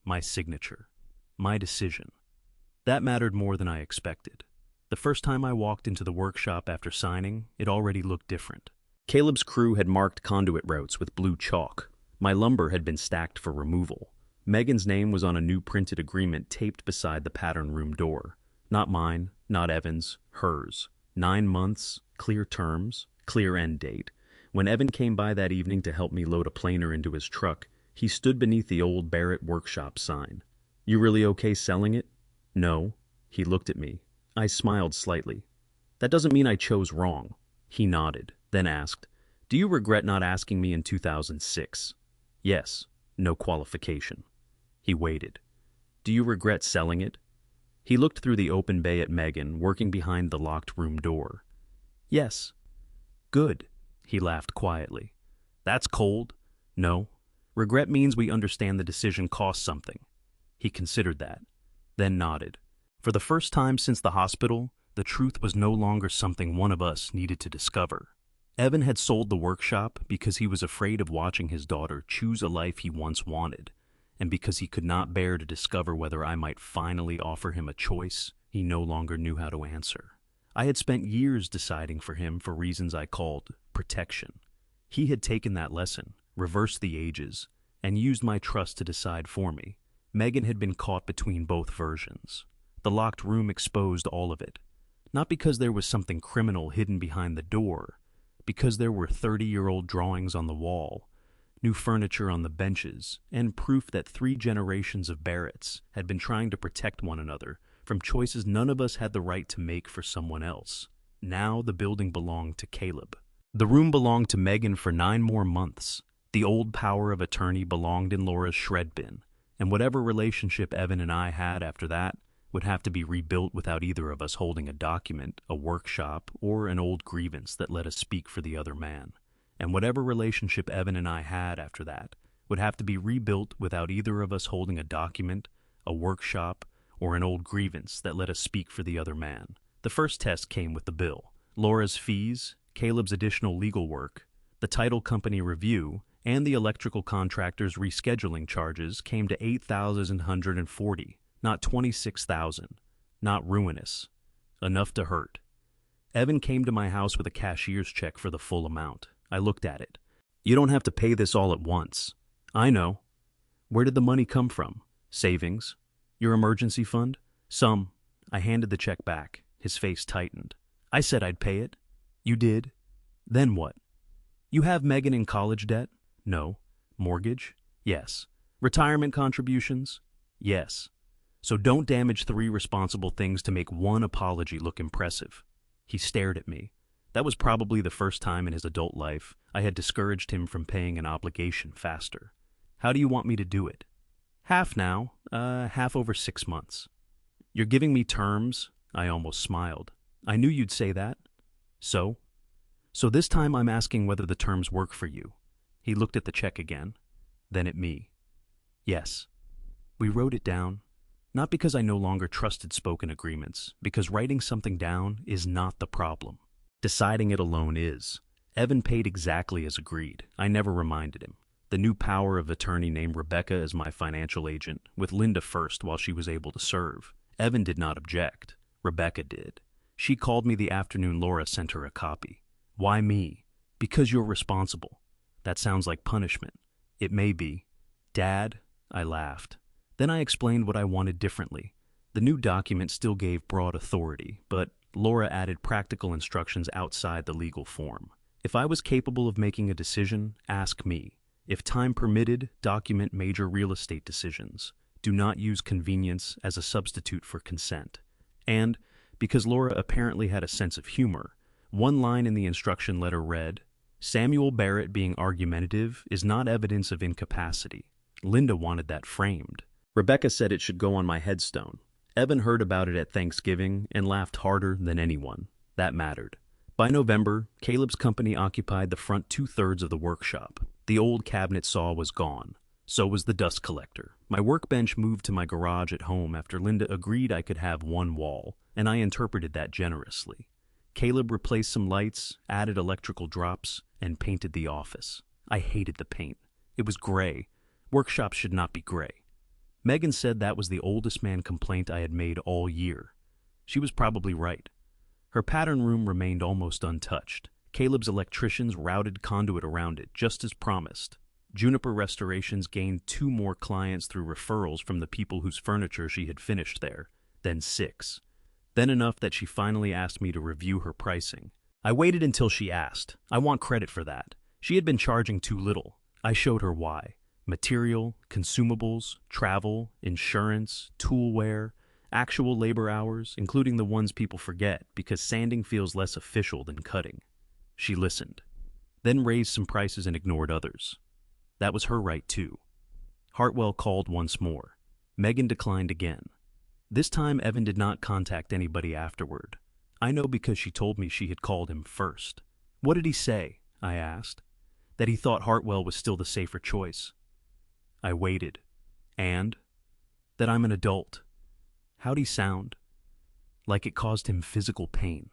My signature. My decision. That mattered more than I expected. The first time I walked into the workshop after signing, it already looked different. Caleb's crew had marked conduit routes with blue chalk. My lumber had been stacked for removal. Megan's name was on a new printed agreement taped beside the pattern room door. Not mine, not Evan's, hers. 9 months, clear terms, clear end date. When Evan came by that evening to help me load a planer into his truck, he stood beneath the old Barrett Workshop sign. You really okay selling it? No. He looked at me. I smiled slightly. That doesn't mean I chose wrong. He nodded, then asked, Do you regret not asking me in 2006? Yes. No qualification. He waited. Do you regret selling it? He looked through the open bay at Megan, working behind the locked room door. Yes. Good. He laughed quietly. That's cold. No. Regret means we understand the decision cost something. He considered that, then nodded. For the first time since the hospital, the truth was no longer something one of us needed to discover. Evan had sold the workshop because he was afraid of watching his daughter choose a life he once wanted, and because he could not bear to discover whether I might finally offer him a choice he no longer knew how to answer. I had spent years deciding for him for reasons I called protection. He had taken that lesson, reversed the ages, and used my trust to decide for me. Megan had been caught between both versions. The locked room exposed all of it. Not because there was something criminal hidden behind the door, because there were 30-year-old drawings on the wall, new furniture on the benches, and proof that 3 generations of Barretts had been trying to protect one another from choices none of us had the right to make for someone else. Now the building belonged to Caleb. The room belonged to Megan for 9 more months. The old power of attorney belonged in Laura's shred bin, and whatever relationship Evan and I had after that would have to be rebuilt without either of us holding a document, a workshop, or an old grievance that let us speak for the other man. And whatever relationship Evan and I had after that would have to be rebuilt without either of us holding a document, a workshop, or an old grievance that let us speak for the other man. The first test came with the bill. Laura's fees, Caleb's additional legal work, the title company review, and the electrical contractor's rescheduling charges came to $8,140, not $26,000, not ruinous, enough to hurt. Evan came to my house with a cashier's check for the full amount. I looked at it. You don't have to pay this all at once. I know. Where did the money come from? Savings? Your emergency fund? Some. I handed the check back. His face tightened. I said I'd pay it. You did. Then what? You have Megan in college debt? No. Mortgage? Yes. Retirement contributions? Yes. So don't damage 3 responsible things to make 1 apology look impressive. He stared at me. That was probably the first time in his adult life I had discouraged him from paying an obligation faster. How do you want me to do it? Half now, half over 6 months. You're giving me terms? I almost smiled. I knew you'd say that. So? So this time I'm asking whether the terms work for you. He looked at the check again, then at me. Yes. We wrote it down, not because I no longer trusted spoken agreements, because writing something down is not the problem. Deciding it alone is. Evan paid exactly as agreed. I never reminded him. The new power of attorney named Rebecca as my financial agent, with Linda first while she was able to serve. Evan did not object. Rebecca did. She called me the afternoon Laura sent her a copy. Why me? Because you're responsible. That sounds like punishment. It may be. Dad, I laughed. Then I explained what I wanted differently. The new document still gave broad authority, but Laura added practical instructions outside the legal form. If I was capable of making a decision, ask me. If time permitted, document major real estate decisions. Do not use convenience as a substitute for consent. And, because Laura apparently had a sense of humor, one line in the instruction letter read, "Samuel Barrett being argumentative is not evidence of incapacity." Linda wanted that framed. Rebecca said it should go on my headstone. Evan heard about it at Thanksgiving and laughed harder than anyone. That mattered. By November, Caleb's company occupied the front two-thirds of the workshop. The old cabinet saw was gone. So was the dust collector. My workbench moved to my garage at home after Linda agreed I could have one wall, and I interpreted that generously. Caleb replaced some lights, added electrical drops, and painted the office. I hated the paint. It was gray. Workshops should not be gray. Megan said that was the oldest man complaint I had made all year. She was probably right. Her pattern room remained almost untouched. Caleb's electricians routed conduit around it, just as promised. Juniper Restorations gained 2 more clients through referrals from the people whose furniture she had finished there, then 6. Then enough that she finally asked me to review her pricing. I waited until she asked. I want credit for that. She had been charging too little. I showed her why. Material, consumables, travel, insurance, toolware, actual labor hours, including the ones people forget because sanding feels less official than cutting. She listened, then raised some prices and ignored others. That was her right too. Hartwell called once more. Megan declined again. This time Evan did not contact anybody afterward. I know because she told me she had called him first. What did he say? I asked. That he thought Hartwell was still the safer choice. I waited. And? That I'm an adult. How'd he sound? Like it caused him physical pain.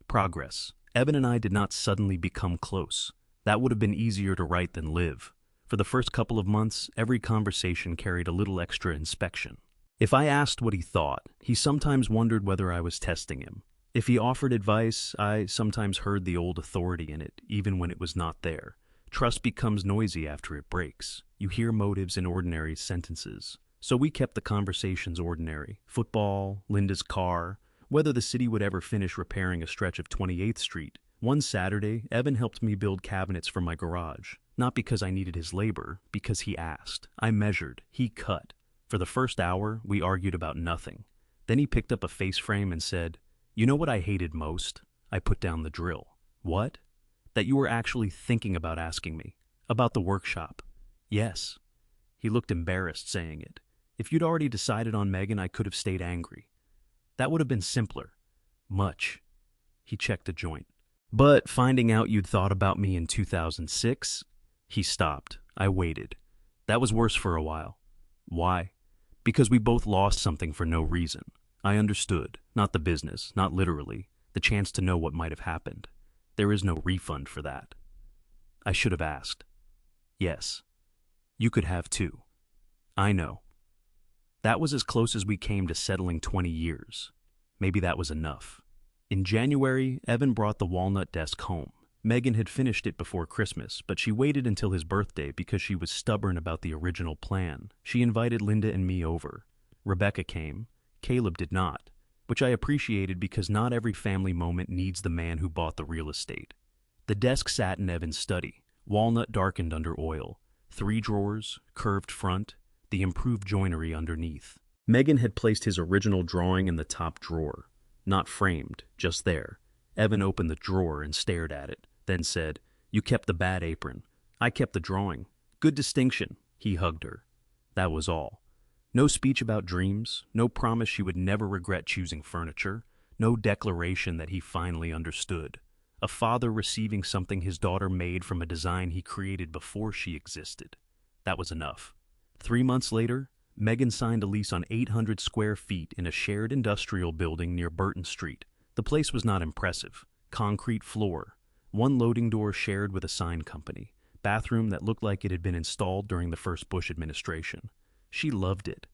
Progress. Evan and I did not suddenly become close. That would have been easier to write than live. For the first couple of months, every conversation carried a little extra inspection. If I asked what he thought, he sometimes wondered whether I was testing him. If he offered advice, I sometimes heard the old authority in it, even when it was not there. Trust becomes noisy after it breaks. You hear motives in ordinary sentences. So we kept the conversations ordinary. Football, Linda's car, whether the city would ever finish repairing a stretch of 28th Street. One Saturday, Evan helped me build cabinets for my garage. Not because I needed his labor, because he asked. I measured. He cut. For the first hour, we argued about nothing. Then he picked up a face frame and said, "You know what I hated most?" I put down the drill. "What?" "That you were actually thinking about asking me. About the workshop." "Yes." He looked embarrassed saying it. If you'd already decided on Megan, I could have stayed angry. That would have been simpler. Much. He checked a joint. "But finding out you'd thought about me in 2006? He stopped. I waited. That was worse for a while. Why? Because we both lost something for no reason. I understood. Not the business, not literally. The chance to know what might have happened. There is no refund for that. I should have asked. Yes. You could have too. I know. That was as close as we came to settling 20 years. Maybe that was enough. In January, Evan brought the walnut desk home. Megan had finished it before Christmas, but she waited until his birthday because she was stubborn about the original plan. She invited Linda and me over. Rebecca came. Caleb did not, which I appreciated because not every family moment needs the man who bought the real estate. The desk sat in Evan's study, walnut darkened under oil, 3 drawers, curved front, the improved joinery underneath. Megan had placed his original drawing in the top drawer, not framed, just there. Evan opened the drawer and stared at it, then said, "You kept the bad apron. I kept the drawing. Good distinction." He hugged her. That was all. No speech about dreams, no promise she would never regret choosing furniture, no declaration that he finally understood. A father receiving something his daughter made from a design he created before she existed. That was enough. 3 months later, Megan signed a lease on 800 square feet in a shared industrial building near Burton Street. The place was not impressive. Concrete floor, 1 loading door shared with a sign company, bathroom that looked like it had been installed during the first Bush administration. She loved it.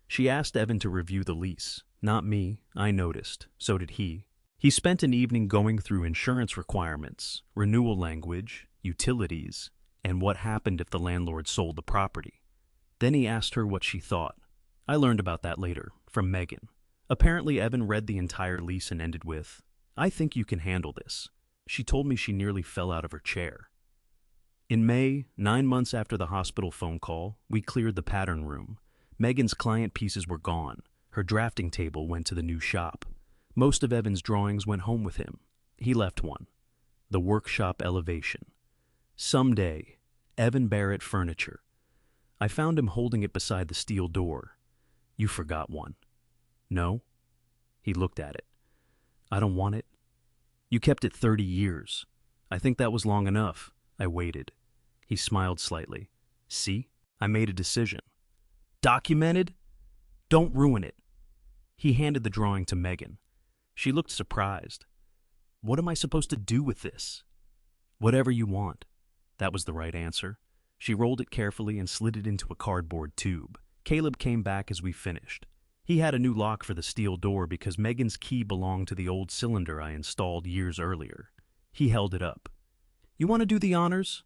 She asked Evan to review the lease. Not me. I noticed. So did he. He spent an evening going through insurance requirements, renewal language, utilities, and what happened if the landlord sold the property. Then he asked her what she thought. I learned about that later, from Megan. Apparently, Evan read the entire lease and ended with, "I think you can handle this." She told me she nearly fell out of her chair. In May, 9 months after the hospital phone call, we cleared the pattern room. Megan's client pieces were gone. Her drafting table went to the new shop. Most of Evan's drawings went home with him. He left one. The workshop elevation. Someday, Evan Barrett Furniture. I found him holding it beside the steel door. "You forgot one." "No." He looked at it. "I don't want it." "You kept it 30 years. I think that was long enough." I waited. He smiled slightly. "See? I made a decision." "Documented? Don't ruin it." He handed the drawing to Megan. She looked surprised. "What am I supposed to do with this?" "Whatever you want." That was the right answer. She rolled it carefully and slid it into a cardboard tube. Caleb came back as we finished. He had a new lock for the steel door because Megan's key belonged to the old cylinder I installed years earlier. He held it up. "You want to do the honors?"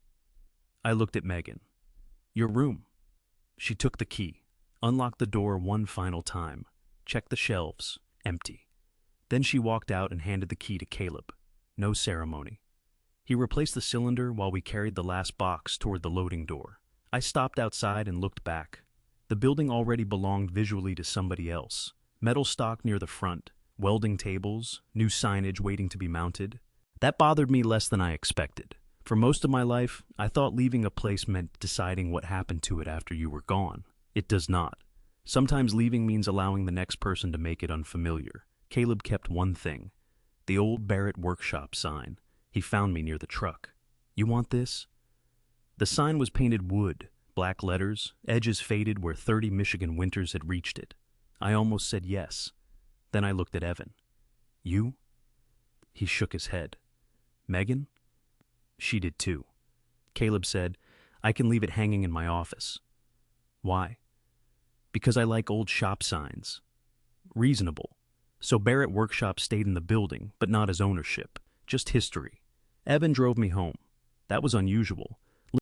I looked at Megan. "Your room." She took the key, unlocked the door one final time, checked the shelves, empty. Then she walked out and handed the key to Caleb. No ceremony. He replaced the cylinder while we carried the last box toward the loading door. I stopped outside and looked back. The building already belonged visually to somebody else. Metal stock near the front, welding tables, new signage waiting to be mounted. That bothered me less than I expected. For most of my life, I thought leaving a place meant deciding what happened to it after you were gone. It does not. Sometimes leaving means allowing the next person to make it unfamiliar. Caleb kept one thing. The old Barrett Workshop sign. He found me near the truck. "You want this?" The sign was painted wood, black letters, edges faded where 30 Michigan winters had reached it. I almost said yes. Then I looked at Evan. "You?" He shook his head. "Megan?" She did too. Caleb said, "I can leave it hanging in my office." "Why?" "Because I like old shop signs." Reasonable. So Barrett Workshop stayed in the building, but not as ownership, just history. Evan drove me home. That was unusual.